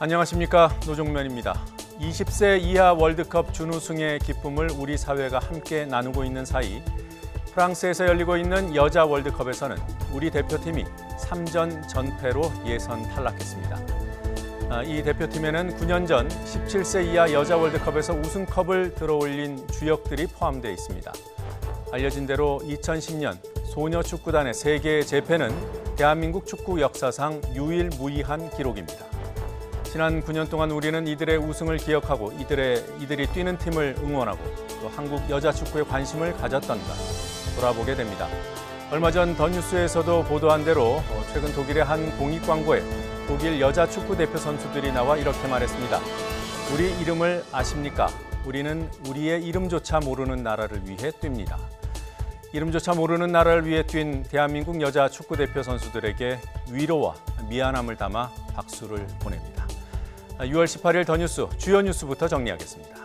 안녕하십니까, 노종면입니다. 20세 이하 월드컵 준우승의 기쁨을 우리 사회가 함께 나누고 있는 사이 프랑스에서 열리고 있는 여자 월드컵에서는 우리 대표팀이 3전 전패로 예선 탈락했습니다. 이 대표팀에는 9년 전 17세 이하 여자 월드컵에서 우승컵을 들어올린 주역들이 포함되어 있습니다. 알려진 대로 2010년 소녀 축구단의 세계 재패는 대한민국 축구 역사상 유일무이한 기록입니다. 지난 9년 동안 우리는 이들의 우승을 기억하고 이들이 뛰는 팀을 응원하고 또 한국 여자 축구에 관심을 가졌던가 돌아보게 됩니다. 얼마 전 더 뉴스에서도 보도한 대로 최근 독일의 한 공익 광고에 독일 여자 축구 대표 선수들이 나와 이렇게 말했습니다. 우리 이름을 아십니까? 우리는 우리의 이름조차 모르는 나라를 위해 뜁니다. 이름조차 모르는 나라를 위해 뛴 대한민국 여자 축구 대표 선수들에게 위로와 미안함을 담아 박수를 보냅니다. 6월 18일 더 뉴스 주요 뉴스부터 정리하겠습니다.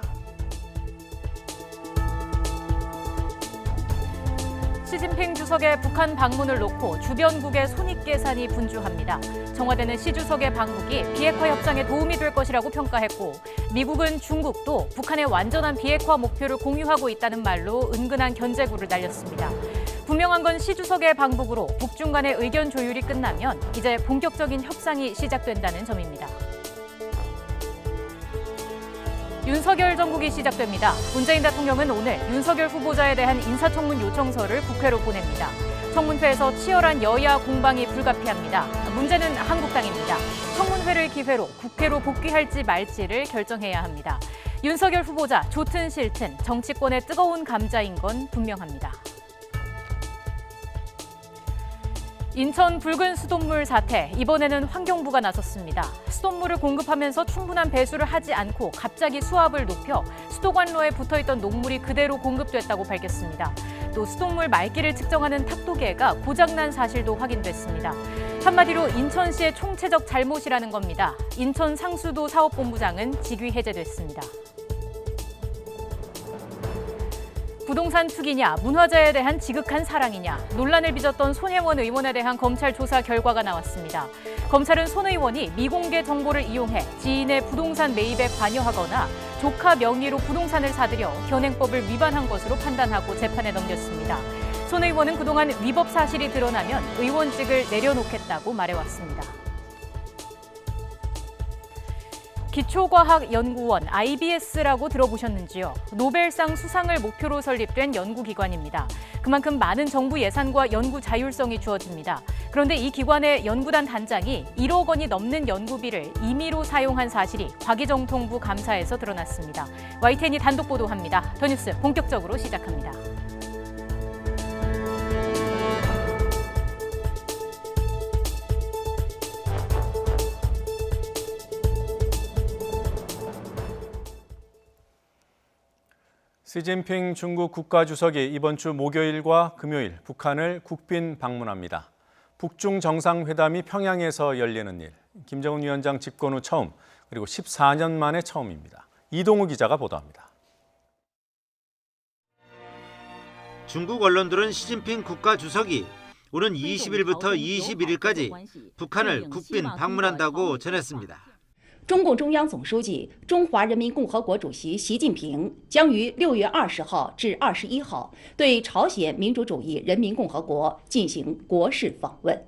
시진핑 주석의 북한 방문을 놓고 주변국의 손익계산이 분주합니다. 청와대는 시 주석의 방북이 비핵화 협상에 도움이 될 것이라고 평가했고 미국은 중국도 북한의 완전한 비핵화 목표를 공유하고 있다는 말로 은근한 견제구를 날렸습니다. 분명한 건 시 주석의 방북으로 북중 간의 의견 조율이 끝나면 이제 본격적인 협상이 시작된다는 점입니다. 윤석열 정국이 시작됩니다. 문재인 대통령은 오늘 윤석열 후보자에 대한 인사청문 요청서를 국회로 보냅니다. 청문회에서 치열한 여야 공방이 불가피합니다. 문제는 한국당입니다. 청문회를 기회로 국회로 복귀할지 말지를 결정해야 합니다. 윤석열 후보자 좋든 싫든 정치권의 뜨거운 감자인 건 분명합니다. 인천 붉은 수돗물 사태, 이번에는 환경부가 나섰습니다. 수돗물을 공급하면서 충분한 배수를 하지 않고 갑자기 수압을 높여 수도관로에 붙어있던 녹물이 그대로 공급됐다고 밝혔습니다. 또 수돗물 맑기를 측정하는 탁도계가 고장난 사실도 확인됐습니다. 한마디로 인천시의 총체적 잘못이라는 겁니다. 인천 상수도 사업본부장은 직위 해제됐습니다. 부동산 투기냐, 문화재에 대한 지극한 사랑이냐, 논란을 빚었던 손혜원 의원에 대한 검찰 조사 결과가 나왔습니다. 검찰은 손 의원이 미공개 정보를 이용해 지인의 부동산 매입에 관여하거나 조카 명의로 부동산을 사들여 현행법을 위반한 것으로 판단하고 재판에 넘겼습니다. 손 의원은 그동안 위법 사실이 드러나면 의원직을 내려놓겠다고 말해왔습니다. 기초과학연구원 IBS라고 들어보셨는지요? 노벨상 수상을 목표로 설립된 연구기관입니다. 그만큼 많은 정부 예산과 연구 자율성이 주어집니다. 그런데 이 기관의 연구단 단장이 1억 원이 넘는 연구비를 임의로 사용한 사실이 과기정통부 감사에서 드러났습니다. YTN이 단독 보도합니다. 더 뉴스 본격적으로 시작합니다. 시진핑 중국 국가주석이 이번 주 목요일과 금요일 북한을 국빈 방문합니다. 북중 정상회담이 평양에서 열리는 일, 김정은 위원장 집권 후 처음, 그리고 14년 만에 처음입니다. 이동우 기자가 보도합니다. 중국 언론들은 시진핑 국가주석이 오는 20일부터 21일까지 북한을 국빈 방문한다고 전했습니다. 中共中央总书记、中华人民共和国主席习近平将于6月20号至21号对朝鲜民主主义人民共和国进行国事访问。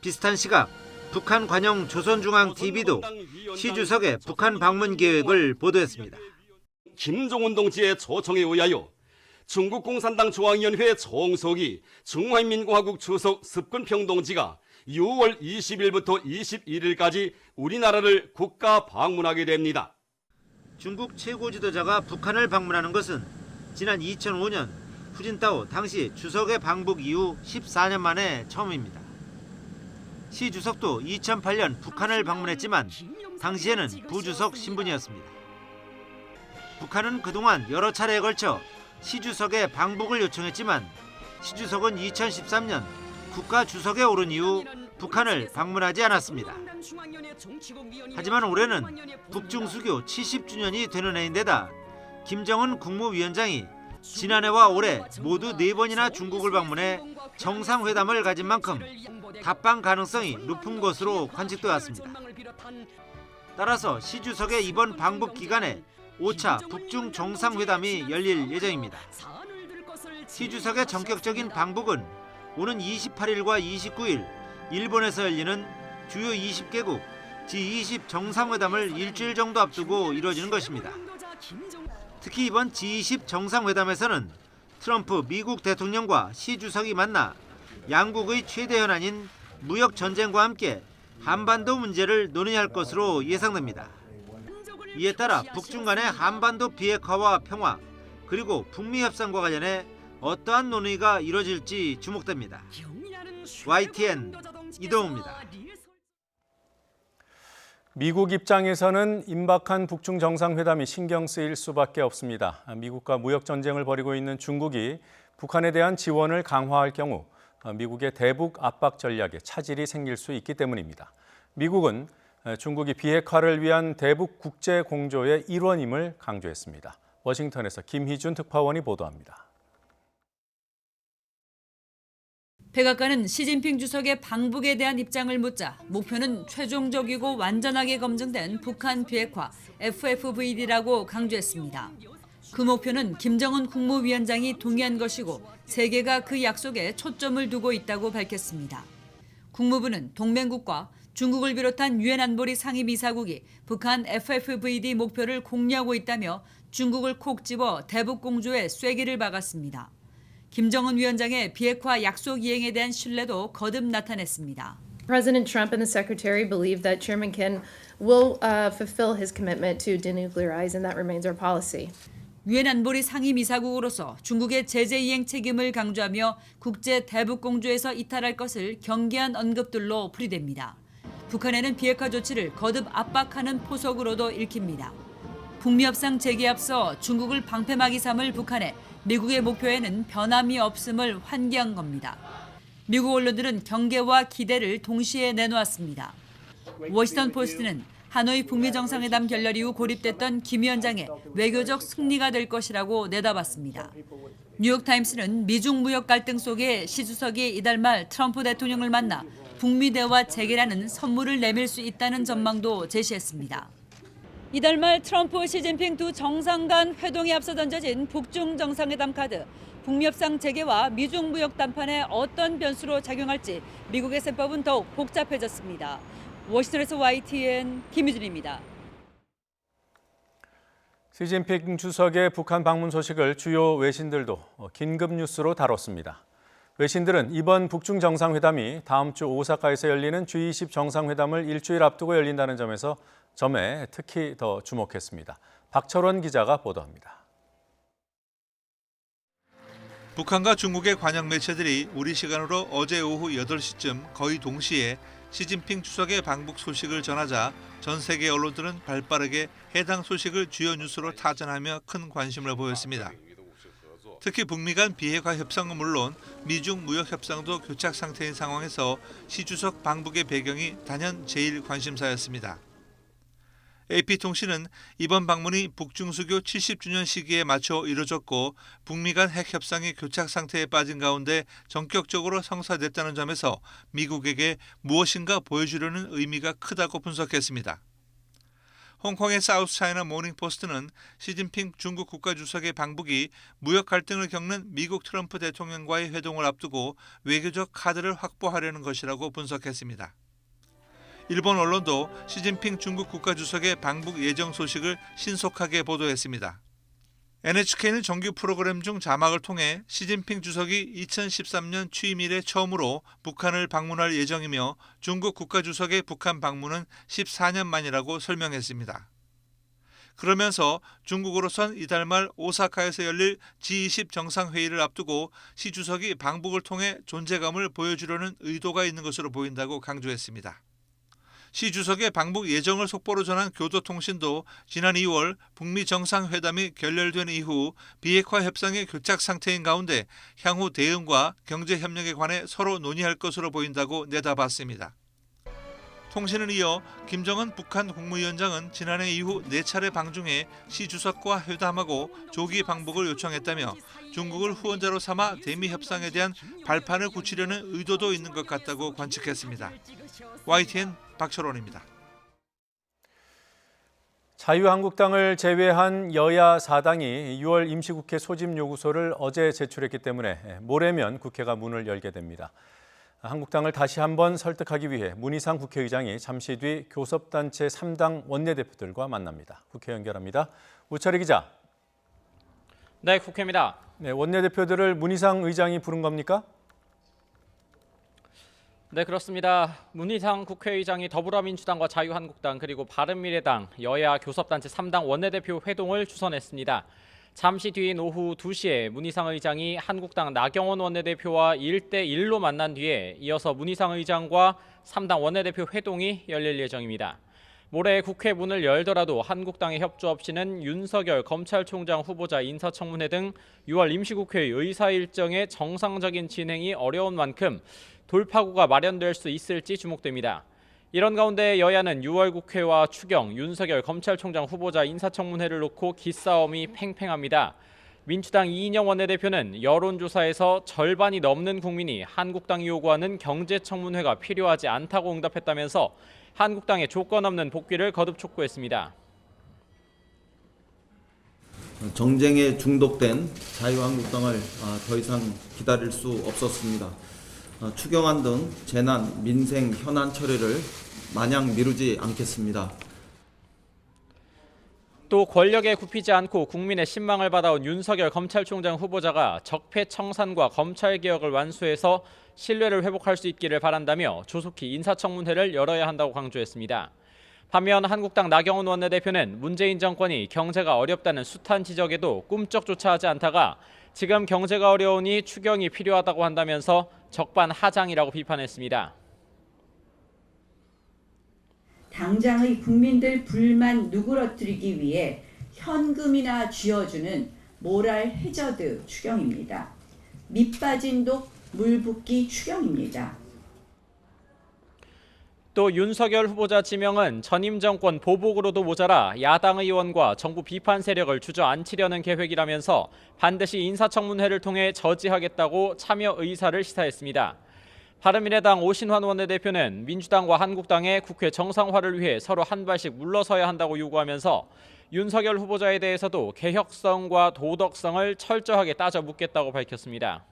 비슷한 시각 북한 관영 조선중앙TV도 시 주석의 북한 방문 계획을 보도했습니다. 김정은 동지의 초청에 의하여 중국 공산당 중앙위원회 총석이 중화인민공화국 주석 습근평 동지가 6월 20일부터 21일까지 우리나라를 국가 방문하게 됩니다. 중국 최고 지도자가 북한을 방문하는 것은 지난 2005년 후진타오 당시 주석의 방북 이후 14년 만에 처음입니다. 시 주석도 2008년 북한을 방문했지만 당시에는 부주석 신분이었습니다. 북한은 그동안 여러 차례에 걸쳐 시 주석의 방북을 요청했지만 시 주석은 2013년 국가 주석에 오른 이후 북한을 방문하지 않았습니다. 하지만 올해는 북중 수교 70주년이 되는 해인데다 김정은 국무위원장이 지난해와 올해 모두 4번이나 중국을 방문해 정상회담을 가진 만큼 답방 가능성이 높은 것으로 관측되어 왔습니다. 따라서 시 주석의 이번 방북 기간에 5차 북중 정상회담이 열릴 예정입니다. 시 주석의 전격적인 방북은 오는 28일과 29일 일본에서 열리는 주요 20개국 G20 정상회담을 일주일 정도 앞두고 이루어지는 것입니다. 특히 이번 G20 정상회담에서는 트럼프 미국 대통령과 시 주석이 만나 양국의 최대 현안인 무역 전쟁과 함께 한반도 문제를 논의할 것으로 예상됩니다. 이에 따라 북중 간의 한반도 비핵화와 평화 그리고 북미 협상과 관련해 어떠한 논의가 이뤄질지 주목됩니다. YTN 이동우입니다. 미국 입장에서는 임박한 북중 정상회담이 신경 쓰일 수밖에 없습니다. 미국과 무역 전쟁을 벌이고 있는 중국이 북한에 대한 지원을 강화할 경우 미국의 대북 압박 전략에 차질이 생길 수 있기 때문입니다. 미국은 중국이 비핵화를 위한 대북 국제 공조의 일원임을 강조했습니다. 워싱턴에서 김희준 특파원이 보도합니다. 백악관은 시진핑 주석의 방북에 대한 입장을 묻자 목표는 최종적이고 완전하게 검증된 북한 비핵화 FFVD라고 강조했습니다. 그 목표는 김정은 국무위원장이 동의한 것이고 세계가 그 약속에 초점을 두고 있다고 밝혔습니다. 국무부는 동맹국과 중국을 비롯한 유엔 안보리 상임이사국이 북한 FFVD 목표를 공유하고 있다며 중국을 콕 집어 대북 공조에 쐐기를 박았습니다. 김정은 위원장의 비핵화 약속 이행에 대한 신뢰도 거듭 나타냈습니다. President Trump and the Secretary believe that Chairman Kim will fulfill his commitment to denuclearize, and that remains our policy. 유엔 안보리 상임이사국으로서 중국의 제재 이행 책임을 강조하며 국제 대북 공조에서 이탈할 것을 경계한 언급들로 풀이됩니다. 북한에는 비핵화 조치를 거듭 압박하는 포석으로도 읽힙니다. 북미 협상 재개에 앞서 중국을 방패막이 삼을 북한에 미국의 목표에는 변함이 없음을 환기한 겁니다. 미국 언론들은 경계와 기대를 동시에 내놓았습니다. 워싱턴 포스트는 하노이 북미 정상회담 결렬 이후 고립됐던 김 위원장의 외교적 승리가 될 것이라고 내다봤습니다. 뉴욕타임스는 미중 무역 갈등 속에 시 주석이 이달 말 트럼프 대통령을 만나 북미 대화 재개라는 선물을 내밀 수 있다는 전망도 제시했습니다. 이달 말 트럼프, 시진핑 두 정상 간 회동에 앞서 던져진 북중 정상회담 카드, 북미 협상 재개와 미중 무역 담판에 어떤 변수로 작용할지 미국의 셈법은 더욱 복잡해졌습니다. 워싱턴에서 YTN 김유진입니다. 시진핑 주석의 북한 방문 소식을 주요 외신들도 긴급 뉴스로 다뤘습니다. 외신들은 이번 북중 정상회담이 다음 주 오사카에서 열리는 G20 정상회담을 일주일 앞두고 열린다는 점에 특히 더 주목했습니다. 박철원 기자가 보도합니다. 북한과 중국의 관영 매체들이 우리 시간으로 어제 오후 8시쯤 거의 동시에 시진핑 주석의 방북 소식을 전하자 전 세계 언론들은 발빠르게 해당 소식을 주요 뉴스로 타전하며 큰 관심을 보였습니다. 특히 북미 간 비핵화 협상은 물론 미중 무역 협상도 교착 상태인 상황에서 시 주석 방북의 배경이 단연 제일 관심사였습니다. AP통신은 이번 방문이 북중수교 70주년 시기에 맞춰 이뤄졌고 북미 간 핵 협상이 교착 상태에 빠진 가운데 전격적으로 성사됐다는 점에서 미국에게 무엇인가 보여주려는 의미가 크다고 분석했습니다. 홍콩의 사우스 차이나 모닝포스트는 시진핑 중국 국가주석의 방북이 무역 갈등을 겪는 미국 트럼프 대통령과의 회동을 앞두고 외교적 카드를 확보하려는 것이라고 분석했습니다. 일본 언론도 시진핑 중국 국가주석의 방북 예정 소식을 신속하게 보도했습니다. NHK는 정규 프로그램 중 자막을 통해 시진핑 주석이 2013년 취임 이래 처음으로 북한을 방문할 예정이며 중국 국가주석의 북한 방문은 14년 만이라고 설명했습니다. 그러면서 중국으로선 이달 말 오사카에서 열릴 G20 정상회의를 앞두고 시 주석이 방북을 통해 존재감을 보여주려는 의도가 있는 것으로 보인다고 강조했습니다. 시 주석의 방북 예정을 속보로 전한 교도통신도 지난 2월 북미 정상회담이 결렬된 이후 비핵화 협상의 교착 상태인 가운데 향후 대응과 경제협력에 관해 서로 논의할 것으로 보인다고 내다봤습니다. 통신은 이어 김정은 북한 국무위원장은 지난해 이후 4차례 방중해 시 주석과 회담하고 조기 방북을 요청했다며 중국을 후원자로 삼아 대미 협상에 대한 발판을 굳히려는 의도도 있는 것 같다고 관측했습니다. YTN 박철원입니다. 자유한국당을 제외한 여야 4당이 6월 임시국회 소집 요구서를 어제 제출했기 때문에 모레면 국회가 문을 열게 됩니다. 한국당을 다시 한번 설득하기 위해 문희상 국회의장이 잠시 뒤 교섭단체 3당 원내대표들과 만납니다. 국회 연결합니다. 우철희 기자. 네, 국회입니다. 네, 원내대표들을 문희상 의장이 부른 겁니까? 네, 그렇습니다. 문희상 국회의장이 더불어민주당과 자유한국당 그리고 바른미래당 여야 교섭단체 3당 원내대표 회동을 주선했습니다. 잠시 뒤인 오후 2시에 문희상 의장이 한국당 나경원 원내대표와 1대1로 만난 뒤에 이어서 문희상 의장과 3당 원내대표 회동이 열릴 예정입니다. 모레 국회 문을 열더라도 한국당의 협조 없이는 윤석열 검찰총장 후보자 인사청문회 등 6월 임시국회의 의사 일정의 정상적인 진행이 어려운 만큼 돌파구가 마련될 수 있을지 주목됩니다. 이런 가운데 여야는 6월 국회와 추경, 윤석열 검찰총장 후보자 인사청문회를 놓고 기싸움이 팽팽합니다. 민주당 이인영 원내대표는 여론조사에서 절반이 넘는 국민이 한국당이 요구하는 경제청문회가 필요하지 않다고 응답했다면서 한국당의 조건 없는 복귀를 거듭 촉구했습니다. 정쟁에 중독된 자유한국당을 더 이상 기다릴 수 없었습니다. 추경안 등 재난, 민생, 현안 처리를 마냥 미루지 않겠습니다. 또 권력에 굽히지 않고 국민의 신망을 받아온 윤석열 검찰총장 후보자가 적폐청산과 검찰개혁을 완수해서 신뢰를 회복할 수 있기를 바란다며 조속히 인사청문회를 열어야 한다고 강조했습니다. 반면 한국당 나경원 원내대표는 문재인 정권이 경제가 어렵다는 숱한 지적에도 꿈쩍조차 하지 않다가 지금 경제가 어려우니 추경이 필요하다고 한다면서 적반하장이라고 비판했습니다. 당장의 국민들 불만 누그러뜨리기 위해 현금이나 쥐어주는 모랄 해저드 추경입니다. 밑빠진 독 물붓기 추경입니다. 또 윤석열 후보자 지명은 전임 정권 보복으로도 모자라 야당 의원과 정부 비판 세력을 주저앉히려는 계획이라면서 반드시 인사청문회를 통해 저지하겠다고 참여 의사를 시사했습니다. 바른미래당 오신환 원내대표는 민주당과 한국당의 국회 정상화를 위해 서로 한 발씩 물러서야 한다고 요구하면서 윤석열 후보자에 대해서도 개혁성과 도덕성을 철저하게 따져 묻겠다고 밝혔습니다.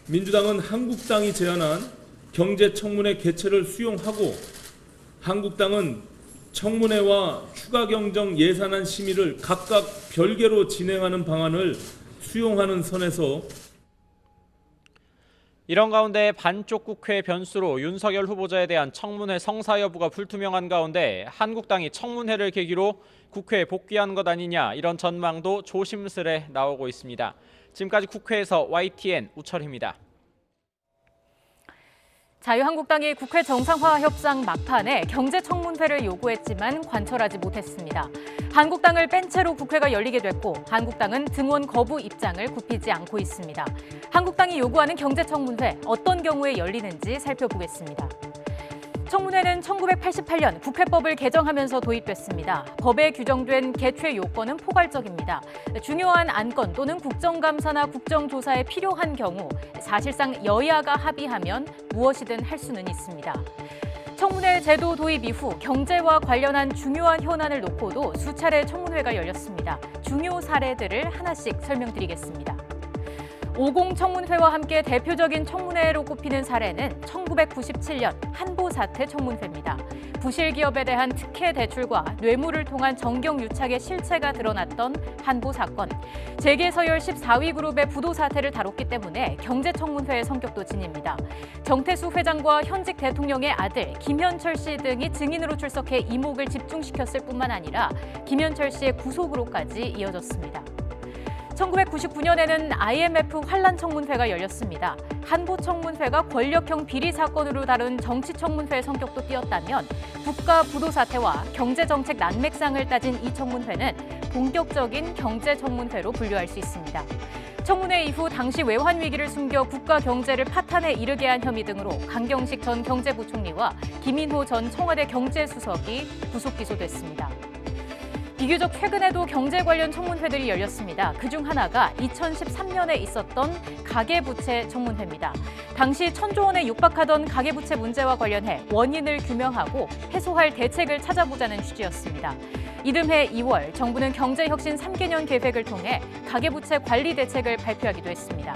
민주당은 한국당이 제안한 경제청문회 개최를 수용하고 한국당은 청문회와 추가 경정 예산안 심의를 각각 별개로 진행하는 방안을 수용하는 선에서 이런 가운데 반쪽 국회 변수로 윤석열 후보자에 대한 청문회 성사 여부가 불투명한 가운데 한국당이 청문회를 계기로 국회에 복귀한 것 아니냐 이런 전망도 조심스레 나오고 있습니다. 지금까지 국회에서 YTN 우철희입니다. 자유한국당이 국회 정상화 협상 막판에 경제청문회를 요구했지만 관철하지 못했습니다. 한국당을 뺀 채로 국회가 열리게 됐고 한국당은 등원 거부 입장을 굽히지 않고 있습니다. 한국당이 요구하는 경제청문회 어떤 경우에 열리는지 살펴보겠습니다. 청문회는 1988년 국회법을 개정하면서 도입됐습니다. 법에 규정된 개최 요건은 포괄적입니다. 중요한 안건 또는 국정감사나 국정조사에 필요한 경우 사실상 여야가 합의하면 무엇이든 할 수는 있습니다. 청문회 제도 도입 이후 경제와 관련한 중요한 현안을 놓고도 수차례 청문회가 열렸습니다. 중요 사례들을 하나씩 설명드리겠습니다. 50 청문회와 함께 대표적인 청문회로 꼽히는 사례는 1997년 한보 사태 청문회입니다. 부실 기업에 대한 특혜 대출과 뇌물을 통한 정경 유착의 실체가 드러났던 한보 사건. 재계 서열 14위 그룹의 부도 사태를 다뤘기 때문에 경제 청문회의 성격도 지닙니다. 정태수 회장과 현직 대통령의 아들 김현철 씨 등이 증인으로 출석해 이목을 집중시켰을 뿐만 아니라 김현철 씨의 구속으로까지 이어졌습니다. 1999년에는 IMF 환란 청문회가 열렸습니다. 한보 청문회가 권력형 비리 사건으로 다룬 정치 청문회의 성격도 띄었다면 국가 부도 사태와 경제정책 난맥상을 따진 이 청문회는 본격적인 경제 청문회로 분류할 수 있습니다. 청문회 이후 당시 외환 위기를 숨겨 국가 경제를 파탄에 이르게 한 혐의 등으로 강경식 전 경제부총리와 김인호 전 청와대 경제수석이 구속 기소됐습니다. 비교적 최근에도 경제 관련 청문회들이 열렸습니다. 그중 하나가 2013년에 있었던 가계부채 청문회입니다. 당시 1,000조 원에 육박하던 가계부채 문제와 관련해 원인을 규명하고 해소할 대책을 찾아보자는 취지였습니다. 이듬해 2월 정부는 경제혁신 3개년 계획을 통해 가계부채 관리 대책을 발표하기도 했습니다.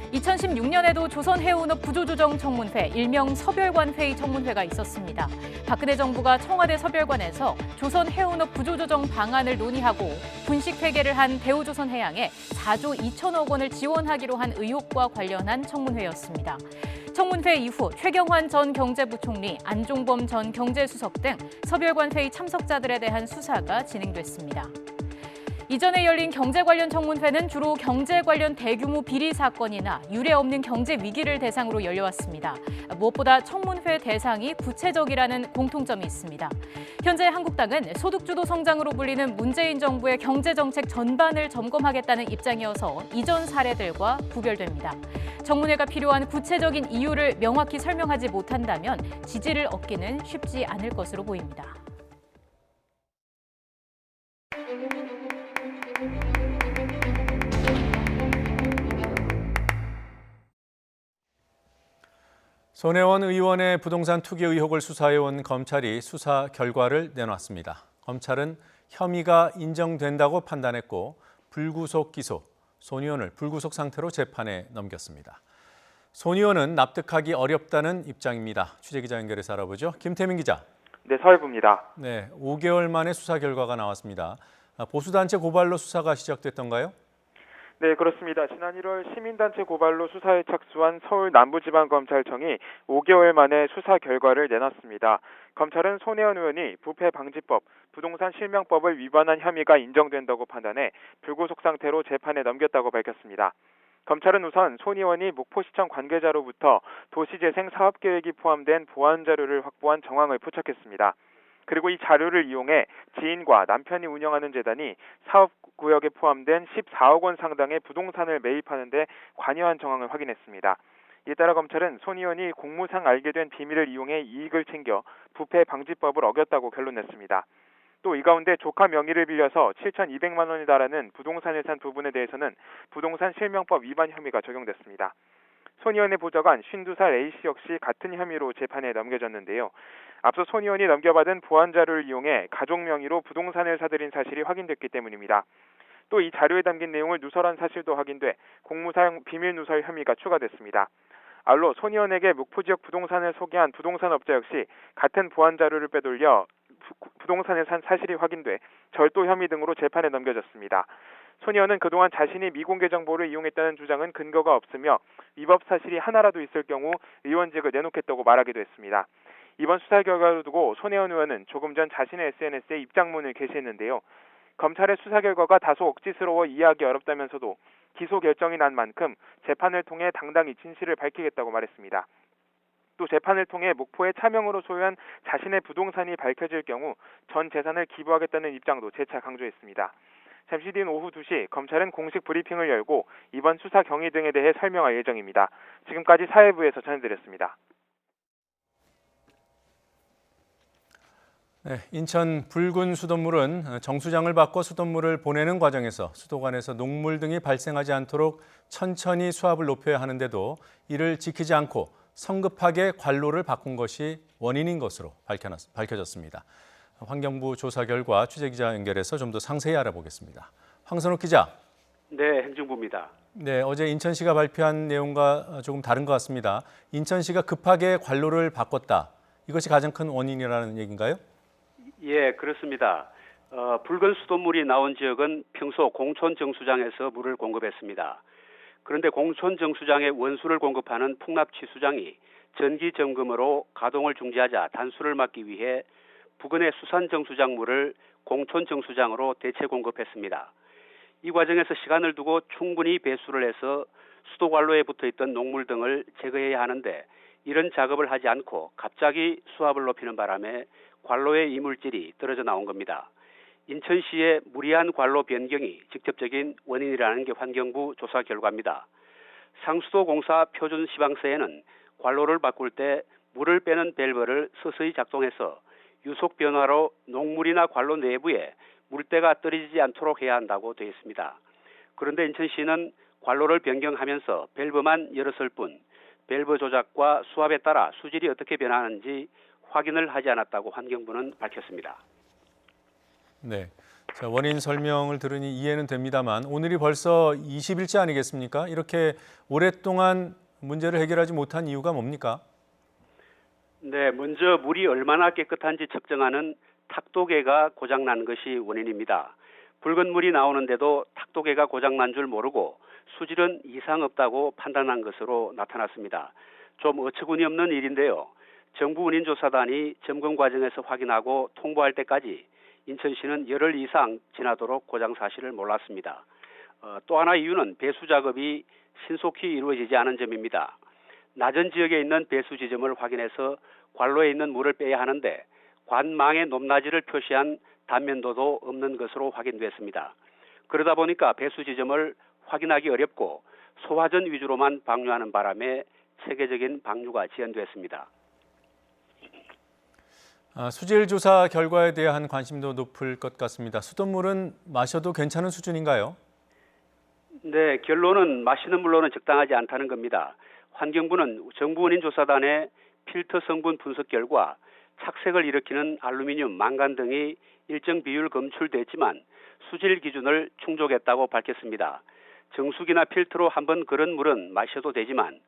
2016년에도 조선해운업 구조조정 청문회, 일명 서별관 회의 청문회가 있었습니다. 박근혜 정부가 청와대 서별관에서 조선해운업 구조조정 방안을 논의하고 분식 회계를 한 대우조선해양에 4조 2천억 원을 지원하기로 한 의혹과 관련한 청문회였습니다. 청문회 이후 최경환 전 경제부총리, 안종범 전 경제수석 등 서별관 회의 참석자들에 대한 수사가 진행됐습니다. 이전에 열린 경제 관련 청문회는 주로 경제 관련 대규모 비리 사건이나 유례 없는 경제 위기를 대상으로 열려왔습니다. 무엇보다 청문회 대상이 구체적이라는 공통점이 있습니다. 현재 한국당은 소득주도 성장으로 불리는 문재인 정부의 경제 정책 전반을 점검하겠다는 입장이어서 이전 사례들과 구별됩니다. 청문회가 필요한 구체적인 이유를 명확히 설명하지 못한다면 지지를 얻기는 쉽지 않을 것으로 보입니다. 손혜원 의원의 부동산 투기 의혹을 수사해온 검찰이 수사 결과를 내놨습니다. 검찰은 혐의가 인정된다고 판단했고 불구속 기소, 손 의원을 불구속 상태로 재판에 넘겼습니다. 손 의원은 납득하기 어렵다는 입장입니다. 취재기자 연결해서 알아보죠. 김태민 기자. 네, 서해부입니다. 네, 5개월 만에 수사 결과가 나왔습니다. 보수단체 고발로 수사가 시작됐던가요? 네, 그렇습니다. 지난 1월 시민단체 고발로 수사에 착수한 서울 남부지방검찰청이 5개월 만에 수사 결과를 내놨습니다. 검찰은 손혜원 의원이 부패방지법, 부동산 실명법을 위반한 혐의가 인정된다고 판단해 불구속 상태로 재판에 넘겼다고 밝혔습니다. 검찰은 우선 손 의원이 목포시청 관계자로부터 도시재생 사업계획이 포함된 보안 자료를 확보한 정황을 포착했습니다. 그리고 이 자료를 이용해 지인과 남편이 운영하는 재단이 사업구역에 포함된 14억 원 상당의 부동산을 매입하는 데 관여한 정황을 확인했습니다. 이에 따라 검찰은 손 의원이 공무상 알게 된 비밀을 이용해 이익을 챙겨 부패방지법을 어겼다고 결론냈습니다. 또 이 가운데 조카 명의를 빌려서 7,200만 원에 달하는 부동산을 산 부분에 대해서는 부동산 실명법 위반 혐의가 적용됐습니다. 손 의원의 보좌관 52살 A씨 역시 같은 혐의로 재판에 넘겨졌는데요. 앞서 손 의원이 넘겨받은 보안 자료를 이용해 가족 명의로 부동산을 사들인 사실이 확인됐기 때문입니다. 또 이 자료에 담긴 내용을 누설한 사실도 확인돼 공무상 비밀 누설 혐의가 추가됐습니다. 아울러 손 의원에게 목포 지역 부동산을 소개한 부동산업자 역시 같은 보안 자료를 빼돌려 부동산을 산 사실이 확인돼 절도 혐의 등으로 재판에 넘겨졌습니다. 손 의원은 그동안 자신이 미공개 정보를 이용했다는 주장은 근거가 없으며 위법 사실이 하나라도 있을 경우 의원직을 내놓겠다고 말하기도 했습니다. 이번 수사 결과를 두고 손혜원 의원은 조금 전 자신의 SNS에 입장문을 게시했는데요. 검찰의 수사 결과가 다소 억지스러워 이해하기 어렵다면서도 기소 결정이 난 만큼 재판을 통해 당당히 진실을 밝히겠다고 말했습니다. 또 재판을 통해 목포의 차명으로 소유한 자신의 부동산이 밝혀질 경우 전 재산을 기부하겠다는 입장도 재차 강조했습니다. 잠시 뒤인 오후 2시 검찰은 공식 브리핑을 열고 이번 수사 경위 등에 대해 설명할 예정입니다. 지금까지 사회부에서 전해드렸습니다. 네, 인천 붉은 수돗물은 정수장을 바꿔 수돗물을 보내는 과정에서 수도관에서 녹물 등이 발생하지 않도록 천천히 수압을 높여야 하는데도 이를 지키지 않고 성급하게 관로를 바꾼 것이 원인인 것으로 밝혀졌습니다. 환경부 조사 결과 취재기자 연결해서 좀 더 상세히 알아보겠습니다. 황선욱 기자. 네, 행정부입니다. 네, 어제 인천시가 발표한 내용과 조금 다른 것 같습니다. 인천시가 급하게 관로를 바꿨다. 이것이 가장 큰 원인이라는 얘기인가요? 예, 그렇습니다. 붉은 수돗물이 나온 지역은 평소 공촌 정수장에서 물을 공급했습니다. 그런데 공촌 정수장에 원수를 공급하는 풍납취수장이 정기 점검으로 가동을 중지하자 단수를 막기 위해 부근의 수산 정수장 물을 공촌 정수장으로 대체 공급했습니다. 이 과정에서 시간을 두고 충분히 배수를 해서 수도관로에 붙어있던 녹물 등을 제거해야 하는데 이런 작업을 하지 않고 갑자기 수압을 높이는 바람에 관로의 이물질이 떨어져 나온 겁니다. 인천시의 무리한 관로 변경이 직접적인 원인이라는 게 환경부 조사 결과입니다. 상수도공사 표준 시방서에는 관로를 바꿀 때 물을 빼는 밸브를 서서히 작동해서 유속 변화로 녹물이나 관로 내부에 물때가 떨어지지 않도록 해야 한다고 되어 있습니다. 그런데 인천시는 관로를 변경하면서 밸브만 열었을 뿐 밸브 조작과 수압에 따라 수질이 어떻게 변하는지 확인을 하지 않았다고 환경부는 밝혔습니다. 네. 자, 원인 설명을 들으니 이해는 됩니다만 오늘이 벌써 20일째 아니겠습니까? 이렇게 오랫동안 문제를 해결하지 못한 이유가 뭡니까? 네, 먼저 물이 얼마나 깨끗한지 측정하는 탁도계가 고장난 것이 원인입니다. 붉은 물이 나오는데도 탁도계가 고장난 줄 모르고 수질은 이상 없다고 판단한 것으로 나타났습니다. 좀 어처구니 없는 일인데요. 정부 원인조사단이 점검 과정에서 확인하고 통보할 때까지 인천시는 열흘 이상 지나도록 고장 사실을 몰랐습니다. 또 하나 이유는 배수 작업이 신속히 이루어지지 않은 점입니다. 낮은 지역에 있는 배수 지점을 확인해서 관로에 있는 물을 빼야 하는데 관망의 높낮이를 표시한 단면도도 없는 것으로 확인됐습니다. 그러다 보니까 배수 지점을 확인하기 어렵고 소화전 위주로만 방류하는 바람에 체계적인 방류가 지연됐습니다. 수질 조사 결과에 대한 관심도 높을 것 같습니다. 수돗물은 마셔도 괜찮은 수준인가요? 네, 결론은 마시는 물로는 적당하지 않다는 겁니다. 환경부는 정부 원인조사단의 필터 성분 분석 결과 착색을 일으키는 알루미늄, 망간 등이 일정 비율 검출됐지만 수질 기준을 충족했다고 밝혔습니다. 정수기나 필터로 한번 그런 물은 마셔도 되지만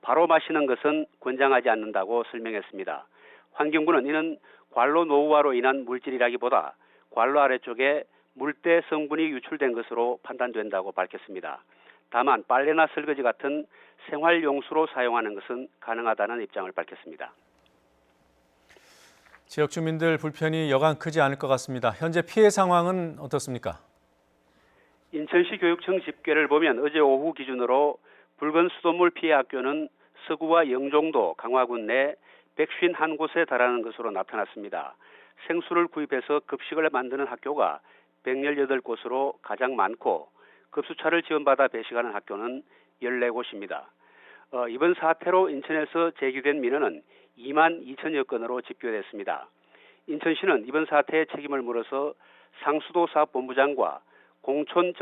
바로 마시는 것은 권장하지 않는다고 설명했습니다. 환경부는 이는 관로 노후화로 인한 물질이라기보다 관로 아래쪽에 물때 성분이 유출된 것으로 판단된다고 밝혔습니다. 다만 빨래나 설거지 같은 생활용수로 사용하는 것은 가능하다는 입장을 밝혔습니다. 지역 주민들 불편이 여간 크지 않을 것 같습니다. 현재 피해 상황은 어떻습니까? 인천시 교육청 집계를 보면 어제 오후 기준으로 붉은 수돗물 피해 학교는 서구와 영종도, 강화군 내 151곳에 달하는 것으로 나타났습니다. 생수를 구입해서 급식을 만드는 학교가 118곳으로 가장 많고 급수차를 지원받아 배식하는 학교는 14곳입니다. 이번 사태로 인천에서 제기된 민원은 2만 2천여 건으로 집계됐습니다. 인천시는 이번 사태의 책임을 물어서 상수도사업본부장과 공촌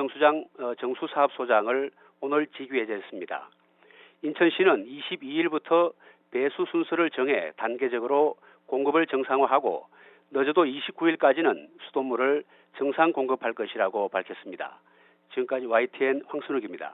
정수사업소장을 오늘 직위해제했습니다. 인천시는 22일부터 배수 순서를 정해 단계적으로 공급을 정상화하고 늦어도 29일까지는 수돗물을 정상 공급할 것이라고 밝혔습니다. 지금까지 YTN 황순욱입니다.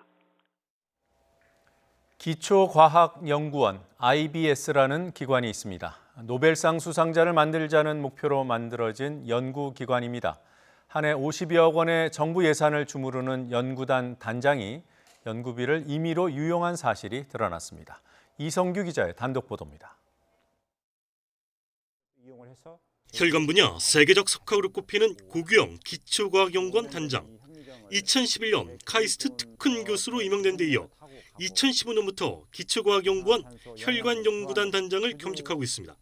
기초과학연구원 IBS라는 기관이 있습니다. 노벨상 수상자를 만들자는 목표로 만들어진 연구기관입니다. 한 해 50여억 원의 정부 예산을 주무르는 연구단 단장이 연구비를 임의로 유용한 사실이 드러났습니다. 이성규 기자의 단독 보도입니다. 혈관 분야 세계적 석학으로 꼽히는 고규영 기초과학연구원 단장. 2011년 카이스트 특훈 교수로 임명된 데 이어 2015년부터 기초과학연구원 혈관연구단 단장을 겸직하고 있습니다.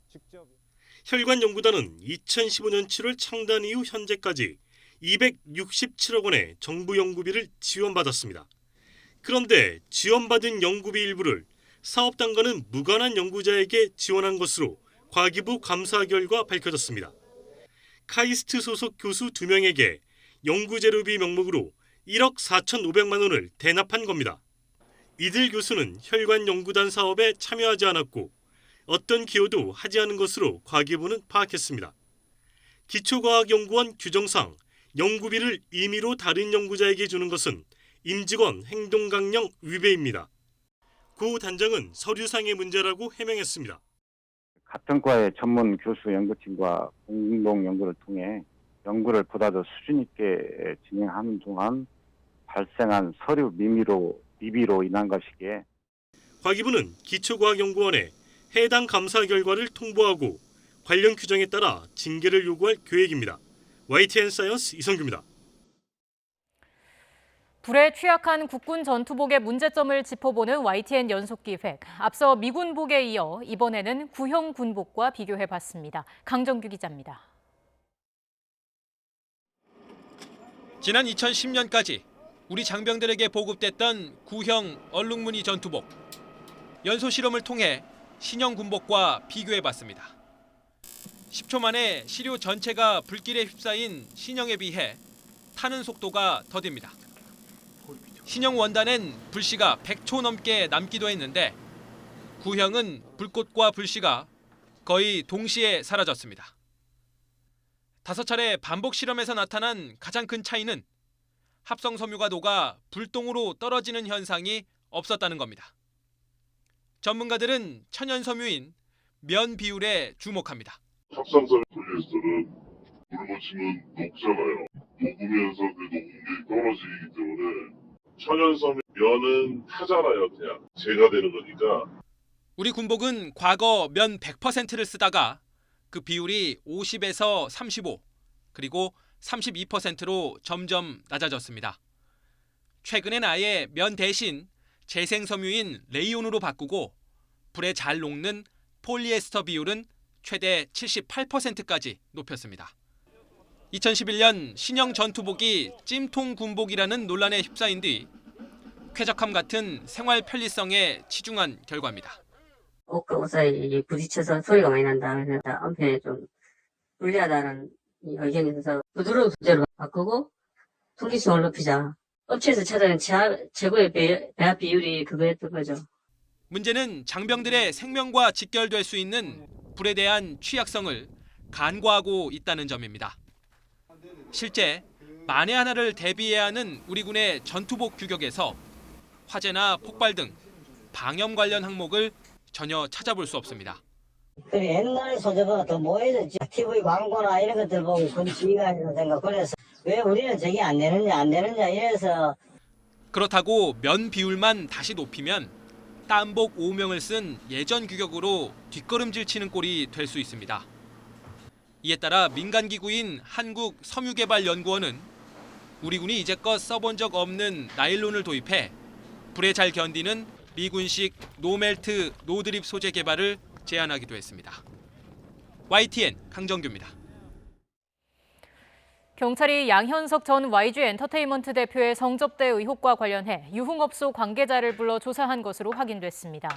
혈관연구단은 2015년 7월 창단 이후 현재까지 267억 원의 정부 연구비를 지원받았습니다. 그런데 지원받은 연구비 일부를 사업단과는 무관한 연구자에게 지원한 것으로 과기부 감사 결과 밝혀졌습니다. 카이스트 소속 교수 2명에게 연구재료비 명목으로 1억 4,500만 원을 대납한 겁니다. 이들 교수는 혈관연구단 사업에 참여하지 않았고 어떤 기여도 하지 않은 것으로 과기부는 파악했습니다. 기초과학연구원 규정상 연구비를 임의로 다른 연구자에게 주는 것은 임직원 행동강령 위배입니다. 고 단장은 서류상의 문제라고 해명했습니다. 같은 과의 전문 교수 연구팀과 공동 연구를 통해 연구를 보다 더 수준 있게 진행하는 동안 발생한 서류 미비로 인한 것이기에 과기부는 기초과학연구원에 해당 감사 결과를 통보하고 관련 규정에 따라 징계를 요구할 계획입니다. YTN 사이언스 이성규입니다. 불에 취약한 국군 전투복의 문제점을 짚어보는 YTN 연속기획. 앞서 미군복에 이어 이번에는 구형 군복과 비교해봤습니다. 강정규 기자입니다. 지난 2010년까지 우리 장병들에게 보급됐던 구형 얼룩무늬 전투복. 연소 실험을 통해 신형 군복과 비교해봤습니다. 10초 만에 시료 전체가 불길에 휩싸인 신형에 비해 타는 속도가 더딥니다. 신형 원단엔 불씨가 100초 넘게 남기도 했는데 구형은 불꽃과 불씨가 거의 동시에 사라졌습니다. 5차례 반복 실험에서 나타난 가장 큰 차이는 합성 섬유가 녹아 불똥으로 떨어지는 현상이 없었다는 겁니다. 전문가들은 천연 섬유인 면 비율에 주목합니다. 합성섬유 폴리에스터는 물 묻히면 녹잖아요. 녹으면서 그 녹음력이 떨어지기 때문에 천연섬유 면은 타잖아요. 그냥 재가 되는 거니까. 우리 군복은 과거 면 100%를 쓰다가 그 비율이 50에서 35 그리고 32%로 점점 낮아졌습니다. 최근엔 아예 면 대신 재생섬유인 레이온으로 바꾸고 불에 잘 녹는 폴리에스터 비율은 최대 78%까지 높였습니다. 2011년 신형 전투복이 찜통 군복이라는 논란에 휩싸인 뒤 쾌적함 같은 생활 편리성에 치중한 결과입니다. 옷과 옷 사이에 부딪혀서 소리가 많이 난다. 그래서 한편에 좀 불리하다는 의견이 있어서 부드러운 소재로 바꾸고 통기성을 높이자. 업체에서 찾아낸 최고의 배합 비율이 그거였던 거죠. 문제는 장병들의 생명과 직결될 수 있는 불에 대한 취약성을 간과하고 있다는 점입니다. 실제 만에 하나를 대비해야 하는 우리 군의 전투복 규격에서 화재나 폭발 등 방염 관련 항목을 전혀 찾아볼 수 없습니다. 옛날 소재보다 더 모해졌지. TV 광고나 이런 것들 보고 군지가 이런 생각 그래서 왜 우리는 저게 안 되느냐 이래서. 그렇다고 면 비율만 다시 높이면 땀복 5명을 쓴 예전 규격으로 뒷걸음질 치는 꼴이 될 수 있습니다. 이에 따라 민간기구인 한국섬유개발연구원은 우리 군이 이제껏 써본 적 없는 나일론을 도입해 불에 잘 견디는 미군식 노멜트 노드립 소재 개발을 제안하기도 했습니다. YTN 강정규입니다. 경찰이 양현석 전 YG 엔터테인먼트 대표의 성접대 의혹과 관련해 유흥업소 관계자를 불러 조사한 것으로 확인됐습니다.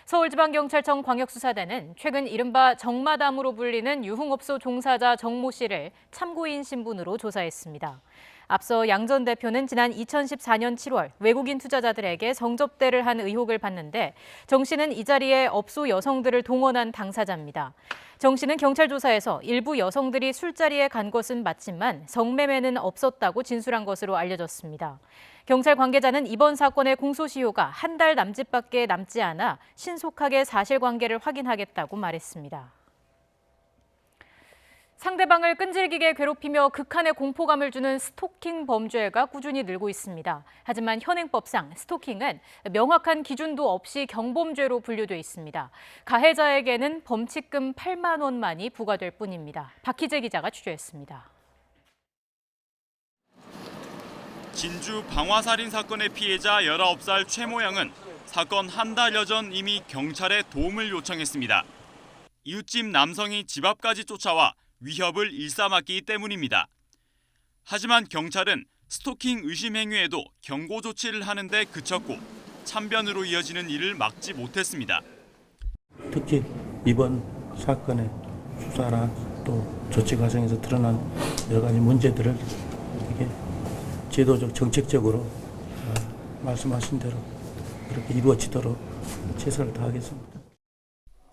서울지방경찰청 광역수사대는 최근 이른바 정마담으로 불리는 유흥업소 종사자 정모 씨를 참고인 신분으로 조사했습니다. 앞서 양 전 대표는 지난 2014년 7월 외국인 투자자들에게 성접대를 한 의혹을 받는데 정 씨는 이 자리에 업소 여성들을 동원한 당사자입니다. 정 씨는 경찰 조사에서 일부 여성들이 술자리에 간 것은 맞지만 성매매는 없었다고 진술한 것으로 알려졌습니다. 경찰 관계자는 이번 사건의 공소시효가 한 달 남짓밖에 남지 않아 신속하게 사실관계를 확인하겠다고 말했습니다. 상대방을 끈질기게 괴롭히며 극한의 공포감을 주는 스토킹 범죄가 꾸준히 늘고 있습니다. 하지만 현행법상 스토킹은 명확한 기준도 없이 경범죄로 분류돼 있습니다. 가해자에게는 범칙금 8만 원만이 부과될 뿐입니다. 박희재 기자가 취재했습니다. 진주 방화살인 사건의 피해자 19살 최모 양은 사건 한 달여 전 이미 경찰에 도움을 요청했습니다. 이웃집 남성이 집 앞까지 쫓아와 위협을 일삼았기 때문입니다. 하지만 경찰은 스토킹 의심 행위에도 경고 조치를 하는데 그쳤고 참변으로 이어지는 일을 막지 못했습니다. 특히 이번 사건의 수사나 또 조치 과정에서 드러난 여러 가지 문제들을 이게 제도적 정책적으로 말씀하신 대로 그렇게 이루어지도록 최선을 다하겠습니다.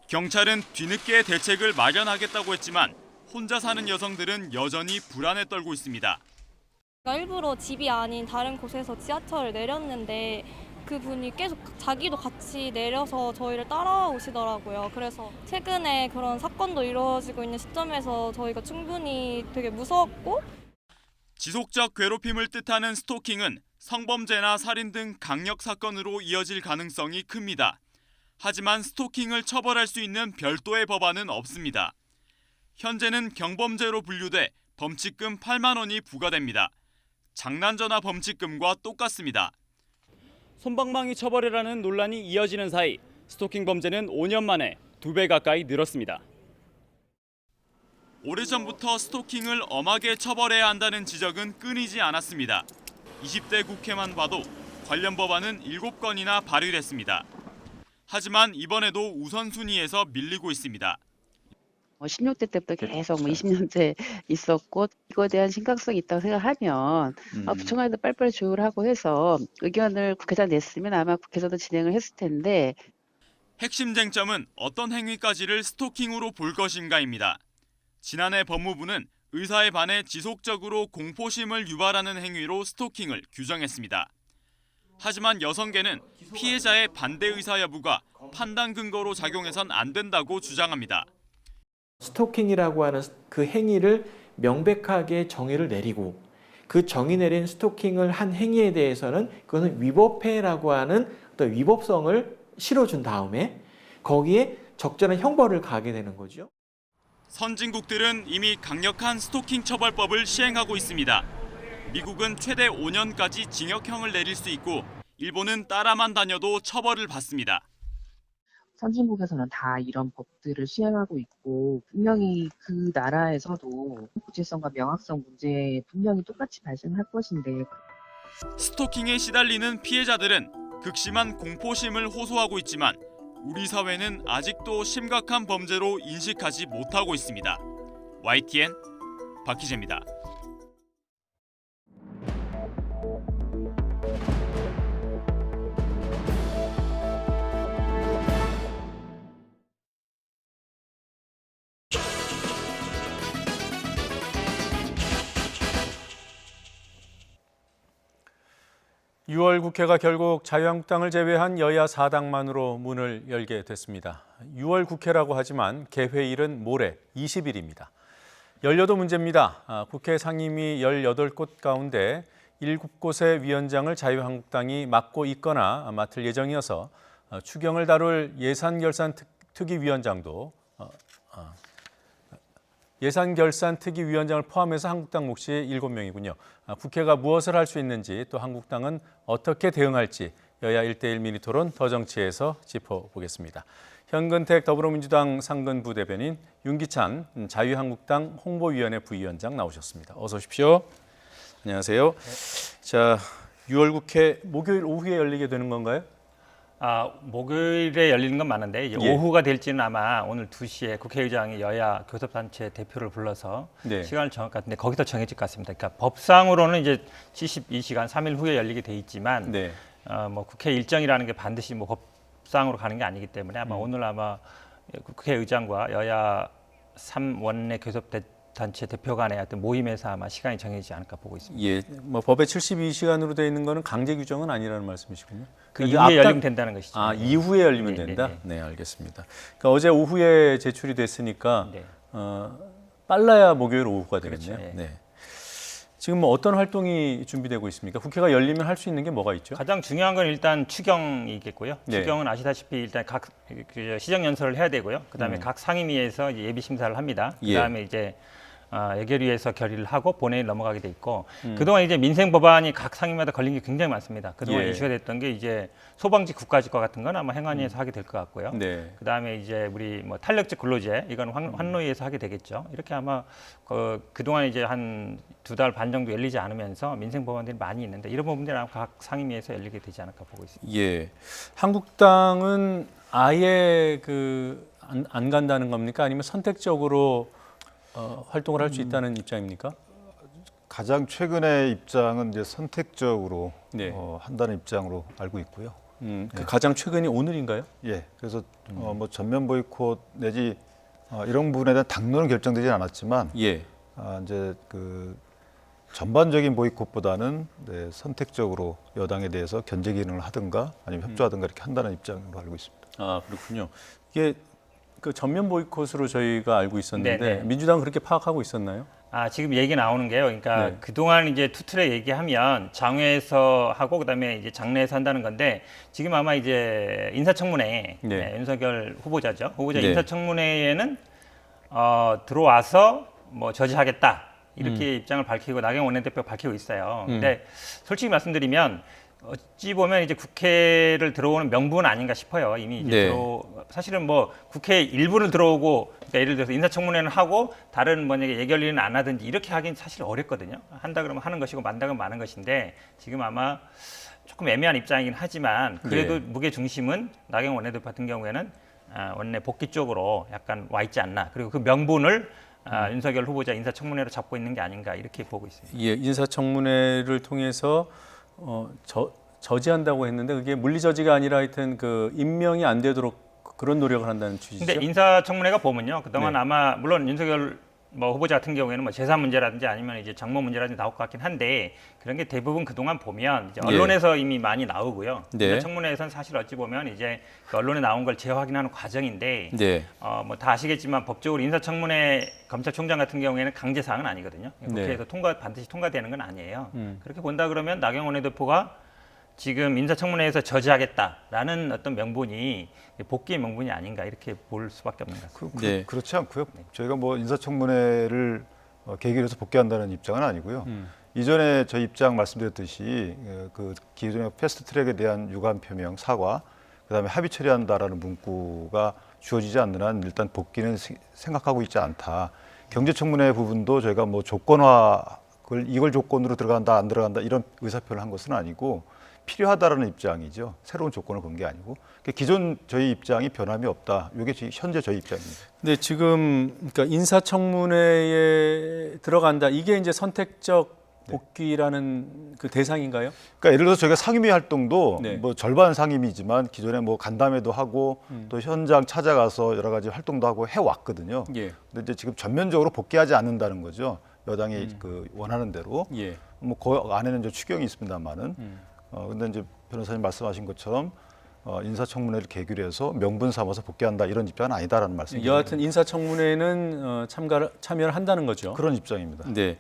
경찰은 뒤늦게 대책을 마련하겠다고 했지만 혼자 사는 여성들은 여전히 불안에 떨고 있습니다. 일부러 집이 아닌 다른 곳에서 지하철을 내렸는데 그분이 계속 자기도 같이 내려서 저희를 따라오시더라고요. 그래서 최근에 그런 사건도 이루어지고 있는 시점에서 저희가 충분히 되게 무서웠고. 지속적 괴롭힘을 뜻하는 스토킹은 성범죄나 살인 등 강력 사건으로 이어질 가능성이 큽니다. 하지만 스토킹을 처벌할 수 있는 별도의 법안은 없습니다. 현재는 경범죄로 분류돼 범칙금 8만 원이 부과됩니다. 장난전화 범칙금과 똑같습니다. 솜방망이 처벌이라는 논란이 이어지는 사이 스토킹 범죄는 5년 만에 2배 가까이 늘었습니다. 오래전부터 스토킹을 엄하게 처벌해야 한다는 지적은 끊이지 않았습니다. 20대 국회만 봐도 관련 법안은 7건이나 발의됐습니다. 하지만 이번에도 우선순위에서 밀리고 있습니다. 16대 때부터 계속 20년째 있었고 이거에 대한 심각성이 있다고 생각하면 부총장도 빨리빨리 조율하고 해서 의견을 국회에다 냈으면 아마 국회에서도 진행을 했을 텐데 핵심 쟁점은 어떤 행위까지를 스토킹으로 볼 것인가입니다. 지난해 법무부는 의사에 반해 지속적으로 공포심을 유발하는 행위로 스토킹을 규정했습니다. 하지만 여성계는 피해자의 반대 의사 여부가 판단 근거로 작용해선 안 된다고 주장합니다. 스토킹이라고 하는 그 행위를 명백하게 정의를 내리고 그 정의 내린 스토킹을 한 행위에 대해서는 그것은 위법해라고 하는 어떤 위법성을 실어준 다음에 거기에 적절한 형벌을 가하게 되는 거죠. 선진국들은 이미 강력한 스토킹 처벌법을 시행하고 있습니다. 미국은 최대 5년까지 징역형을 내릴 수 있고 일본은 따라만 다녀도 처벌을 받습니다. 선진국에서는 다 이런 법들을 시행하고 있고 분명히 그 나라에서도 구체성과 명확성 문제 분명히 똑같이 발생할 것인데 스토킹에 시달리는 피해자들은 극심한 공포심을 호소하고 있지만 우리 사회는 아직도 심각한 범죄로 인식하지 못하고 있습니다. YTN 박희재입니다. (6월) 국회가 결국 자유한국당을 제외한 여야 4당만으로 문을 열게 됐습니다. 6월 국회라고 하지만 개회일은 모레 20일입니다. 열려도 문제입니다. 국회 상임위 18곳 가운데 7곳의 위원장을 자유한국당이 맡고 있거나 맡을 예정이어서 추경을 다룰 예산결산특위위원장도 예산결산특위위원장을 포함해서 한국당 몫이 7명이군요. 국회가 무엇을 할 수 있는지 또 한국당은 어떻게 대응할지 여야 1대1 미니토론 더정치에서 짚어보겠습니다. 현근택 더불어민주당 상근부 대변인, 윤기찬 자유한국당 홍보위원회 부위원장 나오셨습니다. 어서 오십시오. 안녕하세요. 자, 6월 국회 목요일 오후에 열리게 되는 건가요? 목요일에 열리는 건 맞는데 이제 오후가 될지는 아마 오늘 2시에 국회의장이 여야 교섭단체 대표를 불러서 시간을 정할 것 같은데 거기서 정해질 것 같습니다. 그러니까 법상으로는 이제 72시간 3일 후에 열리게 돼 있지만 뭐 국회 일정이라는 게 반드시 뭐 법상으로 가는 게 아니기 때문에 아마 오늘 아마 국회의장과 여야 3원내 교섭단체 대표 간의 어떤 모임에서 아마 시간이 정해지지 않을까 보고 있습니다. 예, 뭐 법에 72시간으로 되어 있는 거는 강제 규정은 아니라는 말씀이시군요. 그 이후에 열리면 된다는 것이죠. 이후에 열리면 된다? 네, 알겠습니다. 그러니까 어제 오후에 제출이 됐으니까 빨라야 목요일 오후가 되겠네요. 그렇죠. 네. 지금 뭐 어떤 활동이 준비되고 있습니까? 국회가 열리면 할 수 있는 게 뭐가 있죠? 가장 중요한 건 일단 추경이겠고요. 추경은 아시다시피 일단 각 시정연설을 해야 되고요. 그다음에 각 상임위에서 예비 심사를 합니다. 그다음에 이제 예결위에서 결의를 하고 본회의를 넘어가게 돼 있고 그동안 이제 민생 법안이 각 상임위마다 걸린 게 굉장히 많습니다. 그동안 이슈가 됐던 게 이제 소방직 국가직과 같은 건 아마 행안위에서 하게 될 것 같고요. 그다음에 이제 우리 뭐 탄력직 근로제 이건 환노위에서 하게 되겠죠. 이렇게 아마 그동안 이제 한 2달 반 정도 열리지 않으면서 민생 법안들이 많이 있는데 이런 부분들은 아마 각 상임위에서 열리게 되지 않을까 보고 있습니다. 예, 한국당은 아예 안 간다는 겁니까? 아니면 선택적으로 활동을 할 수 있다는 입장입니까? 가장 최근의 입장은 이제 선택적으로 한다는 입장으로 알고 있고요. 그 가장 최근이 오늘인가요? 예. 그래서 뭐 전면 보이콧 내지 이런 부분에 대한 당론은 결정되지 않았지만 이제 그 전반적인 보이콧보다는 선택적으로 여당에 대해서 견제 기능을 하든가 아니면 협조하든가 이렇게 한다는 입장으로 알고 있습니다. 아, 그렇군요. 이게 그 전면 보이콧으로 저희가 알고 있었는데 민주당은 그렇게 파악하고 있었나요? 지금 얘기 나오는 게요. 그러니까 그동안 이제 투트랙 얘기하면 장외에서 하고 그다음에 이제 장내에서 한다는 건데 지금 아마 이제 인사청문회 윤석열 후보자죠. 후보자 인사청문회에는 들어와서 뭐 저지하겠다 이렇게 입장을 밝히고 나경원 원내대표가 밝히고 있어요. 근데 솔직히 말씀드리면 어찌 보면 이제 국회를 들어오는 명분은 아닌가 싶어요. 이미 이제 사실은 뭐 국회 일부를 들어오고 그러니까 예를 들어서 인사청문회는 하고 다른 만약에 예결위는 안 하든지 이렇게 하긴 사실 어렵거든요. 한다 그러면 하는 것이고 만다 그러면 마는 것인데 지금 아마 조금 애매한 입장이긴 하지만 그래도 무게 중심은 나경원 원내대표 같은 경우에는 원내 복귀 쪽으로 약간 와 있지 않나. 그리고 그 명분을 윤석열 후보자 인사청문회로 잡고 있는 게 아닌가 이렇게 보고 있습니다. 예, 인사청문회를 통해서 저지한다고 했는데 그게 물리저지가 아니라 하여튼 그 임명이 안 되도록 그런 노력을 한다는 취지죠. 근데 인사청문회가 보면요, 그동안 네. 아마 물론 윤석열 후보자 같은 경우에는 뭐 재산 문제라든지 아니면 이제 정모 문제라든지 나올 것 같긴 한데 그런 게 대부분 그동안 보면 이제 언론에서 이미 많이 나오고요. 네. 인사청문회에서는 사실 어찌 보면 이제 그 언론에 나온 걸 재확인하는 과정인데 네. 뭐 다 아시겠지만 법적으로 인사청문회 검찰총장 같은 경우에는 강제 사항은 아니거든요. 국회에서 반드시 통과되는 건 아니에요. 그렇게 본다 그러면 나경원 원내대표가 지금 인사청문회에서 저지하겠다라는 어떤 명분이 복귀의 명분이 아닌가 이렇게 볼 수밖에 없는 것 같습니다. 그렇지 않고요. 저희가 뭐 인사청문회를 계기로 해서 복귀한다는 입장은 아니고요. 이전에 저희 입장 말씀드렸듯이 그 기존의 패스트트랙에 대한 유감 표명, 사과, 그다음에 합의 처리한다라는 문구가 주어지지 않는 한 일단 복귀는 생각하고 있지 않다. 경제청문회 부분도 저희가 뭐 이걸 조건으로 들어간다 안 들어간다 이런 의사표를 한 것은 아니고 필요하다라는 입장이죠. 새로운 조건을 건 게 아니고 기존 저희 입장이 변함이 없다. 이게 현재 저희 입장입니다. 근데 지금 그러니까 인사청문회에 들어간다. 이게 이제 선택적 복귀라는 그 대상인가요? 그러니까 예를 들어서 저희가 상임위 활동도 뭐 절반 상임위지만 기존에 뭐 간담회도 하고 또 현장 찾아가서 여러 가지 활동도 하고 해왔거든요. 근데 이제 지금 전면적으로 복귀하지 않는다는 거죠. 여당이 그 원하는 대로. 뭐 그 안에는 이제 추경이 있습니다만은. 근데 이제 변호사님 말씀하신 것처럼 인사청문회를 계기로 해서 명분 삼아서 복귀한다 이런 입장은 아니다라는 말씀입니다. 여하튼 인사청문회는 참여를 한다는 거죠. 그런 입장입니다. 네.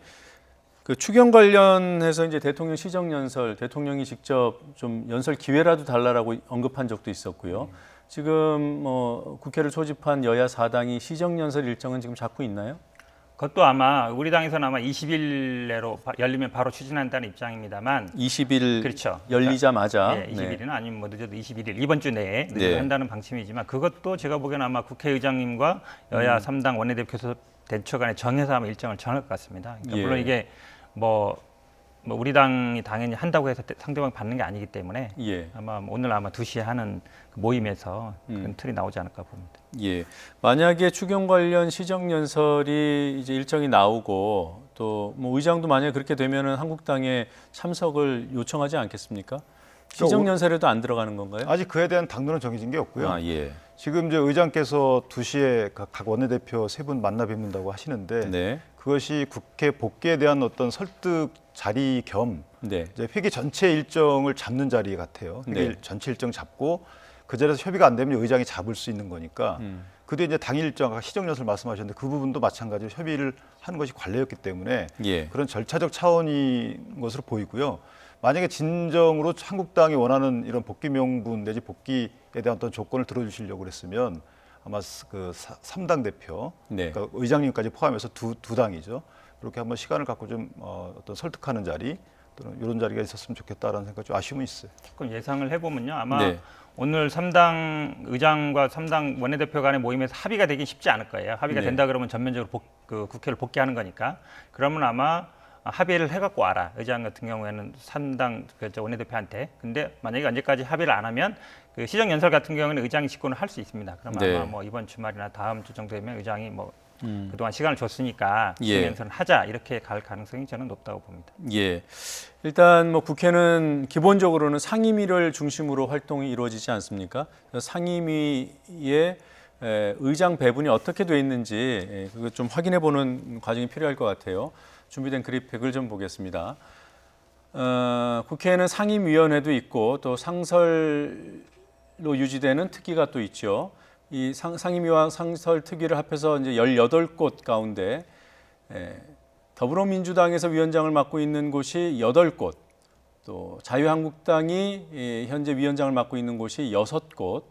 그 추경 관련해서 이제 대통령 시정연설, 대통령이 직접 좀 연설 기회라도 달라라고 언급한 적도 있었고요. 지금 뭐 국회를 소집한 여야 4당이 시정연설 일정은 지금 잡고 있나요? 그것도 아마 우리 당에서는 아마 20일 내로 열리면 바로 추진한다는 입장입니다만 20일 그렇죠. 열리자마자 20일이나 아니면 뭐 늦어도 21일 이번 주 내에 한다는 방침이지만 그것도 제가 보기에는 아마 국회의장님과 여야 3당 원내대표 대처 간에 정해서 아마 일정을 정할 것 같습니다. 그러니까 물론 이게 뭐 우리 당이 당연히 한다고 해서 상대방이 받는 게 아니기 때문에 아마 오늘 아마 2시에 하는 모임에서 그런 틀이 나오지 않을까 봅니다. 예. 만약에 추경 관련 시정연설이 이제 일정이 나오고 또 뭐 의장도 만약에 그렇게 되면은 한국당에 참석을 요청하지 않겠습니까? 시정연설에도 안 들어가는 건가요? 아직 그에 대한 당론은 정해진 게 없고요. 지금 이제 의장께서 2시에 각 원내대표 3분 만나 뵙는다고 하시는데 그것이 국회 복귀에 대한 어떤 설득 자리 겸 이제 회기 전체 일정을 잡는 자리 같아요. 회기 전체 일정 잡고 그 자리에서 협의가 안 되면 의장이 잡을 수 있는 거니까 그 뒤에 이제 당일 일정, 시정연설 말씀하셨는데 그 부분도 마찬가지로 협의를 하는 것이 관례였기 때문에 그런 절차적 차원인 것으로 보이고요. 만약에 진정으로 한국당이 원하는 이런 복귀 명분 내지 복귀에 대한 어떤 조건을 들어주시려고 했으면 아마 그 3당 대표, 그러니까 의장님까지 포함해서 두 당이죠. 그렇게 한번 시간을 갖고 좀 어떤 설득하는 자리 또는 이런 자리가 있었으면 좋겠다라는 생각 좀 아쉬움이 있어요. 조금 예상을 해보면요, 아마 오늘 3당 의장과 3당 원내대표 간의 모임에서 합의가 되긴 쉽지 않을 거예요. 합의가 된다 그러면 전면적으로 국회를 복귀하는 거니까. 그러면 아마 합의를 해갖고 와라. 의장 같은 경우에는 3당 원내대표한테. 근데 만약에 언제까지 합의를 안 하면 그 시정연설 같은 경우는 의장이 직권을 할 수 있습니다. 그럼 아마 뭐 이번 주말이나 다음 주 정도 되면 의장이 뭐 그동안 시간을 줬으니까 시정연설은 하자 이렇게 갈 가능성이 저는 높다고 봅니다. 일단 뭐 국회는 기본적으로는 상임위를 중심으로 활동이 이루어지지 않습니까? 상임위의 의장 배분이 어떻게 돼 있는지 그거 좀 확인해 보는 과정이 필요할 것 같아요. 준비된 그래픽을 좀 보겠습니다. 국회에는 상임위원회도 있고 또 상설로 유지되는 특위가 또 있죠. 이 상임위와 상설 특위를 합해서 이제 18곳 가운데 더불어민주당에서 위원장을 맡고 있는 곳이 8곳, 또 자유한국당이 현재 위원장을 맡고 있는 곳이 6곳,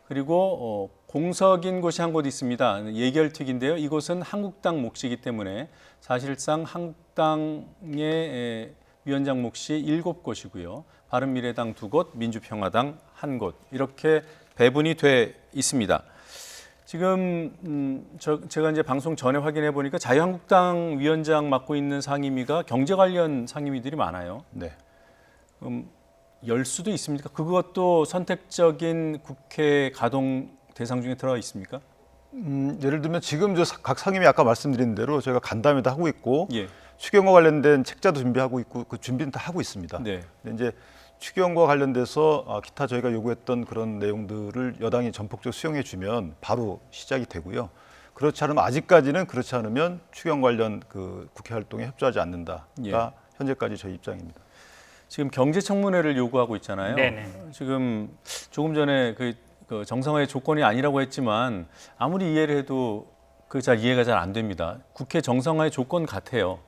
그리고 공석인 곳이 한 곳 있습니다. 예결특위인데요. 이곳은 한국당 몫이기 때문에 사실상 한국당의 위원장 몫이 7곳이고요. 바른미래당 2곳, 민주평화당 1곳 이렇게 배분이 돼 있습니다. 지금 제가 이제 방송 전에 확인해 보니까 자유한국당 위원장 맡고 있는 상임위가 경제 관련 상임위들이 많아요. 열 수도 있습니까? 그것도 선택적인 국회 가동 대상 중에 들어가 있습니까? 예를 들면 지금 각 상임위 아까 말씀드린 대로 저희가 간담회도 하고 있고 예. 추경과 관련된 책자도 준비하고 있고 그 준비는 다 하고 있습니다. 네. 근데 이제 추경과 관련돼서 기타 저희가 요구했던 그런 내용들을 여당이 전폭적으로 수용해 주면 바로 시작이 되고요. 그렇지 않으면 아직까지는 그렇지 않으면 추경 관련 그 국회 활동에 협조하지 않는다가 예. 현재까지 저희 입장입니다. 지금 경제청문회를 요구하고 있잖아요. 네네. 지금 조금 전에 그 정상화의 조건이 아니라고 했지만 아무리 이해를 해도 이해가 잘 안 됩니다. 국회 정상화의 조건 같아요.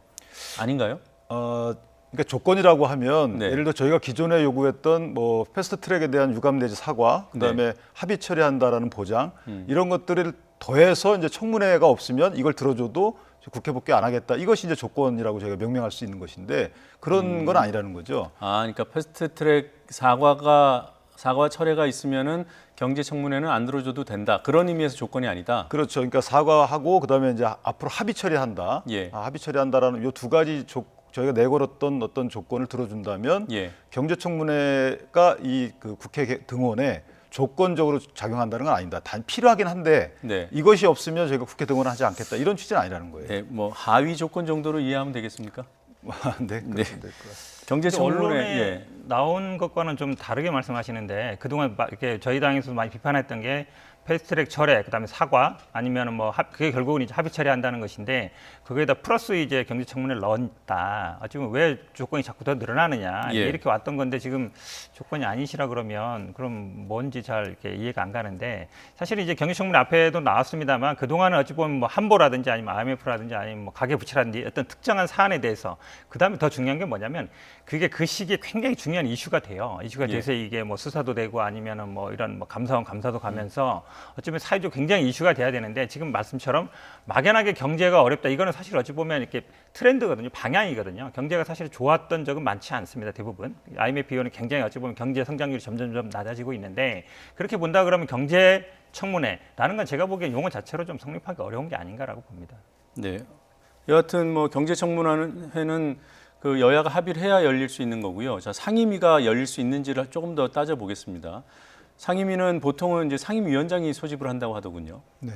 아닌가요? 그러니까 조건이라고 하면 네. 예를 들어 저희가 기존에 요구했던 뭐 패스트트랙에 대한 유감 내지 사과, 그다음에 네. 합의 처리한다라는 보장 이런 것들을 더해서 이제 청문회가 없으면 이걸 들어줘도 국회 복귀 안 하겠다. 이것이 이제 조건이라고 저희가 명명할 수 있는 것인데 그런 건 아니라는 거죠. 그러니까 패스트트랙 사과 철회가 있으면은 경제청문회는 안 들어줘도 된다. 그런 의미에서 조건이 아니다. 그렇죠. 그러니까 사과하고 그다음에 이제 앞으로 합의 처리한다. 예. 합의 처리한다라는 요 두 가지 저희가 내걸었던 어떤 조건을 들어준다면 예. 경제청문회가 이 그 국회 등원에 조건적으로 작용한다는 건 아니다. 단 필요하긴 한데 네. 이것이 없으면 저희가 국회 등원을 하지 않겠다. 이런 취지는 아니라는 거예요. 네, 뭐 하위 조건 정도로 이해하면 되겠습니까? 네, 네. 될 것 같습니다. 경제청문회 언론에 나온 것과는 좀 다르게 말씀하시는데 그동안 이렇게 저희 당에서 많이 비판했던 게 패스트트랙 철회, 그다음에 사과 아니면 뭐 그게 결국은 이제 합의 처리한다는 것인데 그거에다 플러스 이제 경제청문회를 넣었다. 지금 왜 조건이 자꾸 더 늘어나느냐 예. 이렇게 왔던 건데 지금 조건이 아니시라 그러면 그럼 뭔지 잘 이렇게 이해가 안 가는데 사실 이제 경제청문회 앞에도 나왔습니다만 그 동안은 어찌 보면 뭐 한보라든지 아니면 IMF라든지 아니면 뭐 가계부채라든지 어떤 특정한 사안에 대해서 그다음에 더 중요한 게 뭐냐면 그게 그 시기에 굉장히 중요한 이슈가 돼요. 이슈가 예. 돼서 이게 뭐 수사도 되고 아니면은 뭐 이런 뭐 감사원 감사도 가면서 어쩌면 사회적 굉장히 이슈가 돼야 되는데 지금 말씀처럼 막연하게 경제가 어렵다. 이거는 사실 어찌 보면 이렇게 트렌드거든요. 방향이거든요. 경제가 사실 좋았던 적은 많지 않습니다. 대부분. IMF 위원은 굉장히 어찌 보면 경제 성장률이 점점 낮아지고 있는데 그렇게 본다 그러면 경제 청문회라는 건 제가 보기엔 용어 자체로 좀 성립하기 어려운 게 아닌가라고 봅니다. 네. 여하튼 뭐 경제청문회는 그 여야가 합의를 해야 열릴 수 있는 거고요. 자, 상임위가 열릴 수 있는지를 조금 더 따져보겠습니다. 상임위는 보통은 이제 상임위원장이 소집을 한다고 하더군요. 네.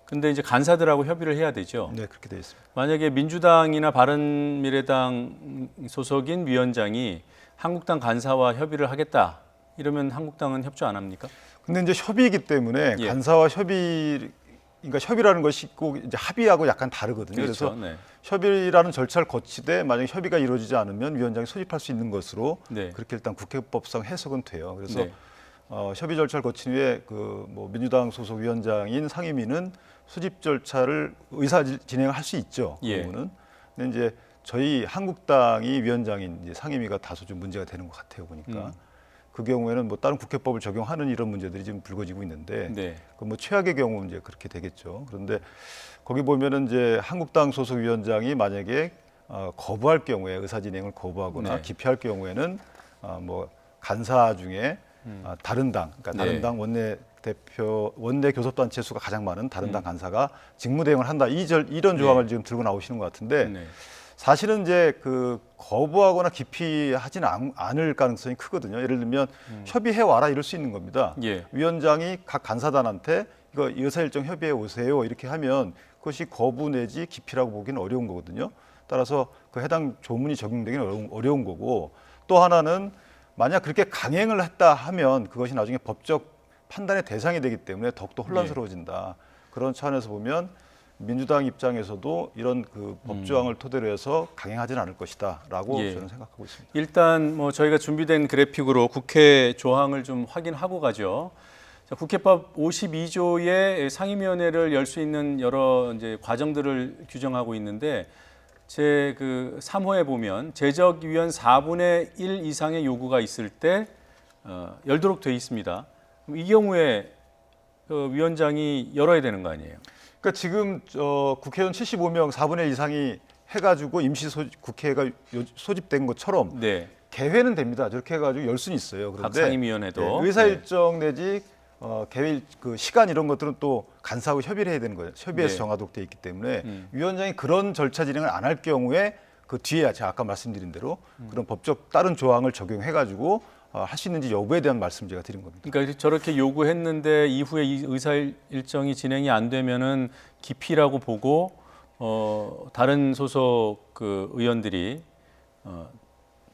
근데 이제 간사들하고 협의를 해야 되죠. 네, 그렇게 되어 있습니다. 만약에 민주당이나 바른미래당 소속인 위원장이 한국당 간사와 협의를 하겠다. 이러면 한국당은 협조 안 합니까? 근데 이제 협의이기 때문에 예. 간사와 그러니까 협의라는 것이 있고 이제 합의하고 약간 다르거든요. 그렇죠. 그래서 네. 협의라는 절차를 거치되 만약에 협의가 이루어지지 않으면 위원장이 소집할 수 있는 것으로 네. 그렇게 일단 국회법상 해석은 돼요. 그래서 네. 협의 절차를 거친 후에 뭐 민주당 소속 위원장인 상임위는 수집 절차를 의사 진행을 할 수 있죠. 그 예. 부분은. 근데 이제 저희 한국당이 위원장인 이제 상임위가 다소 좀 문제가 되는 것 같아요. 보니까. 그 경우에는 뭐 다른 국회법을 적용하는 이런 문제들이 지금 불거지고 있는데, 네. 그 뭐 최악의 경우 이제 그렇게 되겠죠. 그런데 거기 보면은 이제 한국당 소속 위원장이 만약에 거부할 경우에 의사 진행을 거부하거나 네. 기피할 경우에는 뭐 간사 중에 다른 당, 그러니까 다른 네. 당 원내 교섭단체 수가 가장 많은 다른 당 간사가 직무대행을 한다. 이런 조항을 네. 지금 들고 나오시는 것 같은데. 네. 사실은 이제 그 거부하거나 기피하지는 않을 가능성이 크거든요. 예를 들면 협의해 와라 이럴 수 있는 겁니다. 예. 위원장이 각 간사단한테 이거 의사일정 협의해 오세요 이렇게 하면 그것이 거부 내지 기피라고 보기는 어려운 거거든요. 따라서 그 해당 조문이 적용되기는 어려운 거고 또 하나는 만약 그렇게 강행을 했다 하면 그것이 나중에 법적 판단의 대상이 되기 때문에 더욱더 혼란스러워진다. 그런 차원에서 보면 민주당 입장에서도 이런 그 법조항을 토대로 해서 강행하지는 않을 것이다라고 예. 저는 생각하고 있습니다. 일단 뭐 저희가 준비된 그래픽으로 국회 조항을 좀 확인하고 가죠. 자, 국회법 52조의 상임위원회를 열 수 있는 여러 이제 과정들을 규정하고 있는데 제 그 3호에 보면 제적위원 4분의 1 이상의 요구가 있을 때 열도록 돼 있습니다. 이 경우에 그 위원장이 열어야 되는 거 아니에요? 그러니까 지금 국회의원 75명 4분의 1 이상이 해가지고 국회가 소집된 것처럼 네. 개회는 됩니다. 저렇게 해가지고 열 수는 있어요. 각 그런데 상임위원회도 의사일정 내지 개회 그 시간 이런 것들은 또 간사하고 협의를 해야 되는 거예요. 협의해서 네. 정하도록 돼 있기 때문에 위원장이 그런 절차 진행을 안 할 경우에 그 뒤에 제가 아까 말씀드린 대로 그런 법적 다른 조항을 적용해가지고 할 수 있는지 여부에 대한 말씀 제가 드린 겁니다. 그러니까 저렇게 요구했는데 이후에 이 의사 일정이 진행이 안 되면은 기피라고 보고 다른 소속 그 의원들이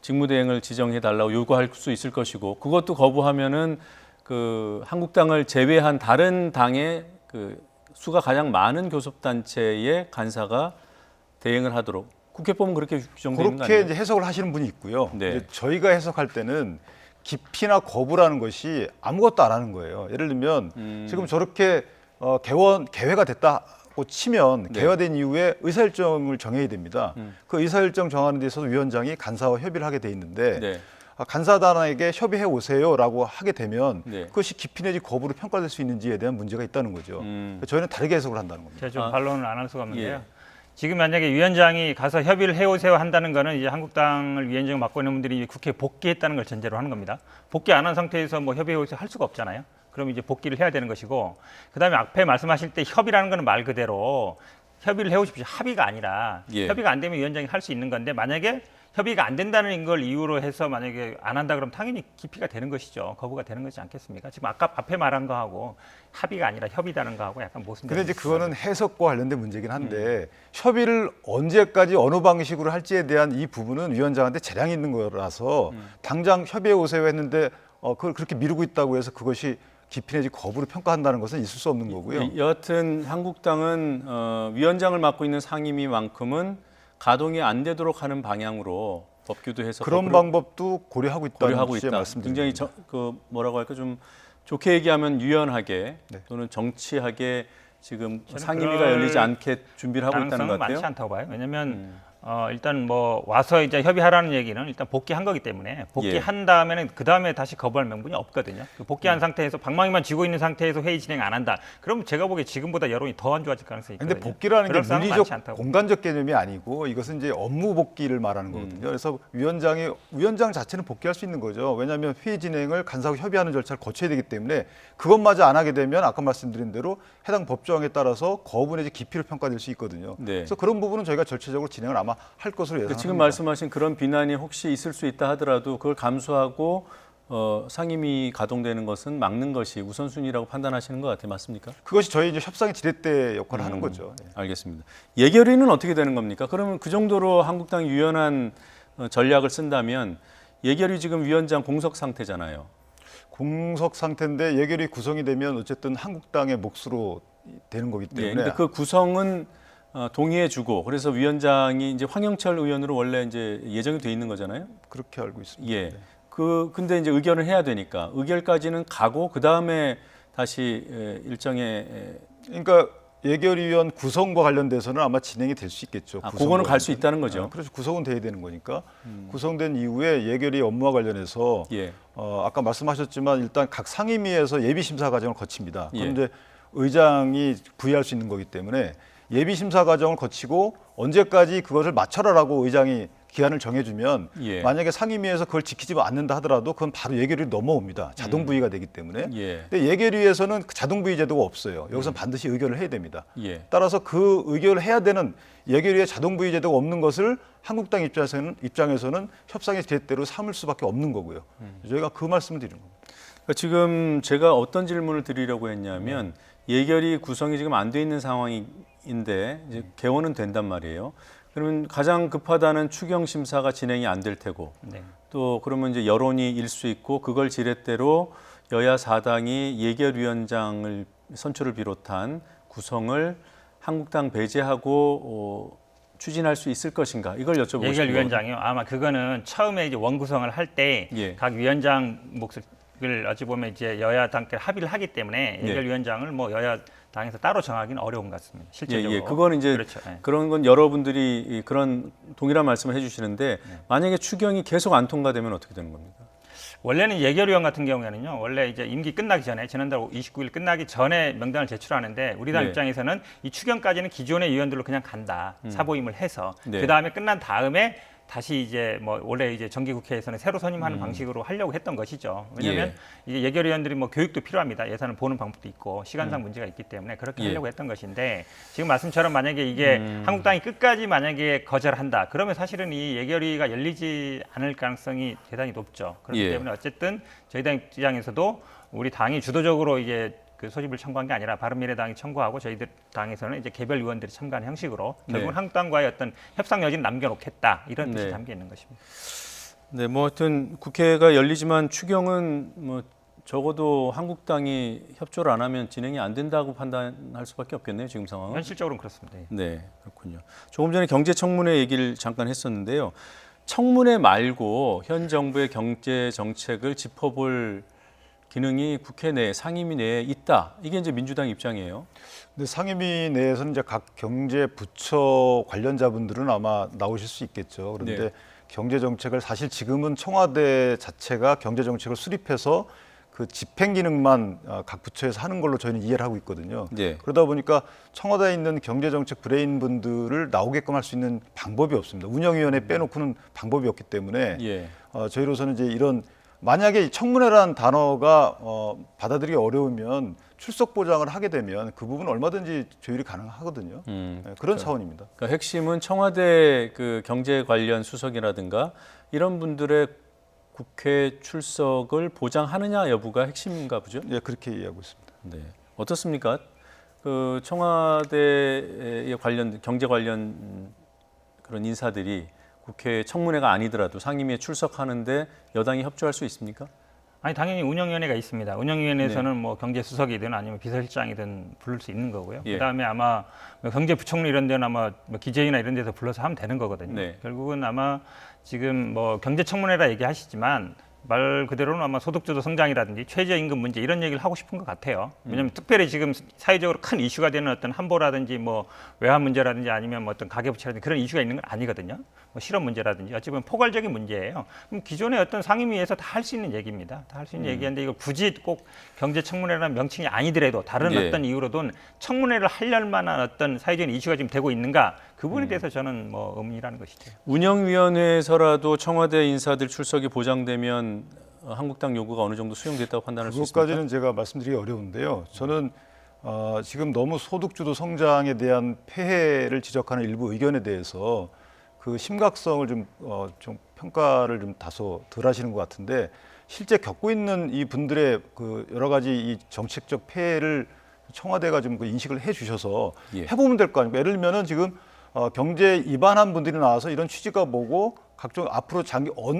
직무대행을 지정해 달라고 요구할 수 있을 것이고 그것도 거부하면은 그 한국당을 제외한 다른 당의 그 수가 가장 많은 교섭단체의 간사가 대행을 하도록 국회법은 그렇게 규정되어 있는 거 그렇게 아니에요? 이제 해석을 하시는 분이 있고요. 네. 이제 저희가 해석할 때는 기피나 거부라는 것이 아무것도 안 하는 거예요. 예를 들면 지금 저렇게 개회가 됐다고 치면 네. 개회된 이후에 의사일정을 정해야 됩니다. 그 의사일정 정하는 데 있어서 위원장이 간사와 협의를 하게 돼 있는데 네. 간사단에게 협의해 오세요라고 하게 되면 네. 그것이 기피 내지 거부로 평가될 수 있는지에 대한 문제가 있다는 거죠. 저희는 다르게 해석을 한다는 겁니다. 제가 좀 반론을 안 할 수가 없는데요. 예. 지금 만약에 위원장이 가서 협의를 해오세요 한다는 거는 이제 한국당을 위원장을 맡고 있는 분들이 국회에 복귀했다는 걸 전제로 하는 겁니다. 복귀 안 한 상태에서 뭐 협의해 오세요 할 수가 없잖아요. 그럼 이제 복귀를 해야 되는 것이고 그다음에 앞에 말씀하실 때 협의라는 거는 말 그대로 협의를 해오십시오. 합의가 아니라 예. 협의가 안 되면 위원장이 할 수 있는 건데 만약에 협의가 안 된다는 걸 이유로 해서 만약에 안 한다 그러면 당연히 기피가 되는 것이죠. 거부가 되는 것이지 않겠습니까? 지금 아까 앞에 말한 거하고 합의가 아니라 협의다는 거하고 약간 모순되는 근데 이제 것이죠. 그거는 해석과 관련된 문제긴 한데 협의를 언제까지 어느 방식으로 할지에 대한 이 부분은 위원장한테 재량이 있는 거라서 당장 협의해 오세요 했는데 그걸 그렇게 미루고 있다고 해서 그것이 기피 내지 거부로 평가한다는 것은 있을 수 없는 거고요. 여하튼 한국당은 위원장을 맡고 있는 상임위만큼은 가동이 안 되도록 하는 방향으로 법규도 해서 그런 방법도 고려하고 있다는 취지의 말씀드립니다. 굉장히 그 뭐라고 할까 좀 좋게 얘기하면 유연하게 네. 또는 정치하게 지금 저는 상임위가 그럴 열리지 않게 준비를 하고 있다는 것 가능성은 같아요. 많지 않다고 봐요. 왜냐하면 일단 뭐 와서 이제 협의하라는 얘기는 일단 복귀한 거기 때문에 복귀한 다음에는 그 다음에 다시 거부할 명분이 없거든요. 그 복귀한 상태에서 방망이만 쥐고 있는 상태에서 회의 진행 안 한다. 그럼 제가 보기에 지금보다 여론이 더 안 좋아질 가능성이 있거든요. 근데 복귀라는 게 그럴 물리적 많지 않다고. 공간적 개념이 아니고 이것은 이제 업무 복귀를 말하는 거거든요. 그래서 위원장 자체는 복귀할 수 있는 거죠. 왜냐하면 회의 진행을 간사하고 협의하는 절차를 거쳐야 되기 때문에 그것마저 안 하게 되면 아까 말씀드린 대로 해당 법조항에 따라서 거부 내지 기피로 평가될 수 있거든요. 네. 그래서 그런 부분은 저희가 절차적으로 진행을 아마 할 것으로 예상합니다. 지금 말씀하신 그런 비난이 혹시 있을 수 있다 하더라도 그걸 감수하고 상임위 가동되는 것은 막는 것이 우선순위라고 판단하시는 것 같아요. 맞습니까? 그것이 저희 이제 협상의 지렛대 역할을 하는 거죠. 네. 알겠습니다. 예결위는 어떻게 되는 겁니까? 그러면 그 정도로 한국당이 유연한 전략을 쓴다면 예결위 지금 위원장 공석 상태잖아요. 공석 상태인데 예결위 구성이 되면 어쨌든 한국당의 몫으로 되는 거기 때문에. 그런데 그 구성은 동의해주고 그래서 위원장이 이제 황영철 의원으로 원래 이제 예정이 돼 있는 거잖아요. 그렇게 알고 있습니다. 예. 근데 이제 의결을 해야 되니까 의결까지는 가고 그 다음에 다시 일정에 그러니까 예결위원 구성과 관련돼서는 아마 진행이 될 수 있겠죠. 그거는 갈 수 있다는 거죠. 그래서 구성은 돼야 되는 거니까 구성된 이후에 예결위 업무와 관련해서 아까 말씀하셨지만 일단 각 상임위에서 예비 심사 과정을 거칩니다. 그럼 이제 의장이 부의할 수 있는 거기 때문에 예비 심사 과정을 거치고 언제까지 그것을 맞춰라라고 의장이 기한을 정해주면 만약에 상임위에서 그걸 지키지 않는다 하더라도 그건 바로 예결위로 넘어옵니다. 자동 부의가 되기 때문에. 근데 예결위에서는 그 자동 부의 제도가 없어요. 여기서 반드시 의결을 해야 됩니다. 따라서 그 의결을 해야 되는 예결위에 자동 부의 제도가 없는 것을 한국당 입장에서는 협상의 지렛대로 삼을 수밖에 없는 거고요. 저희가 그 말씀을 드리는 겁니다. 그러니까 지금 제가 어떤 질문을 드리려고 했냐면 예결위 구성이 지금 안 돼 있는 상황인데 이제 개원은 된단 말이에요. 그러면 가장 급하다는 추경 심사가 진행이 안 될 테고 또 그러면 이제 여론이 일 수 있고 그걸 지렛대로 여야 4당이 예결위원장을 선출을 비롯한 구성을 한국당 배제하고 추진할 수 있을 것인가 이걸 여쭤보고 싶습니다. 예결위원장이요. 아마 그거는 처음에 이제 원구성을 할 때 각 위원장 몫을 어찌 보면 이제 여야 당께 합의를 하기 때문에 예결위원장을 뭐 여야 당에서 따로 정하기는 어려운 것 같습니다. 실제적으로. 그거는 이제 그렇죠. 그런 건 여러분들이 그런 동일한 말씀을 해주시는데 만약에 추경이 계속 안 통과되면 어떻게 되는 겁니까? 원래는 예결위원 같은 경우에는요. 원래 이제 임기 끝나기 전에 지난달 29일 끝나기 전에 명단을 제출하는데 우리 당 입장에서는 이 추경까지는 기존의 위원들로 그냥 간다. 사보임을 해서 그 다음에 끝난 다음에 다시 이제 뭐 원래 이제 정기국회에서는 새로 선임하는 방식으로 하려고 했던 것이죠. 왜냐하면 이게 예결위원들이 뭐 교육도 필요합니다. 예산을 보는 방법도 있고 시간상 문제가 있기 때문에 그렇게 하려고 했던 것인데 지금 말씀처럼 만약에 이게 한국당이 끝까지 만약에 거절한다. 그러면 사실은 이 예결위가 열리지 않을 가능성이 대단히 높죠. 그렇기 때문에 어쨌든 저희 당 입장에서도 우리 당이 주도적으로 이게 그 소집을 청구한 게 아니라 바른미래당이 청구하고 저희들 당에서는 이제 개별 의원들이 참가하는 형식으로 결국은 한국당과의 어떤 협상 여지는 남겨놓겠다 이런 뜻이 담겨 있는 것입니다. 네, 뭐 하여튼 국회가 열리지만 추경은 뭐 적어도 한국당이 협조를 안 하면 진행이 안 된다고 판단할 수밖에 없겠네요, 지금 상황은. 현실적으로는 그렇습니다. 네, 그렇군요. 조금 전에 경제청문회 얘기를 잠깐 했었는데요. 청문회 말고 현 정부의 경제 정책을 짚어볼 기능이 국회 내 상임위 내에 있다. 이게 이제 민주당 입장이에요. 근데 상임위 내에서는 이제 각 경제 부처 관련자분들은 아마 나오실 수 있겠죠. 그런데 경제 정책을 사실 지금은 청와대 자체가 경제 정책을 수립해서 그 집행 기능만 각 부처에서 하는 걸로 저희는 이해를 하고 있거든요. 그러다 보니까 청와대에 있는 경제 정책 브레인 분들을 나오게끔 할 수 있는 방법이 없습니다. 운영위원회 빼놓고는 방법이 없기 때문에 저희로서는 이제 이런 만약에 청문회라는 단어가 받아들이기 어려우면 출석 보장을 하게 되면 그 부분은 얼마든지 조율이 가능하거든요. 그런 차원입니다. 그러니까 핵심은 청와대 그 경제 관련 수석이라든가 이런 분들의 국회 출석을 보장하느냐 여부가 핵심인가 보죠? 네, 그렇게 이해하고 있습니다. 네, 어떻습니까? 그 청와대에 관련 경제 관련 그런 인사들이 국회 청문회가 아니더라도 상임위에 출석하는데 여당이 협조할 수 있습니까? 아니 당연히 운영위원회가 있습니다. 운영위원회에서는 뭐 경제수석이든 아니면 비서실장이든 부를 수 있는 거고요. 그다음에 아마 경제부총리 이런 데는 아마 기재위나 이런 데서 불러서 하면 되는 거거든요. 결국은 아마 지금 뭐 경제청문회라 얘기하시지만 말 그대로는 아마 소득주도 성장이라든지 최저임금 문제 이런 얘기를 하고 싶은 것 같아요. 왜냐하면 특별히 지금 사회적으로 큰 이슈가 되는 어떤 한보라든지 뭐 외환 문제라든지 아니면 뭐 어떤 가계부채라든지 그런 이슈가 있는 건 아니거든요. 뭐 실업 문제라든지 어찌 보면 포괄적인 문제예요. 그럼 기존의 어떤 상임위에서 다 할 수 있는 얘기입니다. 다 할 수 있는 얘기인데 이거 굳이 꼭 경제청문회라는 명칭이 아니더라도 다른 어떤 이유로든 청문회를 하려는 만한 어떤 사회적인 이슈가 지금 되고 있는가 그 부분에 대해서 저는 뭐 의문이라는 것이죠. 운영위원회에서라도 청와대 인사들 출석이 보장되면 한국당 요구가 어느 정도 수용됐다고 판단할 수 있습니까? 그것까지는 제가 말씀드리기 어려운데요. 저는 지금 너무 소득주도 성장에 대한 폐해를 지적하는 일부 의견에 대해서 그 심각성을 좀 평가를 좀 다소 덜 하시는 것 같은데 실제 겪고 있는 이 분들의 그 여러 가지 이 정책적 폐해를 청와대가 좀 그 인식을 해주셔서 해보면 될 거 아닙니까? 예를 들면은 지금 경제 입안한 분들이 나와서 이런 취지가 뭐고 각종 앞으로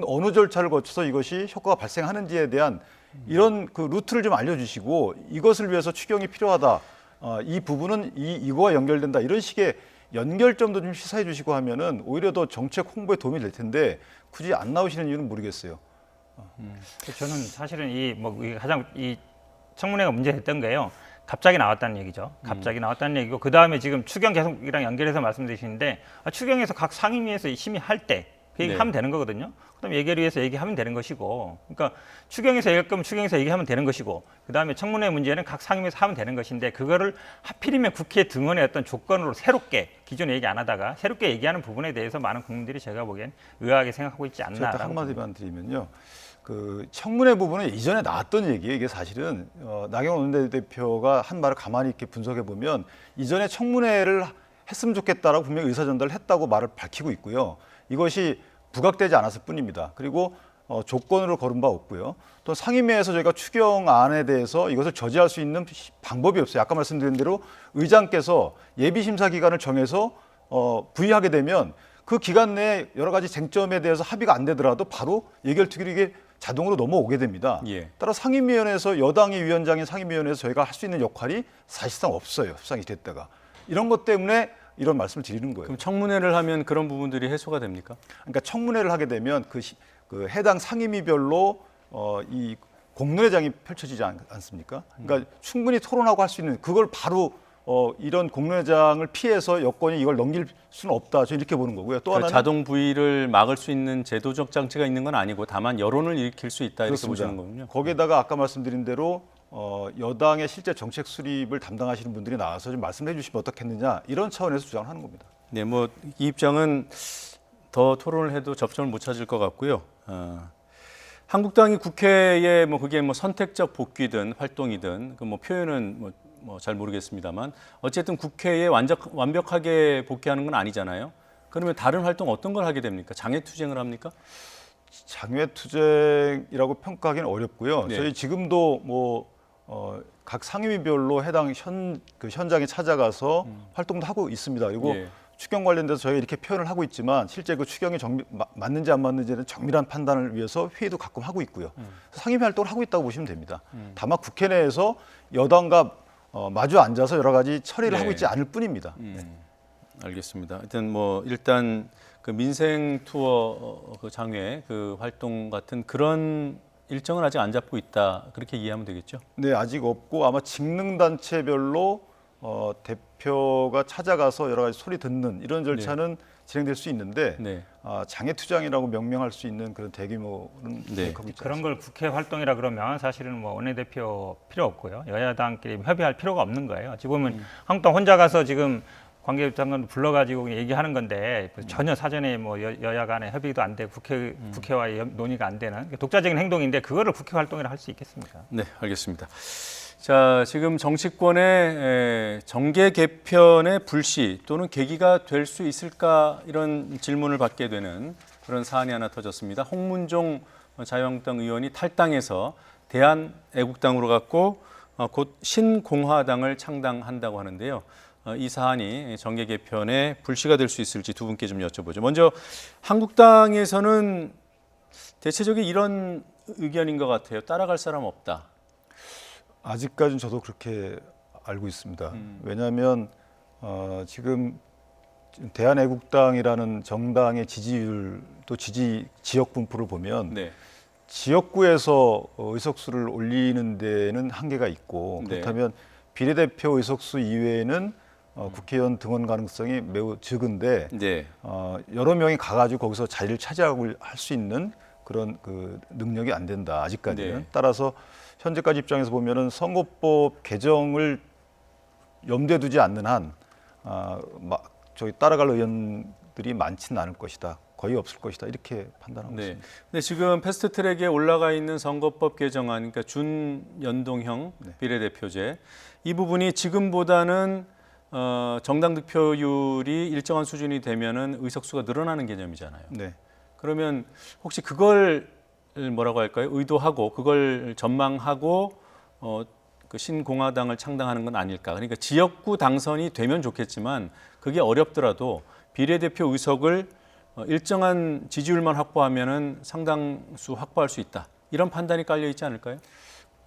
어느 절차를 거쳐서 이것이 효과가 발생하는지에 대한 이런 그 루트를 좀 알려주시고 이것을 위해서 추경이 필요하다. 이 부분은 이거와 연결된다. 이런 식의 연결점도 좀 시사해 주시고 하면은 오히려 더 정책 홍보에 도움이 될 텐데 굳이 안 나오시는 이유는 모르겠어요. 저는 사실은 가장 이 청문회가 문제됐던 게요. 갑자기 나왔다는 얘기죠. 갑자기 나왔다는 얘기고 그 다음에 지금 추경 계속이랑 연결해서 말씀드리시는데 추경에서 각 상임위에서 심의할 때 그 얘기하면 되는 거거든요. 그다음에 예결위에서 얘기하면 되는 것이고, 그러니까 추경에서 얘기할 거면 추경에서 얘기하면 되는 것이고, 그 다음에 청문회 문제는 각 상임위에서 하면 되는 것인데 그거를 하필이면 국회 등원의 어떤 조건으로 새롭게 기존에 얘기 안 하다가 새롭게 얘기하는 부분에 대해서 많은 국민들이 제가 보기엔 의아하게 생각하고 있지 않나. 제가 한마디만 드리면요. 그 청문회 부분은 이전에 나왔던 얘기예요. 이게 사실은 나경원 원내대표가 한 말을 가만히 이렇게 분석해 보면 이전에 청문회를 했으면 좋겠다라고 분명히 의사 전달을 했다고 말을 밝히고 있고요. 이것이 부각되지 않았을 뿐입니다. 그리고 조건으로 거른 바 없고요. 또 상임위에서 저희가 추경안에 대해서 이것을 저지할 수 있는 방법이 없어요. 아까 말씀드린 대로 의장께서 예비심사 기간을 정해서 부의하게 되면 그 기간 내에 여러 가지 쟁점에 대해서 합의가 안 되더라도 바로 예결특위로 이게 자동으로 넘어오게 됩니다. 따라 상임위원회에서 여당의 위원장인 상임위원회에서 저희가 할 수 있는 역할이 사실상 없어요. 협상이 됐다가. 이런 것 때문에 이런 말씀을 드리는 거예요. 그럼 청문회를 하면 그런 부분들이 해소가 됩니까? 그러니까 청문회를 하게 되면 그 해당 상임위별로 이 공론회장이 펼쳐지지 않습니까? 그러니까 충분히 토론하고 할 수 있는 그걸 바로 이런 공론회장을 피해서 여권이 이걸 넘길 수는 없다. 저는 이렇게 보는 거고요. 또 하나는 자동 부의를 막을 수 있는 제도적 장치가 있는 건 아니고 다만 여론을 일으킬 수 있다 이렇게 그렇습니다. 보시는 거군요. 거기에다가 아까 말씀드린 대로 여당의 실제 정책 수립을 담당하시는 분들이 나와서 좀 말씀해 주시면 어떻겠느냐 이런 차원에서 주장을 하는 겁니다. 네, 뭐 이 입장은 더 토론을 해도 접점을 못 찾을 것 같고요. 한국당이 국회에 뭐 그게 뭐 선택적 복귀든 활동이든 그 뭐 표현은 뭐 잘 모르겠습니다만 어쨌든 국회에 완벽하게 복귀하는 건 아니잖아요. 그러면 다른 활동 어떤 걸 하게 됩니까? 장외투쟁을 합니까? 장외투쟁이라고 평가하기는 어렵고요. 네. 저희 지금도 각 상임위별로 해당 현장에 찾아가서 활동도 하고 있습니다. 그리고 예. 추경 관련돼서 저희가 이렇게 표현을 하고 있지만 실제 그 추경이 맞는지 안 맞는지는 정밀한 판단을 위해서 회의도 가끔 하고 있고요. 상임위 활동을 하고 있다고 보시면 됩니다. 다만 국회 내에서 여당과 마주 앉아서 여러 가지 처리를 네. 하고 있지 않을 뿐입니다. 알겠습니다. 하여튼 뭐 일단 그 민생 투어 그 장외 그 활동 같은 그런 일정은 아직 안 잡고 있다. 그렇게 이해하면 되겠죠? 네, 아직 없고 아마 직능 단체별로 대표가 찾아가서 여러 가지 소리 듣는 이런 절차는 진행될 수 있는데 장애투쟁이라고 명명할 수 있는 그런 대규모는 그런 걸 국회 활동이라 그러면 사실은 뭐 원내대표 필요 없고요. 여야당끼리 협의할 필요가 없는 거예요. 어찌 보면 한국당 혼자 가서 지금 관계장관 불러가지고 얘기하는 건데 전혀 사전에 뭐 여야 간에 협의도 안 되고 국회와의 논의가 안 되는 독자적인 행동인데 그거를 국회 활동이라 할 수 있겠습니까? 네, 알겠습니다. 자, 지금 정치권의 정계 개편의 불씨 또는 계기가 될 수 있을까 이런 질문을 받게 되는 그런 사안이 하나 터졌습니다. 홍문종 자유한국당 의원이 탈당해서 대한애국당으로 갔고 곧 신공화당을 창당한다고 하는데요. 이 사안이 정계 개편의 불씨가 될 수 있을지 두 분께 좀 여쭤보죠. 먼저 한국당에서는 대체적인 이런 의견인 것 같아요. 따라갈 사람 없다. 아직까지는 저도 그렇게 알고 있습니다. 왜냐하면 지금 대한애국당이라는 정당의 지지율 또 지역 분포를 보면 지역구에서 의석수를 올리는 데는 한계가 있고 그렇다면 비례대표 의석수 이외에는 국회의원 등원 가능성이 매우 적은데 여러 명이 가가지고 거기서 자리를 차지하고 할 수 있는 그런 그 능력이 안 된다 아직까지는. 따라서 현재까지 입장에서 보면은 선거법 개정을 염두에 두지 않는 한 저희 따라갈 의원들이 많지는 않을 것이다. 거의 없을 것이다. 이렇게 판단하고 있습니다. 근데 지금 패스트트랙에 올라가 있는 선거법 개정안, 그러니까 준연동형 비례대표제 이 부분이 지금보다는 정당 득표율이 일정한 수준이 되면은 의석수가 늘어나는 개념이잖아요. 그러면 혹시 그걸 뭐라고 할까요? 의도하고 그걸 전망하고 그 신공화당을 창당하는 건 아닐까? 그러니까 지역구 당선이 되면 좋겠지만 그게 어렵더라도 비례대표 의석을 일정한 지지율만 확보하면은 상당수 확보할 수 있다. 이런 판단이 깔려 있지 않을까요?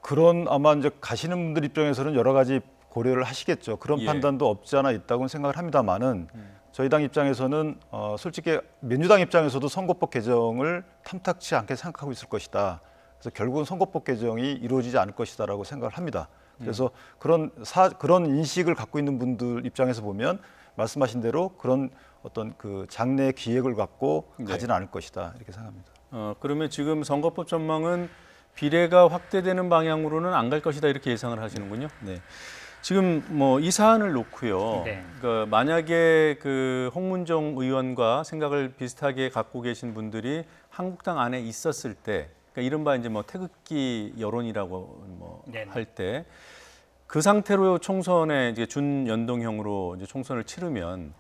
그런 아마 이제 가시는 분들 입장에서는 여러 가지 고려를 하시겠죠. 그런 판단도 없지 않아 있다고 생각을 합니다만은 저희 당 입장에서는 솔직히 민주당 입장에서도 선거법 개정을 탐탁치 않게 생각하고 있을 것이다. 그래서 결국은 선거법 개정이 이루어지지 않을 것이다라고 생각을 합니다. 그래서 그런 인식을 갖고 있는 분들 입장에서 보면 말씀하신 대로 그런 어떤 그 장래 기획을 갖고 가지는 않을 것이다 이렇게 생각합니다. 그러면 지금 선거법 전망은 비례가 확대되는 방향으로는 안 갈 것이다 이렇게 예상을 하시는군요. 지금 뭐 이 사안을 놓고요. 그러니까 만약에 그 홍문종 의원과 생각을 비슷하게 갖고 계신 분들이 한국당 안에 있었을 때, 그러니까 이른바 이제 뭐 태극기 여론이라고 뭐 할 때, 그 상태로 총선에 이제 준연동형으로 이제 총선을 치르면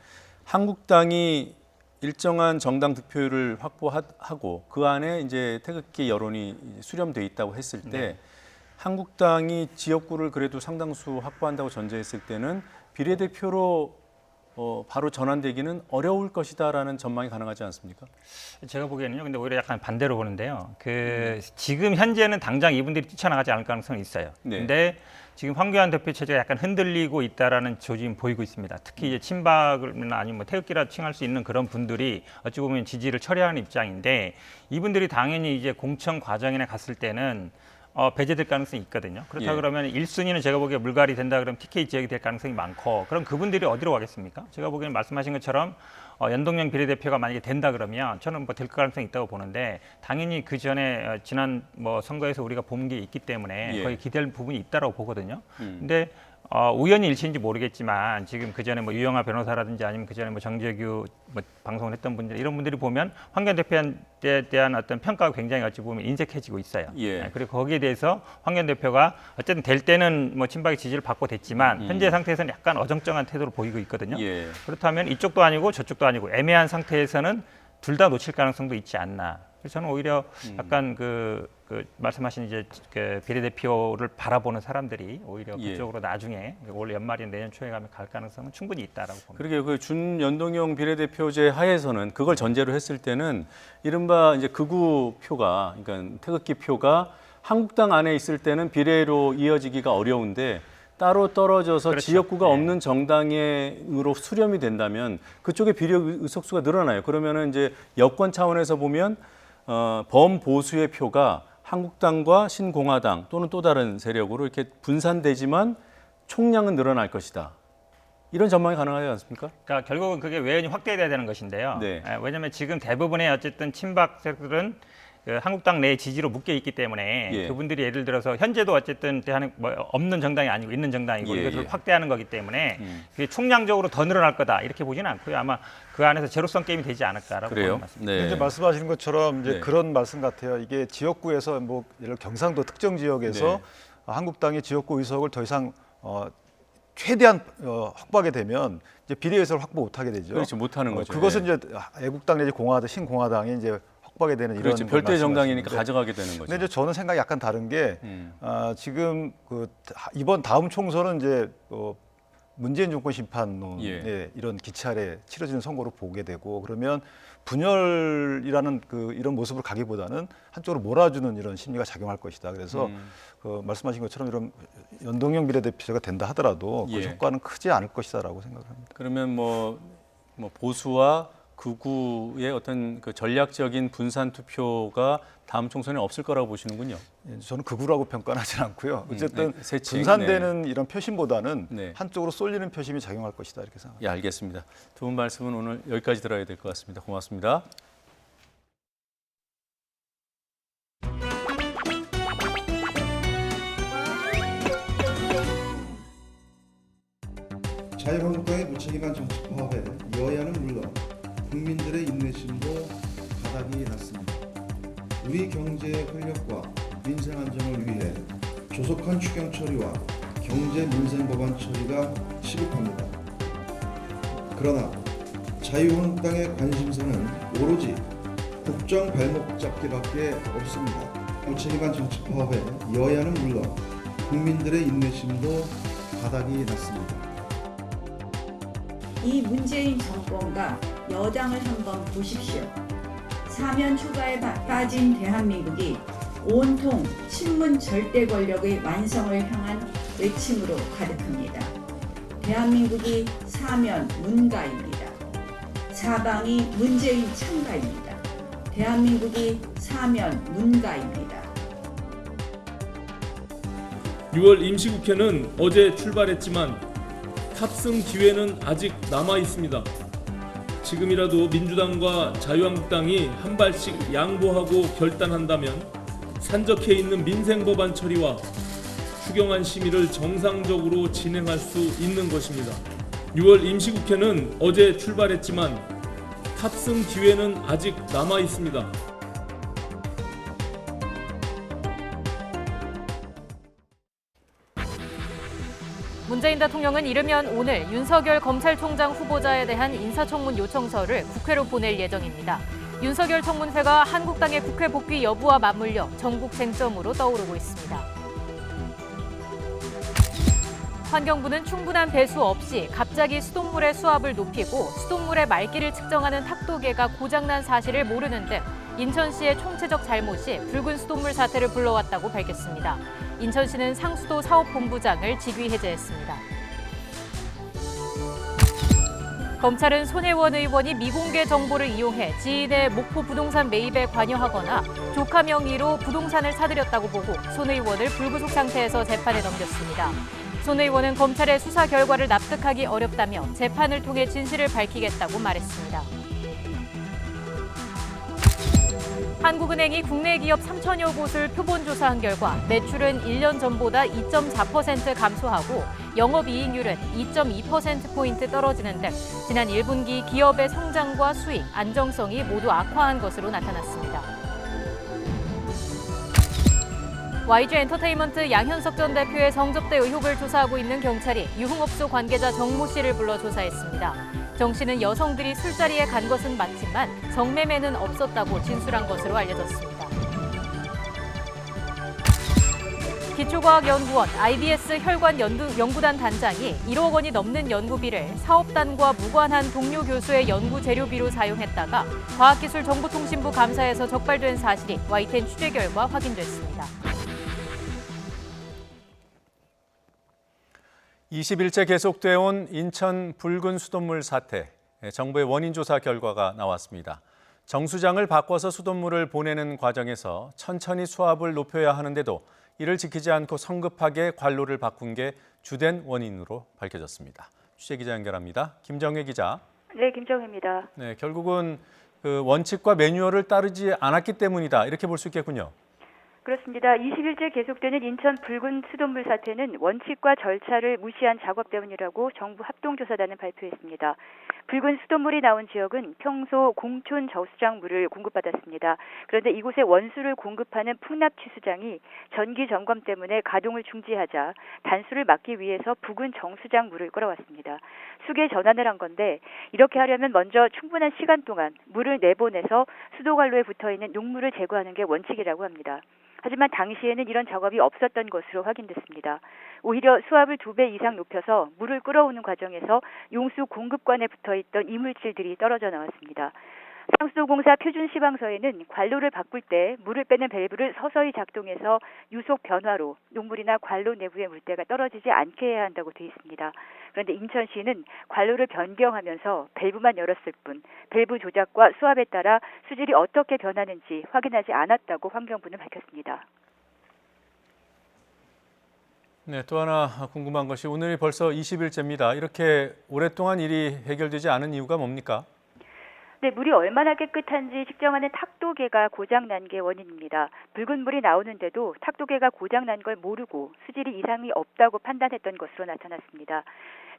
한국당이 일정한 정당 득표율을 확보하고 그 안에 이제 태극기 여론이 수렴돼 있다고 했을 때. 한국당이 지역구를 그래도 상당수 확보한다고 전제했을 때는 비례대표로 바로 전환되기는 어려울 것이다라는 전망이 가능하지 않습니까? 제가 보기에는요. 근데 오히려 약간 반대로 보는데요. 지금 현재는 당장 이분들이 뛰쳐나가지 않을 가능성이 있어요. 근데 지금 황교안 대표 체제가 약간 흔들리고 있다라는 조짐이 보이고 있습니다. 특히 이제 친박이나 아니면 뭐 태극기라 칭할 수 있는 그런 분들이 어찌 보면 지지를 철회하는 입장인데 이분들이 당연히 이제 공천 과정에 갔을 때는 배제될 가능성이 있거든요. 그렇다 그러면 1순위는 제가 보기에 물갈이 된다 그러면 TK 지역이 될 가능성이 많고 그럼 그분들이 어디로 가겠습니까? 제가 보기에는 말씀하신 것처럼 연동형 비례대표가 만약에 된다 그러면 저는 뭐 될 가능성이 있다고 보는데 당연히 그 전에 지난 뭐 선거에서 우리가 본 게 있기 때문에 거의 기댈 부분이 있다라고 보거든요. 근데 우연히 일치인지 모르겠지만 지금 그 전에 뭐 유영하 변호사라든지 아니면 그 전에 뭐 정재규 뭐 방송을 했던 분들 이런 분들이 보면 황교안 대표에 대한 어떤 평가가 굉장히 어찌 보면 인색해지고 있어요. 예. 그리고 거기에 대해서 황교안 대표가 어쨌든 될 때는 뭐 친박의 지지를 받고 됐지만 현재 상태에서는 약간 어정쩡한 태도를 보이고 있거든요. 예. 그렇다면 이쪽도 아니고 저쪽도 아니고 애매한 상태에서는 둘 다 놓칠 가능성도 있지 않나. 그래서 저는 오히려 약간 그 말씀하신 이제 그 비례대표를 바라보는 사람들이 오히려 그쪽으로 나중에 올 연말인 내년 초에 가면 갈 가능성은 충분히 있다라고 봅니다. 그러게 그 준연동형 비례대표제 하에서는 그걸 전제로 했을 때는 이른바 이제 극우 표가 그러니까 태극기 표가 한국당 안에 있을 때는 비례로 이어지기가 어려운데 따로 떨어져서 그렇죠. 지역구가 없는 정당으로 수렴이 된다면 그쪽에 비례 의석수가 늘어나요. 그러면은 이제 여권 차원에서 보면 범보수의 표가 한국당과 신공화당 또는 또 다른 세력으로 이렇게 분산되지만 총량은 늘어날 것이다. 이런 전망이 가능하지 않습니까? 그러니까 결국은 그게 외연이 확대돼야 되는 것인데요. 네. 왜냐하면 지금 대부분의 어쨌든 친박 세력들은 그 한국당 내 지지로 묶여 있기 때문에 예. 그분들이 예를 들어서 현재도 어쨌든 뭐 없는 정당이 아니고 있는 정당이고 예, 이것을 예. 확대하는 거기 때문에 그게 총량적으로 더 늘어날 거다 이렇게 보지는 않고요. 아마 그 안에서 제로섬 게임이 되지 않을까라고 그래요? 보는 말씀입니다. 네. 이제 말씀하시는 것처럼 이제 네. 그런 말씀 같아요. 이게 지역구에서 뭐 예를 들어 경상도 특정 지역에서 네. 한국당의 지역구 의석을 더 이상 최대한 확보하게 되면 이제 비례 의석을 확보 못하게 되죠. 그렇죠, 못하는 거죠. 그것은 예. 이제 애국당 내지 공화당, 신공화당이 이제 확보하게 되는 그렇죠. 이런 별도의 정당이니까 말씀하시는데 가져가게 되는 거죠. 근데 이제 저는 생각이 약간 다른 게 지금 이번 다음 총선은 이제 문재인 정권 심판론의 예. 이런 기차에 치러지는 선거로 보게 되고 그러면 분열이라는 이런 모습으로 가기보다는 한쪽으로 몰아주는 이런 심리가 작용할 것이다. 그래서 말씀하신 것처럼 이런 연동형 비례대표제가 된다 하더라도 그 예. 효과는 크지 않을 것이다라고 생각합니다. 그러면 뭐 보수와 극우의 어떤 그 전략적인 분산 투표가 다음 총선에 없을 거라고 보시는군요. 저는 극우라고 평가는 하진 않고요. 어쨌든 세칭, 분산되는 이런 표심보다는 네. 한쪽으로 쏠리는 표심이 작용할 것이다 이렇게 생각합니다. 예, 알겠습니다. 두 분 말씀은 오늘 여기까지 들어야 될 것 같습니다. 고맙습니다. 자유한국당의 무책임한 정치 파업에 여야는 물론 국민들의 인내심도 바닥이 났습니다. 우리 경제의 활력과 민생 안정을 위해 조속한 추경 처리와 경제 민생 법안 처리가 시급합니다. 그러나 자유한국당의 관심사는 오로지 국정 발목 잡기밖에 없습니다. 무책임한 정치 파업에 여야는 물론 국민들의 인내심도 바닥이 났습니다. 이 문재인 정권과 여당을 한번 보십시오. 사면 초과에 빠진 대한민국이 온통 친문 절대 권력의 완성을 향한 외침으로 가득합니다. 대한민국이 사면 문가입니다. 사방이 문재인 창가입니다. 대한민국이 사면 문가입니다. 6월 임시국회는 어제 출발했지만 탑승 기회는 아직 남아 있습니다. 지금이라도 민주당과 자유한국당이 한 발씩 양보하고 결단한다면 산적해 있는 민생 법안 처리와 추경안 심의를 정상적으로 진행할 수 있는 것입니다. 6월 임시국회는 어제 출발했지만 탑승 기회는 아직 남아 있습니다. 문재인 대통령은 이르면 오늘 윤석열 검찰총장 후보자에 대한 인사청문 요청서를 국회로 보낼 예정입니다. 윤석열 청문회가 한국당의 국회 복귀 여부와 맞물려 전국 쟁점으로 떠오르고 있습니다. 환경부는 충분한 배수 없이 갑자기 수돗물의 수압을 높이고 수돗물의 맑기를 측정하는 탁도계가 고장난 사실을 모르는 등 인천시의 총체적 잘못이 붉은 수돗물 사태를 불러왔다고 밝혔습니다. 인천시는 상수도 사업본부장을 직위 해제했습니다. 검찰은 손혜원 의원이 미공개 정보를 이용해 지인의 목포 부동산 매입에 관여하거나 조카 명의로 부동산을 사들였다고 보고 손 의원을 불구속 상태에서 재판에 넘겼습니다. 손 의원은 검찰의 수사 결과를 납득하기 어렵다며 재판을 통해 진실을 밝히겠다고 말했습니다. 한국은행이 국내 기업 3천여 곳을 표본 조사한 결과 매출은 1년 전보다 2.4% 감소하고 영업이익률은 2.2%포인트 떨어지는 등 지난 1분기 기업의 성장과 수익, 안정성이 모두 악화한 것으로 나타났습니다. YG 엔터테인먼트 양현석 전 대표의 성접대 의혹을 조사하고 있는 경찰이 유흥업소 관계자 정모 씨를 불러 조사했습니다. 정 씨는 여성들이 술자리에 간 것은 맞지만 성매매는 없었다고 진술한 것으로 알려졌습니다. 기초과학연구원 IBS 혈관 연구단 단장이 1억 원이 넘는 연구비를 사업단과 무관한 동료 교수의 연구 재료비로 사용했다가 과학기술정보통신부 감사에서 적발된 사실이 YTN 취재 결과 확인됐습니다. 20일째 계속되어 온 인천 붉은 수돗물 사태, 정부의 원인 조사 결과가 나왔습니다. 정수장을 바꿔서 수돗물을 보내는 과정에서 천천히 수압을 높여야 하는데도 이를 지키지 않고 성급하게 관로를 바꾼 게 주된 원인으로 밝혀졌습니다. 취재기자 연결합니다. 김정혜 기자. 네, 김정혜입니다. 네, 결국은 그 원칙과 매뉴얼을 따르지 않았기 때문이다, 이렇게 볼 수 있겠군요. 그렇습니다. 20일째 계속되는 인천 붉은 수돗물 사태는 원칙과 절차를 무시한 작업 때문이라고 정부 합동조사단은 발표했습니다. 붉은 수돗물이 나온 지역은 평소 공촌 저수장 물을 공급받았습니다. 그런데 이곳에 원수를 공급하는 풍납취수장이 전기 점검 때문에 가동을 중지하자 단수를 막기 위해서 부근 정수장 물을 끌어왔습니다. 수계 전환을 한 건데 이렇게 하려면 먼저 충분한 시간 동안 물을 내보내서 수도관로에 붙어있는 녹물을 제거하는 게 원칙이라고 합니다. 하지만 당시에는 이런 작업이 없었던 것으로 확인됐습니다. 오히려 수압을 2배 이상 높여서 물을 끌어오는 과정에서 용수 공급관에 붙어있던 이물질들이 떨어져 나왔습니다. 상수도공사 표준시방서에는 관로를 바꿀 때 물을 빼는 밸브를 서서히 작동해서 유속 변화로 녹물이나 관로 내부의 물때가 떨어지지 않게 해야 한다고 되어 있습니다. 그런데 인천시는 관로를 변경하면서 밸브만 열었을 뿐 밸브 조작과 수압에 따라 수질이 어떻게 변하는지 확인하지 않았다고 환경부는 밝혔습니다. 네, 또 하나 궁금한 것이 오늘이 벌써 20일째입니다. 이렇게 오랫동안 일이 해결되지 않은 이유가 뭡니까? 네, 물이 얼마나 깨끗한지 측정하는 탁도계가 고장난 게 원인입니다. 붉은 물이 나오는데도 탁도계가 고장난 걸 모르고 수질이 이상이 없다고 판단했던 것으로 나타났습니다.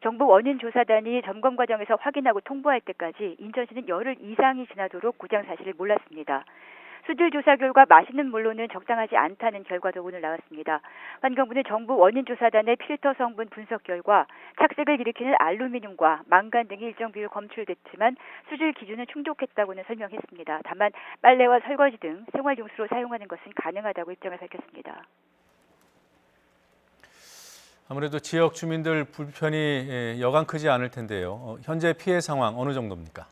정부 원인조사단이 점검 과정에서 확인하고 통보할 때까지 인천시는 열흘 이상이 지나도록 고장 사실을 몰랐습니다. 수질 조사 결과 마시는 물로는 적당하지 않다는 결과도 오늘 나왔습니다. 환경부는 정부 원인조사단의 필터 성분 분석 결과 착색을 일으키는 알루미늄과 망간 등이 일정 비율 검출됐지만 수질 기준은 충족했다고는 설명했습니다. 다만 빨래와 설거지 등 생활용수로 사용하는 것은 가능하다고 입장을 밝혔습니다. 아무래도 지역 주민들 불편이 여간 크지 않을 텐데요. 현재 피해 상황 어느 정도입니까?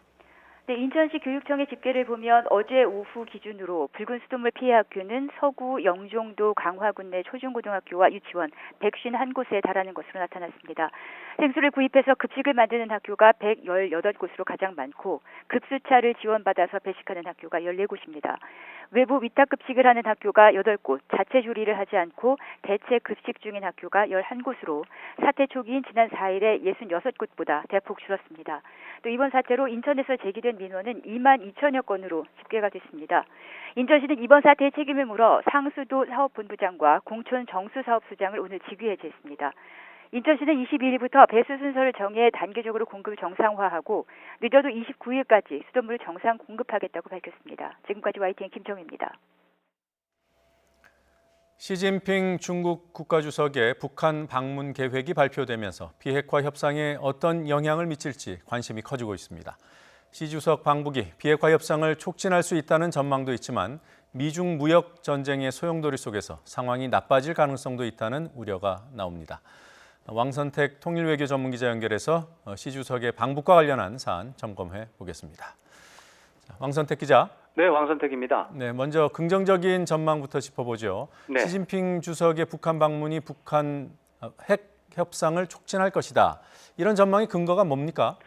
네, 인천시 교육청의 집계를 보면 어제 오후 기준으로 붉은 수돗물 피해 학교는 서구 영종도 강화군 내 초중고등학교와 유치원 151곳에 달하는 것으로 나타났습니다. 생수를 구입해서 급식을 만드는 학교가 118곳으로 가장 많고 급수차를 지원받아서 배식하는 학교가 14곳입니다. 외부 위탁급식을 하는 학교가 8곳, 자체 조리를 하지 않고 대체 급식 중인 학교가 11곳으로 사태 초기인 지난 4일에 66곳보다 대폭 줄었습니다. 또 이번 사태로 인천에서 제기된 민원은 2만 2천여 건으로 집계가 됐습니다. 인천시는 이번 사태의 책임을 물어 상수도 사업본부장과 공촌 정수사업소장을 오늘 직위에 제했습니다. 인천시는 22일부터 배수 순서를 정해 단계적으로 공급을 정상화하고 늦어도 29일까지 수돗물을 정상 공급하겠다고 밝혔습니다. 지금까지 YTN 김정희입니다. 시진핑 중국 국가주석의 북한 방문 계획이 발표되면서 비핵화 협상에 어떤 영향을 미칠지 관심이 커지고 있습니다. 시 주석 방북이 비핵화 협상을 촉진할 수 있다는 전망도 있지만 미중 무역 전쟁의 소용돌이 속에서 상황이 나빠질 가능성도 있다는 우려가 나옵니다. 왕선택 통일외교 전문기자 연결해서 시 주석의 방북과 관련한 사안 점검해 보겠습니다. 왕선택 기자. 네, 왕선택입니다. 네, 먼저 긍정적인 전망부터 짚어보죠. 네. 시진핑 주석의 북한 방문이 북한 핵 협상을 촉진할 것이다. 이런 전망의 근거가 뭡니까?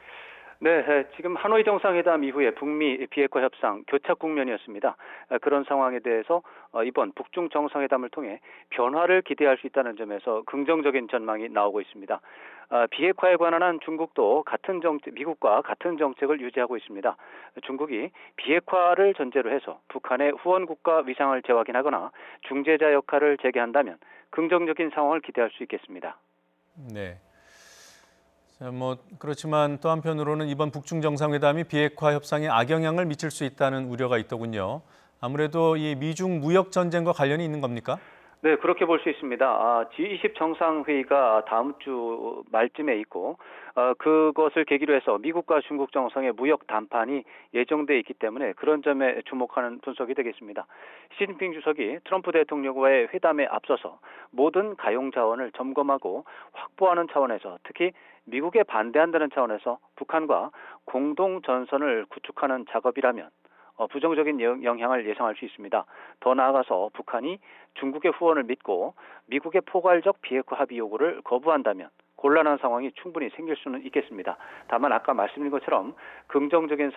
네, 지금 하노이 정상회담 이후에 북미 비핵화 협상 교착 국면이었습니다. 그런 상황에 대해서 이번 북중 정상회담을 통해 변화를 기대할 수 있다는 점에서 긍정적인 전망이 나오고 있습니다. 비핵화에 관한 한 중국도 미국과 같은 정책을 유지하고 있습니다. 중국이 비핵화를 전제로 해서 북한의 후원국가 위상을 재확인하거나 중재자 역할을 재개한다면 긍정적인 상황을 기대할 수 있겠습니다. 네. 자, 그렇지만 또 한편으로는 이번 북중 정상회담이 비핵화 협상에 악영향을 미칠 수 있다는 우려가 있더군요. 아무래도 이 미중 무역 전쟁과 관련이 있는 겁니까? 네, 그렇게 볼 수 있습니다. G20 정상회의가 다음 주 말쯤에 있고 그것을 계기로 해서 미국과 중국 정상의 무역 담판이 예정돼 있기 때문에 그런 점에 주목하는 분석이 되겠습니다. 시진핑 주석이 트럼프 대통령과의 회담에 앞서서 모든 가용 자원을 점검하고 확보하는 차원에서 특히 미국에 반대한다는 차원에서 북한과 공동 전선을 구축하는 작업이라면 부정적인 영향을 예상할 수 있습니다. 더 나아가서 북한이 중국의 후원을 믿고 미국의 포괄적 비핵화 합의 요구를 거부한다면 곤란한 상황이 충분히 생길 수는 있겠습니다. 다만 아까 말씀드린 것처럼 긍정적인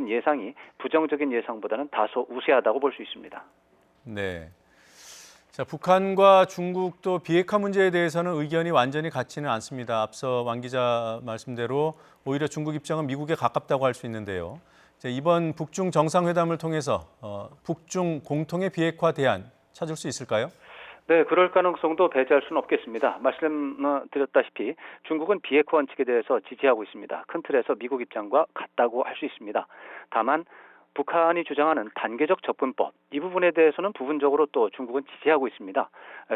예상이 부정적인 예상보다는 다소 우세하다고 볼 수 있습니다. 네. 자, 북한과 중국도 비핵화 문제에 대해서는 의견이 완전히 같지는 않습니다. 앞서 왕 기자 말씀대로 오히려 중국 입장은 미국에 가깝다고 할 수 있는데요. 이번 북중 정상회담을 통해서 북중 공통의 비핵화 대안 찾을 수 있을까요? 네, 그럴 가능성도 배제할 수는 없겠습니다. 말씀드렸다시피 중국은 비핵화 원칙에 대해서 지지하고 있습니다. 큰 틀에서 미국 입장과 같다고 할 수 있습니다. 다만 북한이 주장하는 단계적 접근법, 이 부분에 대해서는 부분적으로 또 중국은 지지하고 있습니다.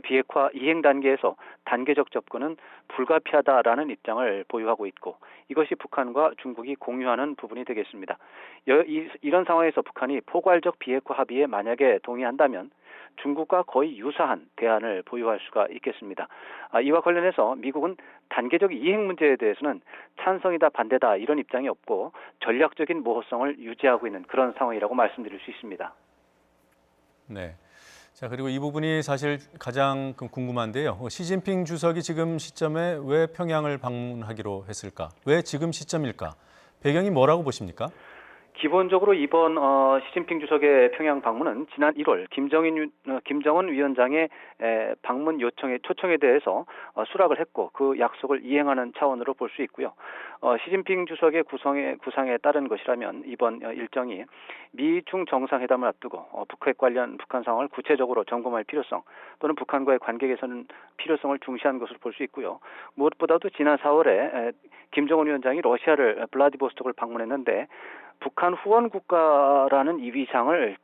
비핵화 이행 단계에서 단계적 접근은 불가피하다라는 입장을 보유하고 있고 이것이 북한과 중국이 공유하는 부분이 되겠습니다. 이런 상황에서 북한이 포괄적 비핵화 합의에 만약에 동의한다면 중국과 거의 유사한 대안을 보유할 수가 있겠습니다. 이와 관련해서 미국은 단계적 이행 문제에 대해서는 찬성이다 반대다 이런 입장이 없고 전략적인 모호성을 유지하고 있는 그런 상황이라고 말씀드릴 수 있습니다. 네. 자, 그리고 이 부분이 사실 가장 궁금한데요. 시진핑 주석이 지금 시점에 왜 평양을 방문하기로 했을까? 왜 지금 시점일까? 배경이 뭐라고 보십니까? 기본적으로 이번 시진핑 주석의 평양 방문은 지난 1월 김정은 위원장의 방문 초청에 대해서 수락을 했고 그 약속을 이행하는 차원으로 볼 수 있고요. 시진핑 주석의 구상에 따른 것이라면 이번 일정이 미중 정상회담을 앞두고 북핵 관련 북한 상황을 구체적으로 점검할 필요성 또는 북한과의 관계 개선 필요성을 중시한 것으로 볼 수 있고요. 무엇보다도 지난 4월에 김정은 위원장이 러시아를 블라디보스톡을 방문했는데 북한 후원 국가라는 이 위상을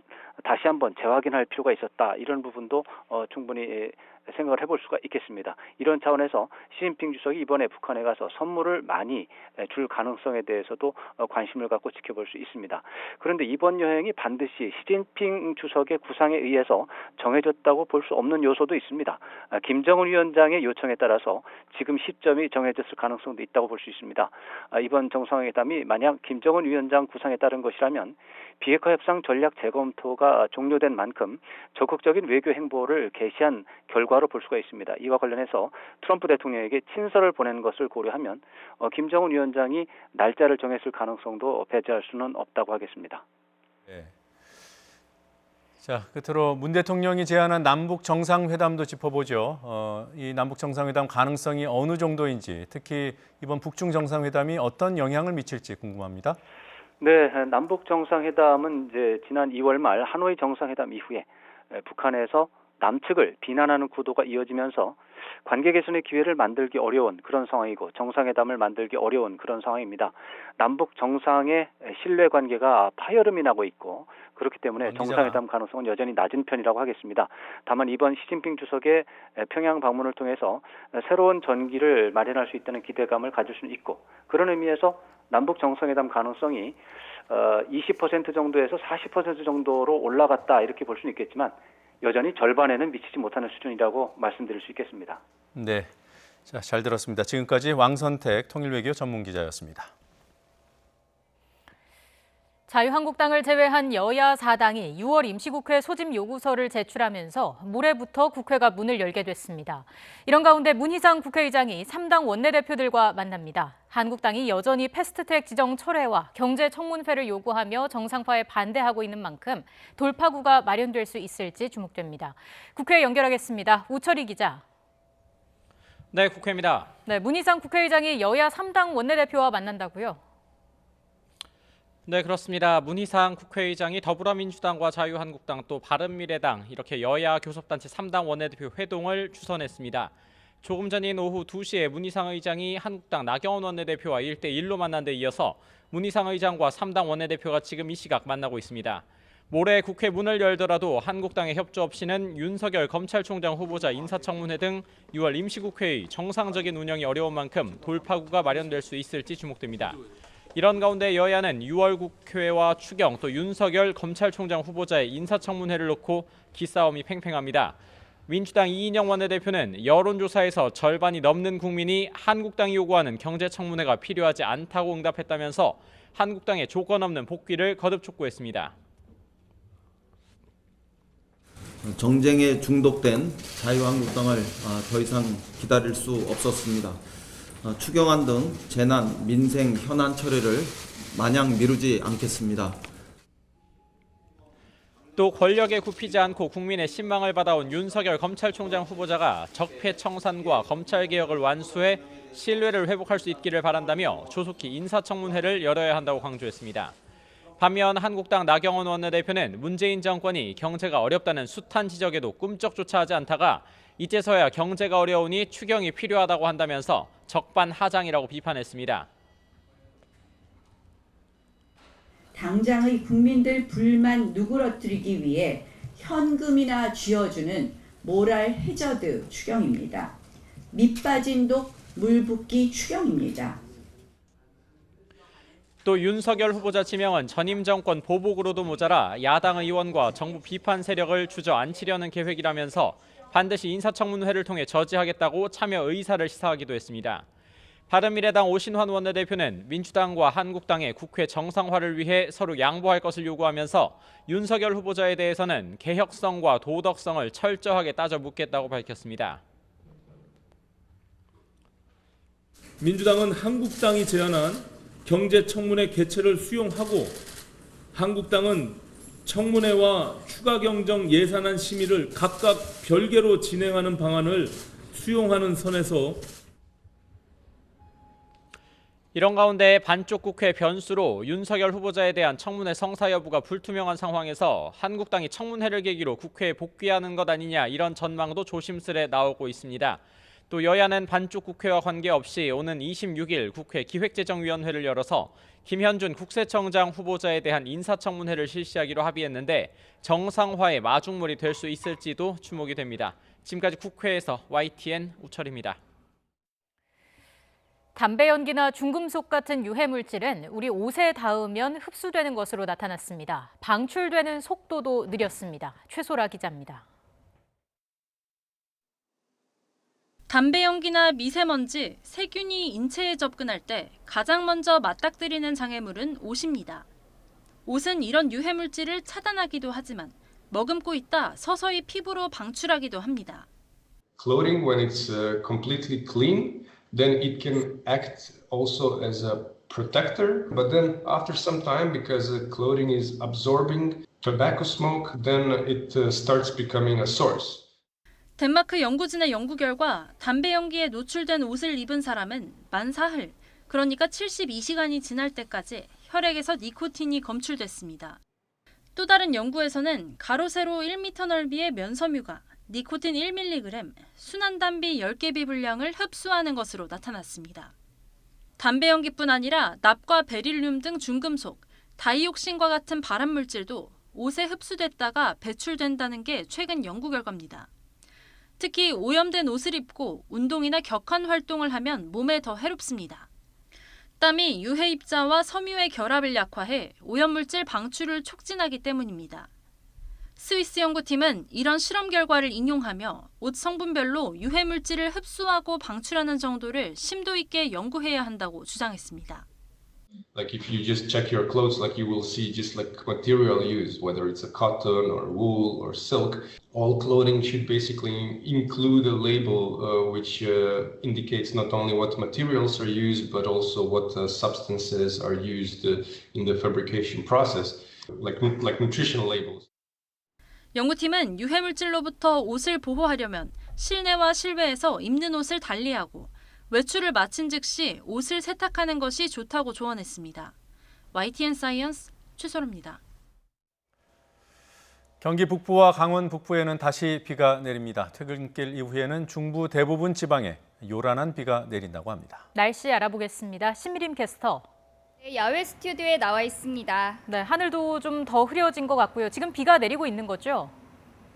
다시 한번 재확인할 필요가 있었다. 이런 부분도 충분히 생각을 해볼 수가 있겠습니다. 이런 차원에서 시진핑 주석이 이번에 북한에 가서 선물을 많이 줄 가능성에 대해서도 관심을 갖고 지켜볼 수 있습니다. 그런데 이번 여행이 반드시 시진핑 주석의 구상에 의해서 정해졌다고 볼 수 없는 요소도 있습니다. 김정은 위원장의 요청에 따라서 지금 시점이 정해졌을 가능성도 있다고 볼 수 있습니다. 이번 정상회담이 만약 김정은 위원장 구상에 따른 것이라면 비핵화 협상 전략 재검토가 종료된 만큼 적극적인 외교 행보를 개시한 결과로 볼 수가 있습니다. 이와 관련해서 트럼프 대통령에게 친서를 보낸 것을 고려하면 김정은 위원장이 날짜를 정했을 가능성도 배제할 수는 없다고 하겠습니다. 네. 자, 끝으로 문 대통령이 제안한 남북 정상회담도 짚어보죠. 이 남북 정상회담 가능성이 어느 정도인지, 특히 이번 북중 정상회담이 어떤 영향을 미칠지 궁금합니다. 네, 남북 정상회담은 이제 지난 2월 말 하노이 정상회담 이후에 북한에서 남측을 비난하는 구도가 이어지면서 관계 개선의 기회를 만들기 어려운 그런 상황이고 정상회담을 만들기 어려운 그런 상황입니다. 남북 정상의 신뢰 관계가 파열음이 나고 있고 그렇기 때문에 정상회담 가능성은 여전히 낮은 편이라고 하겠습니다. 다만 이번 시진핑 주석의 평양 방문을 통해서 새로운 전기를 마련할 수 있다는 기대감을 가질 수는 있고 그런 의미에서 남북 정상회담 가능성이 20% 정도에서 40% 정도로 올라갔다 이렇게 볼 수는 있겠지만 여전히 절반에는 미치지 못하는 수준이라고 말씀드릴 수 있겠습니다. 네, 자, 잘 들었습니다. 지금까지 왕선택 통일외교 전문기자였습니다. 자유한국당을 제외한 여야 4당이 6월 임시국회 소집 요구서를 제출하면서 모레부터 국회가 문을 열게 됐습니다. 이런 가운데 문희상 국회의장이 3당 원내대표들과 만납니다. 한국당이 여전히 패스트트랙 지정 철회와 경제 청문회를 요구하며 정상화에 반대하고 있는 만큼 돌파구가 마련될 수 있을지 주목됩니다. 국회에 연결하겠습니다. 우철희 기자. 네, 국회입니다. 네, 문희상 국회의장이 여야 3당 원내대표와 만난다고요? 네, 그렇습니다. 문희상 국회의장이 더불어민주당과 자유한국당 또 바른미래당 이렇게 여야 교섭단체 3당 원내대표 회동을 주선했습니다. 조금 전인 오후 2시에 문희상 의장이 한국당 나경원 원내대표와 1대1로 만난 데 이어서 문희상 의장과 3당 원내대표가 지금 이 시각 만나고 있습니다. 모레 국회 문을 열더라도 한국당의 협조 없이는 윤석열 검찰총장 후보자 인사청문회 등 6월 임시국회의 정상적인 운영이 어려운 만큼 돌파구가 마련될 수 있을지 주목됩니다. 이런 가운데 여야는 6월 국회와 추경 또 윤석열 검찰총장 후보자의 인사청문회를 놓고 기싸움이 팽팽합니다. 민주당 이인영 원내대표는 여론조사에서 절반이 넘는 국민이 한국당이 요구하는 경제청문회가 필요하지 않다고 응답했다면서 한국당의 조건 없는 복귀를 거듭 촉구했습니다. 정쟁에 중독된 자유한국당을 더 이상 기다릴 수 없었습니다. 추경안 등 재난, 민생, 현안 처리를 마냥 미루지 않겠습니다. 또 권력에 굽히지 않고 국민의 신망을 받아온 윤석열 검찰총장 후보자가 적폐청산과 검찰개혁을 완수해 신뢰를 회복할 수 있기를 바란다며 조속히 인사청문회를 열어야 한다고 강조했습니다. 반면 한국당 나경원 원내대표는 문재인 정권이 경제가 어렵다는 숱한 지적에도 꿈쩍조차 하지 않다가 이제서야 경제가 어려우니 추경이 필요하다고 한다면서 적반하장이라고 비판했습니다. 당장의 국민들 불만 누그러뜨리기 위해 현금이나 쥐어주는 모랄 해저드 추경입니다. 밑빠진 독 물붓기 추경입니다. 또 윤석열 후보자 지명은 전임 정권 보복으로도 모자라 야당 의원과 정부 비판 세력을 주저앉히려는 계획이라면서 반드시 인사청문회를 통해 저지하겠다고 참여 의사를 시사하기도 했습니다. 바른미래당 오신환 원내대표는 민주당과 한국당의 국회 정상화를 위해 서로 양보할 것을 요구하면서 윤석열 후보자에 대해서는 개혁성과 도덕성을 철저하게 따져 묻겠다고 밝혔습니다. 민주당은 한국당이 제안한 경제청문회 개최를 수용하고 한국당은 청문회와 추가 경정 예산안 심의를 각각 별개로 진행하는 방안을 수용하는 선에서 이런 가운데 반쪽 국회 변수로 윤석열 후보자에 대한 청문회 성사 여부가 불투명한 상황에서 한국당이 청문회를 계기로 국회에 복귀하는 것 아니냐 이런 전망도 조심스레 나오고 있습니다. 또 여야는 반쪽 국회와 관계없이 오는 26일 국회 기획재정위원회를 열어서 김현준 국세청장 후보자에 대한 인사청문회를 실시하기로 합의했는데 정상화의 마중물이 될 수 있을지도 주목이 됩니다. 지금까지 국회에서 YTN 우철입니다. 담배 연기나 중금속 같은 유해 물질은 우리 옷에 닿으면 흡수되는 것으로 나타났습니다. 방출되는 속도도 느렸습니다. 최소라 기자입니다. 담배 연기나 미세먼지, 세균이 인체에 접근할 때 가장 먼저 맞닥뜨리는 장애물은 옷입니다. 옷은 이런 유해 물질을 차단하기도 하지만 머금고 있다 서서히 피부로 방출하기도 합니다. Clothing, when it's completely clean, then it can act also as a protector. But then after some time, because the clothing is absorbing tobacco smoke, then it starts becoming a source. 덴마크 연구진의 연구 결과 담배 연기에 노출된 옷을 입은 사람은 만 사흘, 그러니까 72시간이 지날 때까지 혈액에서 니코틴이 검출됐습니다. 또 다른 연구에서는 가로 세로 1m 넓이의 면섬유가 니코틴 1mg, 순한담비 10개 비분량을 흡수하는 것으로 나타났습니다. 담배 연기뿐 아니라 납과 베릴륨 등 중금속, 다이옥신과 같은 발암물질도 옷에 흡수됐다가 배출된다는 게 최근 연구 결과입니다. 특히 오염된 옷을 입고 운동이나 격한 활동을 하면 몸에 더 해롭습니다. 땀이 유해 입자와 섬유의 결합을 약화해 오염물질 방출을 촉진하기 때문입니다. 스위스 연구팀은 이런 실험 결과를 인용하며 옷 성분별로 유해 물질을 흡수하고 방출하는 정도를 심도 있게 연구해야 한다고 주장했습니다. Like if you just check your clothes, like you will see just like material used, whether it's a cotton or wool or silk. All clothing should basically include a label which indicates not only what materials are used, but also what substances are used in the fabrication process, like nutritional labels. 연구팀은 유해물질로부터 옷을 보호하려면 실내와 실외에서 입는 옷을 달리하고 외출을 마친 즉시 옷을 세탁하는 것이 좋다고 조언했습니다. YTN 사이언스 최소로입니다. 경기 북부와 강원 북부에는 다시 비가 내립니다. 퇴근길 이후에는 중부 대부분 지방에 요란한 비가 내린다고 합니다. 날씨 알아보겠습니다. 신미림 캐스터. 네, 야외 스튜디오에 나와 있습니다. 네, 하늘도 좀 더 흐려진 것 같고요. 지금 비가 내리고 있는 거죠?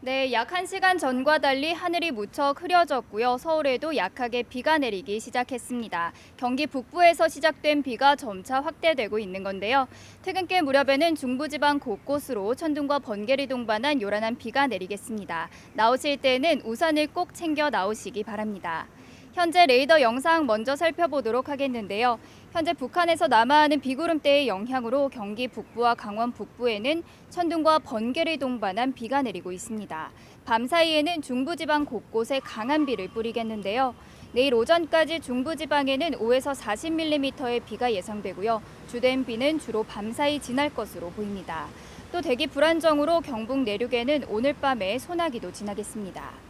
네, 약 1시간 전과 달리 하늘이 무척 흐려졌고요. 서울에도 약하게 비가 내리기 시작했습니다. 경기 북부에서 시작된 비가 점차 확대되고 있는 건데요. 퇴근길 무렵에는 중부지방 곳곳으로 천둥과 번개를 동반한 요란한 비가 내리겠습니다. 나오실 때는 우산을 꼭 챙겨 나오시기 바랍니다. 현재 레이더 영상 먼저 살펴보도록 하겠는데요. 현재 북한에서 남하하는 비구름대의 영향으로 경기 북부와 강원 북부에는 천둥과 번개를 동반한 비가 내리고 있습니다. 밤 사이에는 중부지방 곳곳에 강한 비를 뿌리겠는데요. 내일 오전까지 중부지방에는 5에서 40mm의 비가 예상되고요. 주된 비는 주로 밤 사이 지날 것으로 보입니다. 또 대기 불안정으로 경북 내륙에는 오늘 밤에 소나기도 지나겠습니다.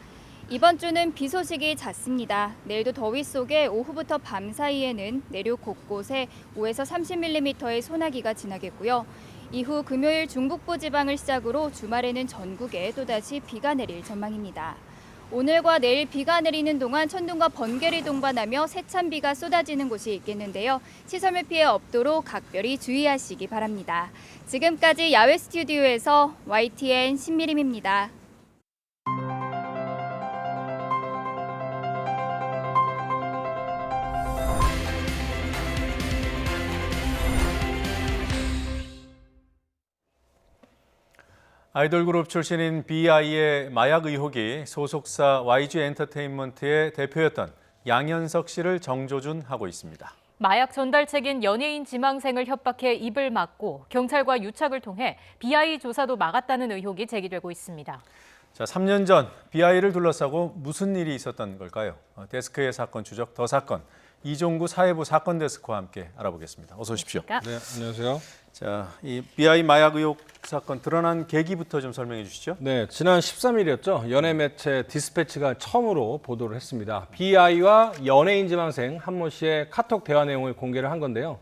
이번 주는 비 소식이 잦습니다. 내일도 더위 속에 오후부터 밤 사이에는 내륙 곳곳에 5에서 30mm의 소나기가 지나겠고요. 이후 금요일 중북부 지방을 시작으로 주말에는 전국에 또다시 비가 내릴 전망입니다. 오늘과 내일 비가 내리는 동안 천둥과 번개를 동반하며 세찬 비가 쏟아지는 곳이 있겠는데요. 시설물 피해 없도록 각별히 주의하시기 바랍니다. 지금까지 야외 스튜디오에서 YTN 신미림입니다. 아이돌 그룹 출신인 BI의 마약 의혹이 소속사 YG 엔터테인먼트의 대표였던 양현석 씨를 정조준하고 있습니다. 마약 전달책인 연예인 지망생을 협박해 입을 막고 경찰과 유착을 통해 BI 조사도 막았다는 의혹이 제기되고 있습니다. 자, 3년 전 BI를 둘러싸고 무슨 일이 있었던 걸까요? 데스크의 사건 추적 더 사건 이종구 사회부 사건 데스크와 함께 알아보겠습니다. 어서 오십시오. 네, 안녕하세요. 자, 이 BI 마약 의혹 사건 드러난 계기부터 좀 설명해 주시죠. 네, 지난 13일이었죠. 연예 매체 디스패치가 처음으로 보도를 했습니다. BI와 연예인 지망생 한모 씨의 카톡 대화 내용을 공개를 한 건데요.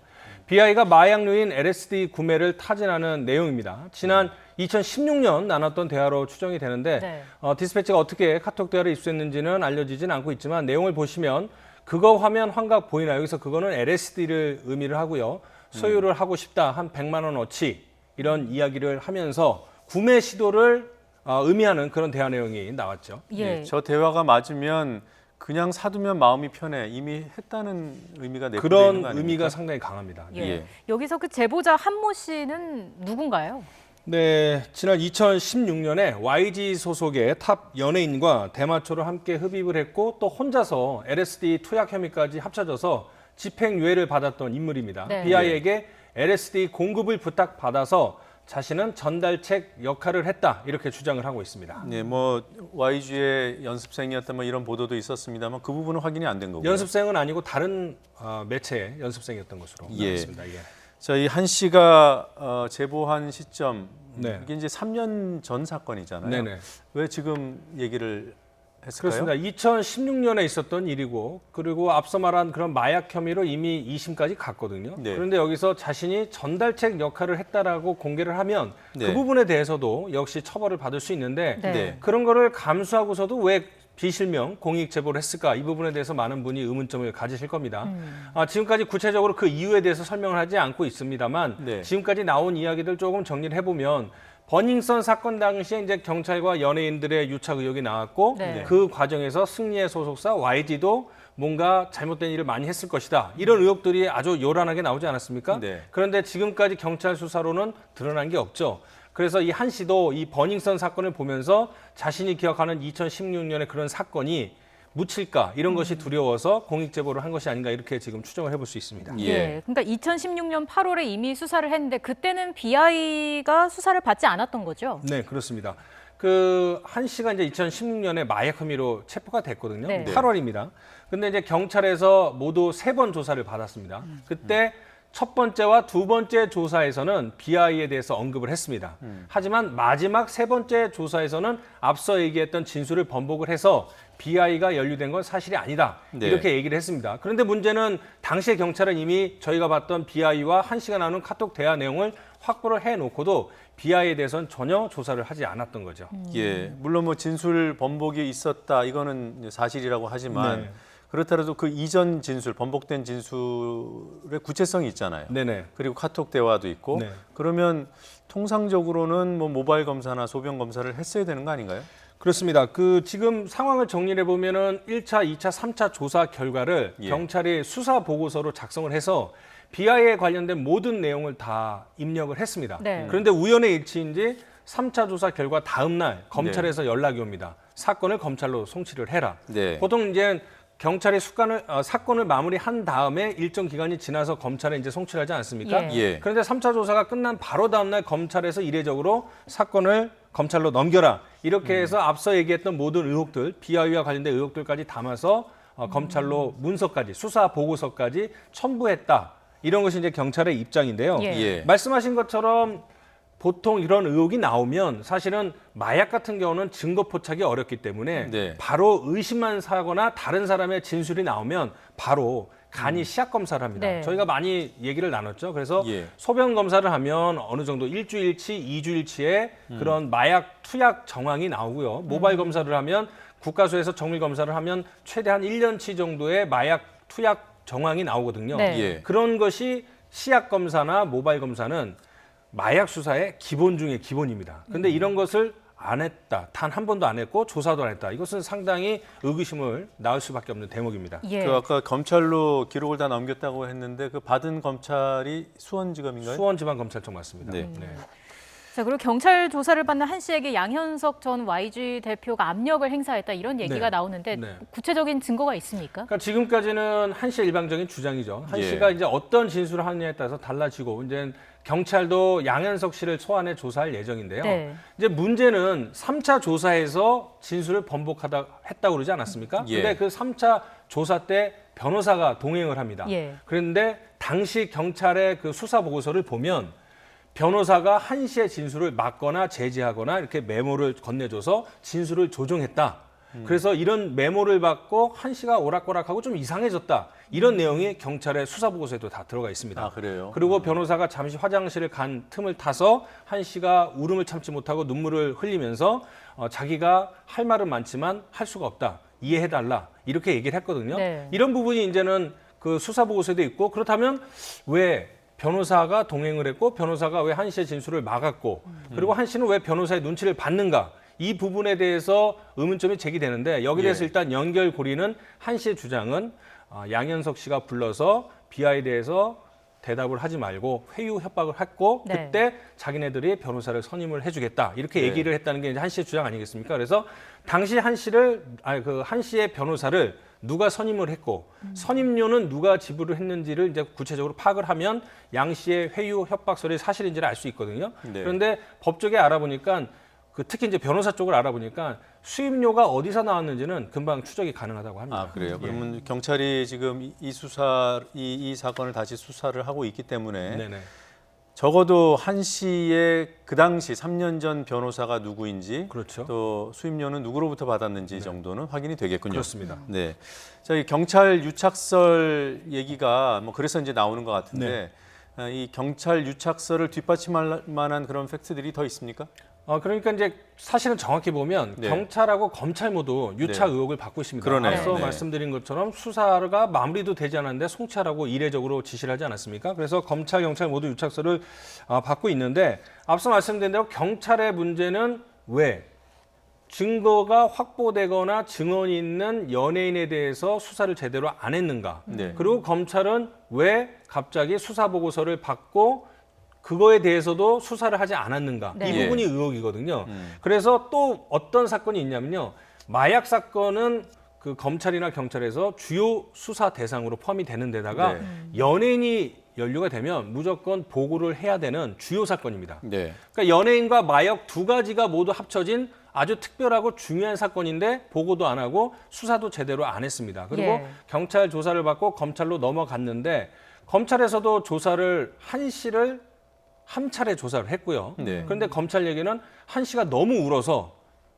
BI가 마약류인 LSD 구매를 타진하는 내용입니다. 지난 2016년 나눴던 대화로 추정이 되는데 디스패치가 어떻게 카톡 대화를 입수했는지는 알려지진 않고 있지만 내용을 보시면 그거 화면 환각 보이나요? 여기서 그거는 LSD를 의미를 하고요. 소유를 하고 싶다, 한 100만 원어치 이런 이야기를 하면서 구매 시도를 의미하는 그런 대화 내용이 나왔죠. 예. 저 대화가 맞으면 그냥 사두면 마음이 편해 이미 했다는 의미가 내포되는 거 아닙니까? 그런 의미가 상당히 강합니다. 예. 여기서 그 제보자 한모 씨는 누군가요? 네, 지난 2016년에 YG 소속의 탑 연예인과 대마초를 함께 흡입을 했고 또 혼자서 LSD 투약 혐의까지 합쳐져서 집행유예를 받았던 인물입니다. 네. BI에게 LSD 공급을 부탁받아서 자신은 전달책 역할을 했다 이렇게 주장을 하고 있습니다. 네, 뭐 YG의 연습생이었다 뭐 이런 보도도 있었습니다만 그 부분은 확인이 안 된 거고요. 연습생은 아니고 다른 매체의 연습생이었던 것으로 나왔습니다. 예. 자, 이 한 씨가 제보한 시점 네. 이게 이제 3년 전 사건이잖아요. 네네. 왜 지금 얘기를 했을까요? 그렇습니다. 2016년에 있었던 일이고 그리고 앞서 말한 그런 마약 혐의로 이미 2심까지 갔거든요. 네. 그런데 여기서 자신이 전달책 역할을 했다라고 공개를 하면 네. 그 부분에 대해서도 역시 처벌을 받을 수 있는데 네. 그런 거를 감수하고서도 왜 비실명 공익 제보를 했을까? 이 부분에 대해서 많은 분이 의문점을 가지실 겁니다. 지금까지 구체적으로 그 이유에 대해서 설명을 하지 않고 있습니다만 네. 지금까지 나온 이야기들 조금 정리를 해보면 버닝썬 사건 당시에 이제 경찰과 연예인들의 유착 의혹이 나왔고 네. 그 과정에서 승리의 소속사 YG도 뭔가 잘못된 일을 많이 했을 것이다. 이런 의혹들이 아주 요란하게 나오지 않았습니까? 네. 그런데 지금까지 경찰 수사로는 드러난 게 없죠. 그래서 이 한 씨도 이 버닝썬 사건을 보면서 자신이 기억하는 2016년의 그런 사건이 묻힐까 이런 것이 두려워서 공익 제보를 한 것이 아닌가 이렇게 지금 추정을 해볼 수 있습니다. 예. 그러니까 2016년 8월에 이미 수사를 했는데 그때는 BI가 수사를 받지 않았던 거죠? 네, 그렇습니다. 그 한 씨가 이제 2016년에 마약 혐의로 체포가 됐거든요. 네. 8월입니다. 근데 이제 경찰에서 모두 3번 조사를 받았습니다. 그때 첫 번째와 두 번째 조사에서는 BI에 대해서 언급을 했습니다. 하지만 마지막 3번째 조사에서는 앞서 얘기했던 진술을 번복을 해서 BI가 연루된 건 사실이 아니다. 네. 이렇게 얘기를 했습니다. 그런데 문제는 당시에 경찰은 이미 저희가 봤던 BI와 한 씨가 나눈 카톡 대화 내용을 확보를 해놓고도 BI에 대해서는 전혀 조사를 하지 않았던 거죠. 예, 물론 뭐 진술 번복이 있었다 이거는 사실이라고 하지만 네. 그렇더라도 그 이전 진술, 번복된 진술의 구체성이 있잖아요. 네네. 그리고 카톡 대화도 있고 네. 그러면 통상적으로는 뭐 모바일 검사나 소변 검사를 했어야 되는 거 아닌가요? 그렇습니다. 그 지금 상황을 정리해 보면은 1차, 2차, 3차 조사 결과를 예. 경찰이 수사 보고서로 작성을 해서 BI에 관련된 모든 내용을 다 입력을 했습니다. 네. 그런데 우연의 일치인지 3차 조사 결과 다음 날 검찰에서 연락이 옵니다. 사건을 검찰로 송치를 해라. 네. 보통 이제 경찰이 사건을 마무리한 다음에 일정 기간이 지나서 검찰에 이제 송치를 하지 않습니까? 예. 예. 그런데 3차 조사가 끝난 바로 다음 날 검찰에서 이례적으로 사건을 검찰로 넘겨라. 이렇게 해서 앞서 얘기했던 모든 의혹들, BI와 관련된 의혹들까지 담아서 검찰로 문서까지, 수사 보고서까지 첨부했다. 이런 것이 이제 경찰의 입장인데요. 예. 말씀하신 것처럼 보통 이런 의혹이 나오면 사실은 마약 같은 경우는 증거 포착이 어렵기 때문에 네. 바로 의심만 사거나 다른 사람의 진술이 나오면 바로 간이 시약 검사를 합니다. 네. 저희가 많이 얘기를 나눴죠. 그래서 예. 소변 검사를 하면 어느 정도 일주일치, 2주일치의 그런 마약 투약 정황이 나오고요. 모바일 검사를 하면 국가수에서 정밀 검사를 하면 최대한 1년치 정도의 마약 투약 정황이 나오거든요. 네. 예. 그런 것이 시약 검사나 모바일 검사는 마약 수사의 기본 중에 기본입니다. 근데 이런 것을 안 했다. 단 한 번도 안 했고 조사도 안 했다. 이것은 상당히 의구심을 낳을 수밖에 없는 대목입니다. 예. 그 아까 검찰로 기록을 다 넘겼다고 했는데 그 받은 검찰이 수원지검인가요? 수원지방검찰청 맞습니다. 네. 자, 그리고 경찰 조사를 받는 한 씨에게 양현석 전 YG 대표가 압력을 행사했다 이런 얘기가 네. 나오는데 네. 구체적인 증거가 있습니까? 그러니까 지금까지는 한 씨의 일방적인 주장이죠. 한 예. 씨가 이제 어떤 진술을 하느냐에 따라서 달라지고 이제 경찰도 양현석 씨를 소환해 조사할 예정인데요. 네. 이제 문제는 3차 조사에서 진술을 했다고 그러지 않았습니까? 예. 근데 그 3차 조사 때 변호사가 동행을 합니다. 예. 그런데 당시 경찰의 그 수사 보고서를 보면 변호사가 한 씨의 진술을 막거나 제지하거나 이렇게 메모를 건네줘서 진술을 조정했다. 그래서 이런 메모를 받고 한 씨가 오락가락하고 좀 이상해졌다. 이런 내용이 경찰의 수사 보고서에도 다 들어가 있습니다. 아, 그래요? 그리고 변호사가 잠시 화장실을 간 틈을 타서 한 씨가 울음을 참지 못하고 눈물을 흘리면서 자기가 할 말은 많지만 할 수가 없다. 이해해달라. 이렇게 얘기를 했거든요. 네. 이런 부분이 이제는 그 수사 보고서에도 있고 그렇다면 왜 변호사가 동행을 했고 변호사가 왜 한 씨의 진술을 막았고 그리고 한 씨는 왜 변호사의 눈치를 받는가 이 부분에 대해서 의문점이 제기되는데 여기에 대해서 예. 일단 연결고리는 한 씨의 주장은 양현석 씨가 불러서 BI에 대해서 대답을 하지 말고 회유 협박을 했고 네. 그때 자기네들이 변호사를 선임을 해주겠다 이렇게 네. 얘기를 했다는 게 이제 한 씨의 주장 아니겠습니까? 그래서 당시 한 씨의 변호사를 누가 선임을 했고 선임료는 누가 지불을 했는지를 이제 구체적으로 파악을 하면 양 씨의 회유 협박설이 사실인지를 알 수 있거든요. 네. 그런데 법조계 알아보니까 특히 이제 변호사 쪽을 알아보니까 수임료가 어디서 나왔는지는 금방 추적이 가능하다고 합니다. 아, 그래요? 예. 그러면 경찰이 지금 이 사건을 다시 수사를 하고 있기 때문에 네네. 적어도 한 씨의 그 당시 3년 전 변호사가 누구인지 그렇죠. 또 수임료는 누구로부터 받았는지 정도는 확인이 되겠군요. 그렇습니다. 네. 자, 이 경찰 유착설 얘기가 뭐 그래서 이제 나오는 것 같은데 이 경찰 유착설을 뒷받침할 만한 그런 팩트들이 더 있습니까? 그러니까 이제 사실은 정확히 보면 네. 경찰하고 검찰 모두 유착 네. 의혹을 받고 있습니다. 그러네요. 앞서 네. 말씀드린 것처럼 수사가 마무리도 되지 않았는데 송치하라고 이례적으로 지시를 하지 않았습니까? 그래서 검찰, 경찰 모두 유착설을 받고 있는데 앞서 말씀드린 대로 경찰의 문제는 왜 증거가 확보되거나 증언이 있는 연예인에 대해서 수사를 제대로 안 했는가? 네. 그리고 검찰은 왜 갑자기 수사 보고서를 받고 그거에 대해서도 수사를 하지 않았는가? 네. 이 부분이 의혹이거든요. 그래서 또 어떤 사건이 있냐면요. 마약 사건은 그 검찰이나 경찰에서 주요 수사 대상으로 포함이 되는 데다가 네. 연예인이 연루가 되면 무조건 보고를 해야 되는 주요 사건입니다. 네. 그러니까 연예인과 마약 두 가지가 모두 합쳐진 아주 특별하고 중요한 사건인데 보고도 안 하고 수사도 제대로 안 했습니다. 그리고 예. 경찰 조사를 받고 검찰로 넘어갔는데 검찰에서도 조사를 한 씨를 한 차례 조사를 했고요. 네. 그런데 검찰 얘기는 한 씨가 너무 울어서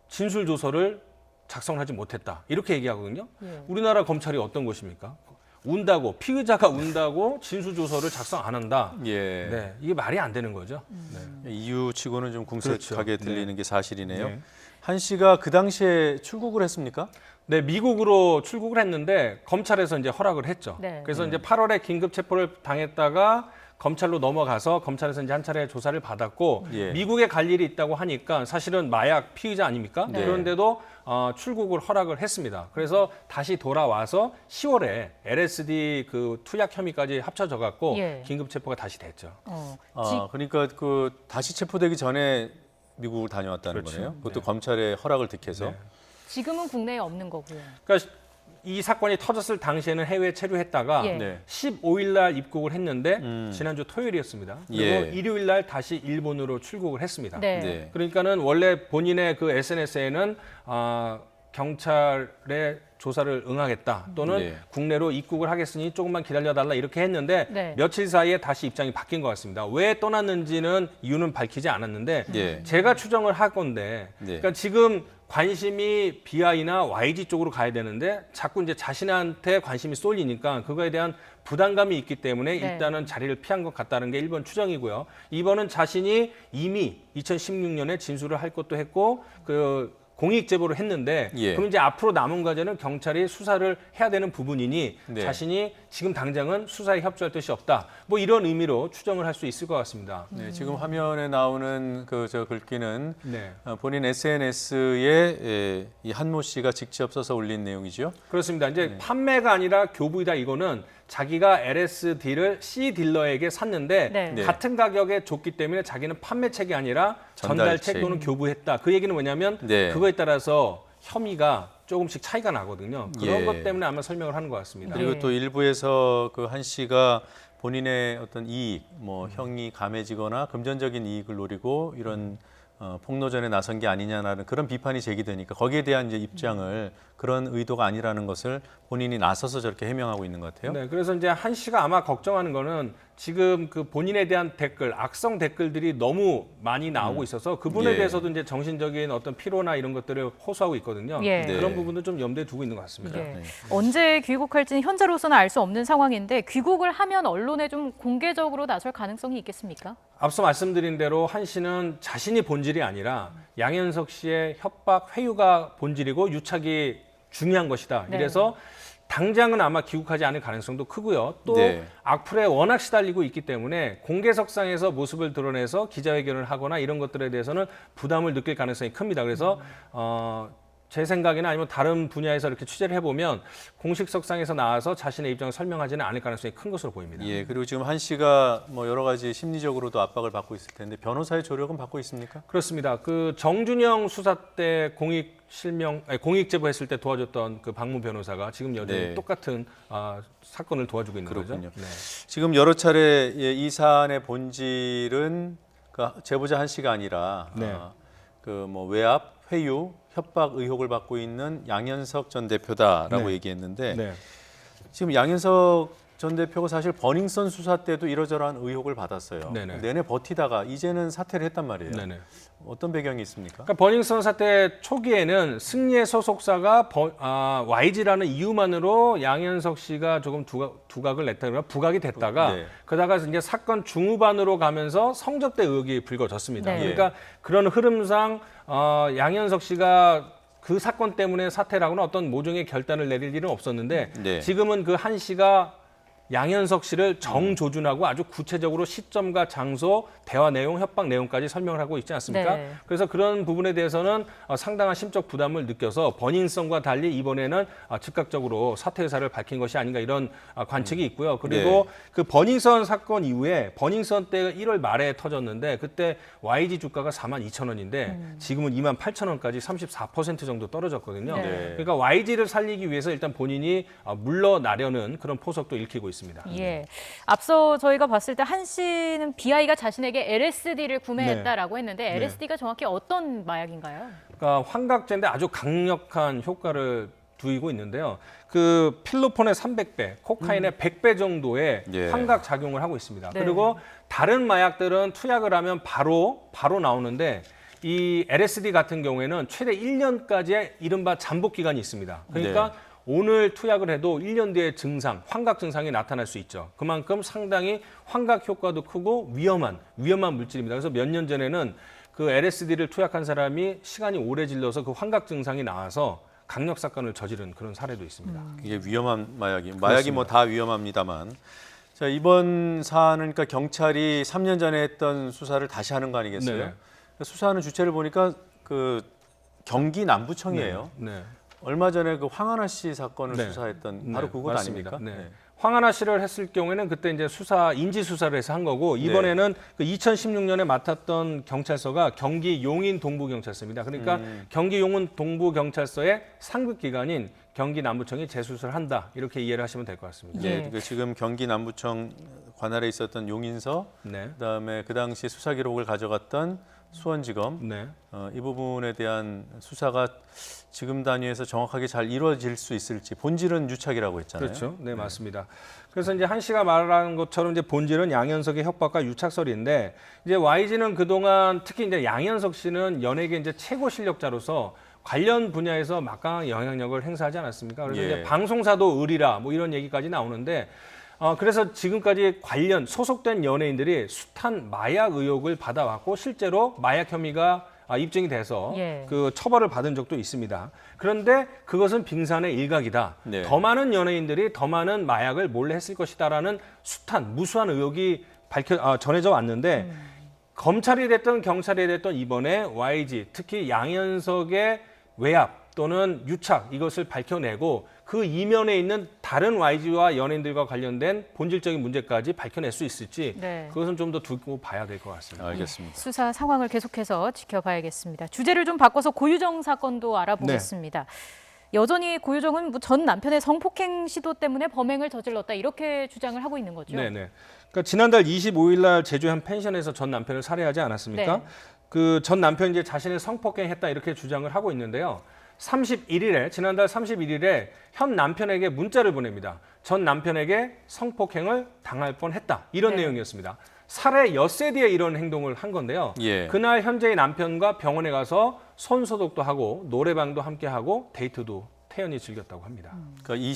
진술 조서를 작성하지 못했다. 이렇게 얘기하거든요. 예. 우리나라 검찰이 어떤 것입니까? 운다고 피의자가 운다고 진술 조서를 작성 안 한다. 예. 네, 이게 말이 안 되는 거죠. 네. 이유치고는 좀 궁색하게 그렇죠. 들리는 네. 게 사실이네요. 네. 한 씨가 그 당시에 출국을 했습니까? 네, 미국으로 출국을 했는데 검찰에서 이제 허락을 했죠. 네. 그래서 이제 8월에 긴급 체포를 당했다가 검찰로 넘어가서 검찰에서 이제 한 차례 조사를 받았고 예. 미국에 갈 일이 있다고 하니까 사실은 마약 피의자 아닙니까? 네. 그런데도 출국을 허락을 했습니다. 그래서 다시 돌아와서 10월에 LSD 그 투약 혐의까지 합쳐져 갖고 예. 긴급 체포가 다시 됐죠. 그러니까 그 다시 체포되기 전에 미국을 다녀왔다는 그렇죠. 거네요. 그것도 네. 검찰의 허락을 득해서. 네. 지금은 국내에 없는 거고요. 그러니까 이 사건이 터졌을 당시에는 해외에 체류했다가 예. 네. 15일 날 입국을 했는데 지난주 토요일이었습니다. 그리고 예. 일요일 날 다시 일본으로 출국을 했습니다. 네. 네. 그러니까는 원래 본인의 그 SNS에는 경찰의 조사를 응하겠다 또는 네. 국내로 입국을 하겠으니 조금만 기다려달라 이렇게 했는데 네. 며칠 사이에 다시 입장이 바뀐 것 같습니다. 왜 떠났는지는 이유는 밝히지 않았는데 예. 제가 추정을 할 건데 네. 그러니까 지금 관심이 BI나 YG 쪽으로 가야 되는데 자꾸 이제 자신한테 관심이 쏠리니까 그거에 대한 부담감이 있기 때문에 네. 일단은 자리를 피한 것 같다는 게 1번 추정이고요. 2번은 자신이 이미 2016년에 진술을 할 것도 했고 그 공익 제보를 했는데 예. 그럼 이제 앞으로 남은 과제는 경찰이 수사를 해야 되는 부분이니 네. 자신이 지금 당장은 수사에 협조할 뜻이 없다. 뭐 이런 의미로 추정을 할 수 있을 것 같습니다. 네, 지금 화면에 나오는 그 저 글귀는 네. 본인 SNS에 이 한모 씨가 직접 써서 올린 내용이죠. 그렇습니다. 이제 판매가 아니라 교부이다 이거는 자기가 LSD를 C 딜러에게 샀는데 네. 같은 가격에 줬기 때문에 자기는 판매책이 아니라 전달책 전달책. 또는 교부했다. 그 얘기는 뭐냐면 네. 그거에 따라서 혐의가 조금씩 차이가 나거든요. 그런 예. 것 때문에 아마 설명을 하는 것 같습니다. 그리고 또 일부에서 그 한 씨가 본인의 어떤 이익, 뭐 형이 감해지거나 금전적인 이익을 노리고 이런 폭로전에 나선 게 아니냐라는 그런 비판이 제기되니까 거기에 대한 이제 입장을 그런 의도가 아니라는 것을 본인이 나서서 저렇게 해명하고 있는 것 같아요. 네, 그래서 이제 한 씨가 아마 걱정하는 거는 지금 그 본인에 대한 댓글, 악성 댓글들이 너무 많이 나오고 있어서 그분에 예. 대해서도 이제 정신적인 어떤 피로나 이런 것들을 호소하고 있거든요. 예. 네. 그런 부분도 좀 염두에 두고 있는 것 같습니다. 예. 네. 언제 귀국할지는 현재로서는 알 수 없는 상황인데 귀국을 하면 언론에 좀 공개적으로 나설 가능성이 있겠습니까? 앞서 말씀드린 대로 한 씨는 자신이 본질이 아니라 양현석 씨의 협박, 회유가 본질이고 유착이 중요한 것이다. 네. 이래서 당장은 아마 귀국하지 않을 가능성도 크고요. 또 네. 악플에 워낙 시달리고 있기 때문에 공개석상에서 모습을 드러내서 기자회견을 하거나 이런 것들에 대해서는 부담을 느낄 가능성이 큽니다. 그래서 제 생각이나 아니면 다른 분야에서 이렇게 취재를 해보면 공식석상에서 나와서 자신의 입장을 설명하지는 않을 가능성이 큰 것으로 보입니다. 예, 그리고 지금 한 씨가 뭐 여러 가지 심리적으로도 압박을 받고 있을 텐데 변호사의 조력은 받고 있습니까? 그렇습니다. 그 정준영 수사 때 공익 제보했을 때 도와줬던 그 박무 변호사가 지금 여전히 네. 똑같은 사건을 도와주고 있는 그렇군요. 거죠. 네. 지금 여러 차례 이 사안의 본질은 그 제보자 한 씨가 아니라 네. 그 뭐 외압, 회유, 협박 의혹을 받고 있는 양현석 전 대표다라고 네. 얘기했는데 네. 지금 양현석 전 대표가 사실 버닝썬 수사 때도 이러저러한 의혹을 받았어요. 네네. 내내 버티다가 이제는 사퇴를 했단 말이에요. 네네. 어떤 배경이 있습니까? 그러니까 버닝썬 사태 초기에는 승리의 소속사가 YG라는 이유만으로 양현석 씨가 조금 두각을 냈다거나 부각이 됐다가 네. 그러다가 이제 사건 중후반으로 가면서 성접대 의혹이 불거졌습니다. 네. 그러니까 그런 흐름상 양현석 씨가 그 사건 때문에 사퇴라거나 어떤 모종의 결단을 내릴 일은 없었는데 네. 지금은 그 한 씨가 양현석 씨를 정조준하고 아주 구체적으로 시점과 장소, 대화 내용, 협박 내용까지 설명을 하고 있지 않습니까? 네. 그래서 그런 부분에 대해서는 상당한 심적 부담을 느껴서 버닝썬과 달리 이번에는 즉각적으로 사퇴 의사를 밝힌 것이 아닌가 이런 관측이 있고요. 그리고 그 버닝썬 사건 이후에 버닝썬 때 1월 말에 터졌는데 그때 YG 주가가 42,000원인데 지금은 28,000원까지 34% 정도 떨어졌거든요. 그러니까 YG를 살리기 위해서 일단 본인이 물러나려는 그런 포석도 읽히고 있습니다. 예. 앞서 저희가 봤을 때 한 씨는 BI가 자신에게 LSD를 구매했다라고 했는데 LSD가 정확히 어떤 마약인가요? 그러니까 환각제인데 아주 강력한 효과를 두이고 있는데요. 그 필로폰의 300배, 코카인의 100배 정도의 환각 작용을 하고 있습니다. 그리고 다른 마약들은 투약을 하면 바로 나오는데 이 LSD 같은 경우에는 최대 1년까지의 이른바 잠복 기간이 있습니다. 그러니까 오늘 투약을 해도 1년 뒤에 증상, 환각 증상이 나타날 수 있죠. 그만큼 상당히 환각 효과도 크고 위험한 물질입니다. 그래서 몇 년 전에는 그 LSD를 투약한 사람이 시간이 오래 질러서 그 환각 증상이 나와서 강력 사건을 저지른 그런 사례도 있습니다. 이게 위험한 마약이 뭐 다 위험합니다만. 자, 이번 사안은 그러니까 경찰이 3년 전에 했던 수사를 다시 하는 거 아니겠어요? 네. 수사하는 주체를 보니까 그 경기 남부청이에요. 얼마 전에 그 황하나 씨 사건을 수사했던 바로 그곳 맞습니다. 아닙니까? 황하나 씨를 했을 경우에는 그때 이제 인지 수사를 해서 한 거고 이번에는 그 2016년에 맡았던 경찰서가 경기 용인 동부경찰서입니다. 그러니까 경기 용인 동부경찰서의 상급 기관인 경기 남부청이 재수사를 한다 이렇게 이해를 하시면 될 것 같습니다. 그 지금 경기 남부청 관할에 있었던 용인서, 그다음에 그 당시 수사 기록을 가져갔던 수원지검 이 부분에 대한 수사가 지금 단위에서 정확하게 잘 이루어질 수 있을지 본질은 유착이라고 했잖아요. 그렇죠. 네, 맞습니다. 그래서 이제 한 씨가 말한 것처럼 이제 본질은 양현석의 협박과 유착설인데 이제 YG는 그동안 특히 이제 양현석 씨는 연예계 이제 최고 실력자로서 관련 분야에서 막강한 영향력을 행사하지 않았습니까? 그래서 이제 방송사도 을이라 뭐 이런 얘기까지 나오는데 그래서 지금까지 관련 소속된 연예인들이 숱한 마약 의혹을 받아왔고 실제로 마약 혐의가 입증이 돼서 그 처벌을 받은 적도 있습니다. 그런데 그것은 빙산의 일각이다. 더 많은 연예인들이 더 많은 마약을 몰래 했을 것이다라는 숱한 무수한 의혹이 전해져 왔는데 검찰이 됐든 경찰이 됐든 이번에 YG 특히 양현석의 외압 또는 유착 이것을 밝혀내고 그 이면에 있는 다른 YG와 연예인들과 관련된 본질적인 문제까지 밝혀낼 수 있을지 그것은 좀 더 두고 봐야 될 것 같습니다. 알겠습니다. 수사 상황을 계속해서 지켜봐야겠습니다. 주제를 좀 바꿔서 고유정 사건도 알아보겠습니다. 여전히 고유정은 전 남편의 성폭행 시도 때문에 범행을 저질렀다 이렇게 주장을 하고 있는 거죠. 네네. 그러니까 지난달 25일 날 제주의 한 펜션에서 전 남편을 살해하지 않았습니까? 그 전 남편이 이제 자신을 성폭행했다 이렇게 주장을 하고 있는데요. 지난달 31일에 현 남편에게 문자를 보냅니다. 전 남편에게 성폭행을 당할 뻔했다. 이런 내용이었습니다. 살해 엿새 뒤에 이런 행동을 한 건데요. 그날 현재의 남편과 병원에 가서 손 소독도 하고 노래방도 함께 하고 데이트도 태연히 즐겼다고 합니다. 그러니까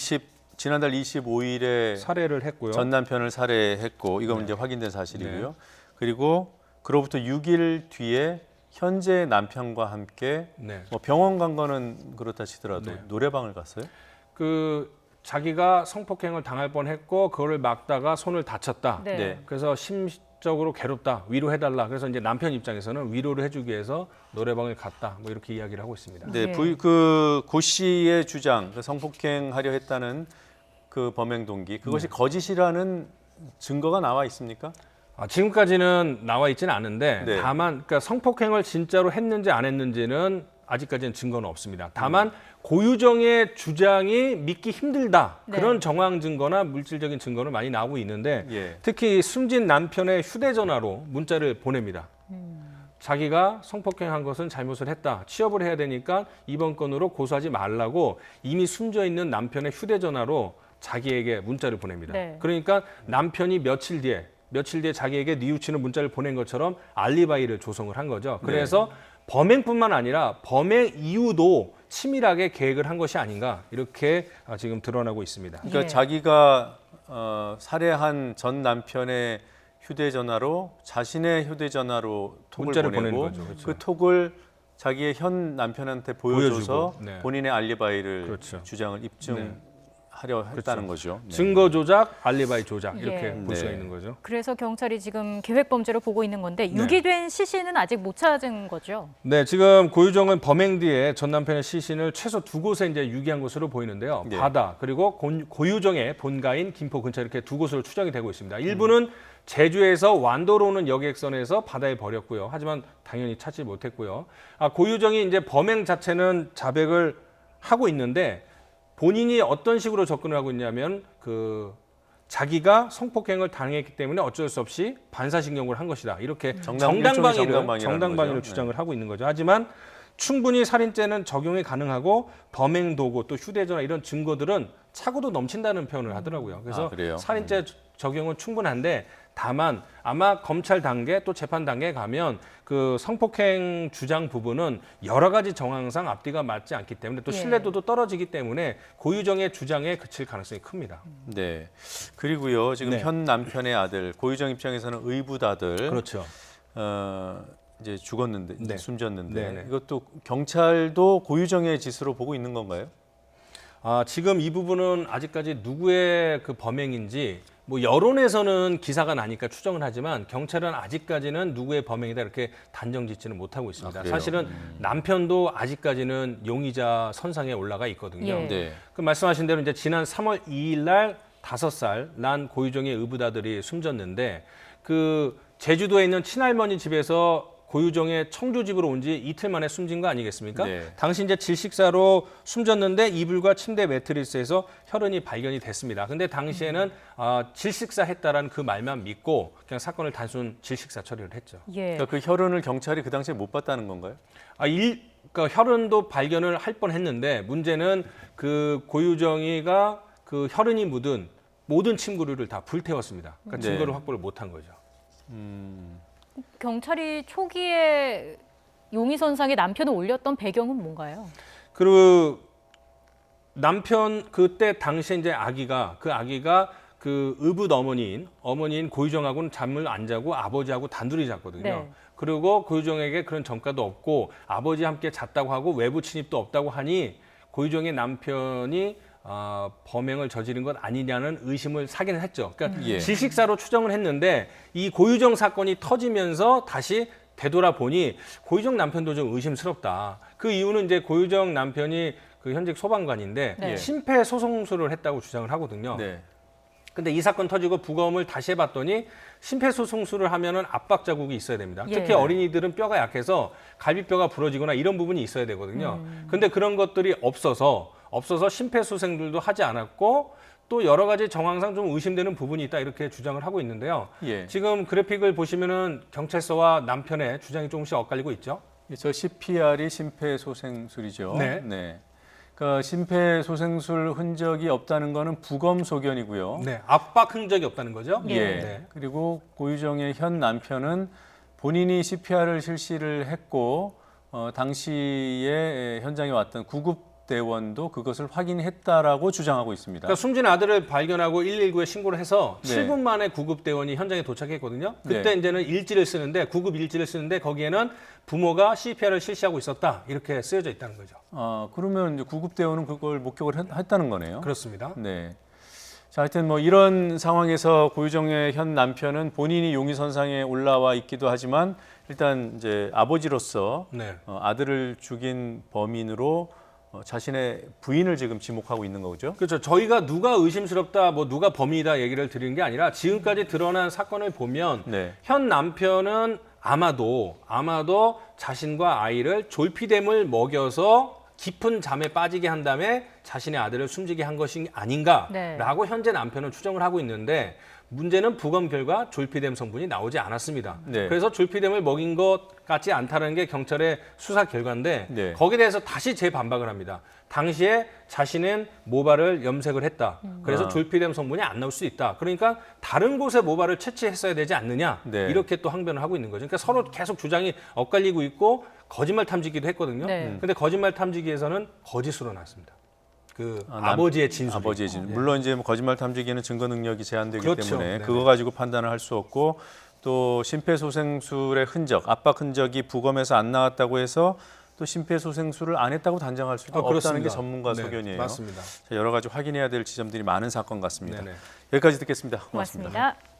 지난달 25일에 살해를 했고요. 전 남편을 살해했고 이건 이제 확인된 사실이고요. 그리고 그로부터 6일 뒤에 현재 남편과 함께 뭐 병원 간 거는 그렇다 치더라도 노래방을 갔어요? 자기가 성폭행을 당할 뻔했고 그거를 막다가 손을 다쳤다. 그래서 심적으로 괴롭다. 위로해달라. 그래서 이제 남편 입장에서는 위로를 해주기 위해서 노래방을 갔다. 뭐 이렇게 이야기를 하고 있습니다. 고 씨의 주장, 성폭행하려 했다는 그 범행 동기, 그것이 거짓이라는 증거가 나와 있습니까? 지금까지는 나와 있지는 않은데 다만 그러니까 성폭행을 진짜로 했는지 안 했는지는 아직까지는 증거는 없습니다. 다만 고유정의 주장이 믿기 힘들다. 그런 정황 증거나 물질적인 증거는 많이 나오고 있는데 특히 숨진 남편의 휴대전화로 문자를 보냅니다. 자기가 성폭행한 것은 잘못을 했다. 취업을 해야 되니까 이번 건으로 고소하지 말라고 이미 숨져 있는 남편의 휴대전화로 자기에게 문자를 보냅니다. 그러니까 남편이 며칠 뒤에 자기에게 뉘우치는 문자를 보낸 것처럼 알리바이를 조성을 한 거죠. 그래서 범행뿐만 아니라 범행 이후도 치밀하게 계획을 한 것이 아닌가 이렇게 지금 드러나고 있습니다. 그러니까 자기가 살해한 전 남편의 휴대전화로 자신의 휴대전화로 톡을 문자를 보내고 보내는 거죠. 그 톡을 자기의 현 남편한테 보여줘서 보여주고, 본인의 알리바이를 주장을 입증한 하려 했다는 거죠. 네. 증거 조작, 알리바이 조작 이렇게 예. 볼 수가 있는 거죠. 그래서 경찰이 지금 계획 범죄로 보고 있는 건데 네. 유기된 시신은 아직 못 찾은 거죠? 네, 지금 고유정은 범행 뒤에 전 남편의 시신을 최소 2곳에 이제 유기한 것으로 보이는데요. 네. 바다 그리고 고유정의 본가인 김포 근처 이렇게 2곳으로 추정이 되고 있습니다. 일부는 제주에서 완도로 오는 여객선에서 바다에 버렸고요. 하지만 당연히 찾지 못했고요. 고유정이 이제 범행 자체는 자백을 하고 있는데 본인이 어떤 식으로 접근을 하고 있냐면 자기가 성폭행을 당했기 때문에 어쩔 수 없이 반사신경을 한 것이다. 이렇게 정당방위를 주장을 하고 있는 거죠. 하지만 충분히 살인죄는 적용이 가능하고 범행 도구 또 휴대전화 이런 증거들은 차고도 넘친다는 표현을 하더라고요. 그래서 살인죄 적용은 충분한데 다만 아마 검찰 단계 또 재판 단계에 가면 그 성폭행 주장 부분은 여러 가지 정황상 앞뒤가 맞지 않기 때문에 또 신뢰도도 떨어지기 때문에 고유정의 주장에 그칠 가능성이 큽니다. 네. 그리고요. 지금 네. 현 남편의 아들 고유정 입장에서는 의붓아들 그렇죠. 이제 죽었는데 네. 숨졌는데 네네. 이것도 경찰도 고유정의 짓으로 보고 있는 건가요? 지금 이 부분은 아직까지 누구의 그 범행인지 뭐 여론에서는 기사가 나니까 추정을 하지만 경찰은 아직까지는 누구의 범행이다 이렇게 단정짓지는 못하고 있습니다. 사실은 남편도 아직까지는 용의자 선상에 올라가 있거든요. 예. 네. 그 말씀하신 대로 이제 지난 3월 2일 날 5살 난 고유정의 의붓아들이 숨졌는데 그 제주도에 있는 친할머니 집에서 고유정의 청주집으로 온 지 이틀 만에 숨진 거 아니겠습니까? 네. 당시 이제 질식사로 숨졌는데 이불과 침대 매트리스에서 혈흔이 발견이 됐습니다. 근데 당시에는 질식사 했다라는 그 말만 믿고 그냥 사건을 단순 질식사 처리를 했죠. 예. 그러니까 그 혈흔을 경찰이 그 당시에 못 봤다는 건가요? 그러니까 혈흔도 발견을 할 뻔했는데 문제는 그 고유정이가 그 혈흔이 묻은 모든 침구류를 다 불태웠습니다. 그러니까 네. 증거를 확보를 못한 거죠. 경찰이 초기에 용의선상에 남편을 올렸던 배경은 뭔가요? 그리고 남편 그때 당시에 이제 그 아기가 그 의붓 어머니인 고유정하고는 잠을 안 자고 아버지하고 단둘이 잤거든요. 네. 그리고 고유정에게 그런 전과도 없고 아버지 함께 잤다고 하고 외부 침입도 없다고 하니 고유정의 남편이 범행을 저지른 것 아니냐는 의심을 사기는 했죠. 그러니까 질식사로 추정을 했는데 이 고유정 사건이 터지면서 다시 되돌아보니 고유정 남편도 좀 의심스럽다. 그 이유는 이제 고유정 남편이 그 현직 소방관인데 심폐소생술을 했다고 주장을 하거든요. 네. 근데 이 사건 터지고 부검을 다시 해봤더니 심폐소생술을 하면은 압박 자국이 있어야 됩니다. 예. 특히 어린이들은 뼈가 약해서 갈비뼈가 부러지거나 이런 부분이 있어야 되거든요. 근데 그런 것들이 없어서 심폐소생술도 하지 않았고 또 여러 가지 정황상 좀 의심되는 부분이 있다 이렇게 주장을 하고 있는데요. 지금 그래픽을 보시면은 경찰서와 남편의 주장이 조금씩 엇갈리고 있죠. 저 CPR이 심폐소생술이죠. 네. 그러니까 심폐소생술 흔적이 없다는 거는 부검 소견이고요. 네, 압박 흔적이 없다는 거죠. 네. 그리고 고유정의 현 남편은 본인이 CPR을 실시를 했고 당시에 현장에 왔던 구급대원도 그것을 확인했다라고 주장하고 있습니다. 그러니까 숨진 아들을 발견하고 119에 신고를 해서 7분 만에 구급대원이 현장에 도착했거든요. 그때 이제는 구급 일지를 쓰는데 거기에는 부모가 CPR을 실시하고 있었다 이렇게 쓰여져 있다는 거죠. 그러면 이제 구급대원은 그걸 목격을 했다는 거네요. 그렇습니다. 네. 자, 하여튼 뭐 이런 상황에서 고유정의 현 남편은 본인이 용의선상에 올라와 있기도 하지만 일단 이제 아버지로서 아들을 죽인 범인으로 자신의 부인을 지금 지목하고 있는 거죠. 그렇죠. 저희가 누가 의심스럽다, 누가 범인이다 얘기를 드리는 게 아니라 지금까지 드러난 사건을 보면 현 남편은 아마도 자신과 아이를 졸피뎀을 먹여서 깊은 잠에 빠지게 한 다음에 자신의 아들을 숨지게 한 것이 아닌가라고 현재 남편은 추정을 하고 있는데 문제는 부검 결과 졸피뎀 성분이 나오지 않았습니다. 그래서 졸피뎀을 먹인 것 같지 않다는 게 경찰의 수사 결과인데 거기에 대해서 다시 재반박을 합니다. 당시에 자신은 모발을 염색을 했다. 그래서 졸피뎀 성분이 안 나올 수 있다. 그러니까 다른 곳에 모발을 채취했어야 되지 않느냐. 이렇게 또 항변을 하고 있는 거죠. 그러니까 서로 계속 주장이 엇갈리고 있고 거짓말 탐지기도 했거든요. 근데 거짓말 탐지기에서는 거짓으로 나왔습니다. 아버지의 진술. 물론 이제 거짓말 탐지기는 증거 능력이 제한되기 때문에 네네. 그거 가지고 판단을 할 수 없고 또 심폐소생술의 흔적, 압박 흔적이 부검에서 안 나왔다고 해서 또 심폐소생술을 안 했다고 단정할 수도 없다는 그렇습니다. 게 전문가 네, 소견이에요. 맞습니다. 자, 여러 가지 확인해야 될 지점들이 많은 사건 같습니다. 네네. 여기까지 듣겠습니다. 고맙습니다. 고맙습니다.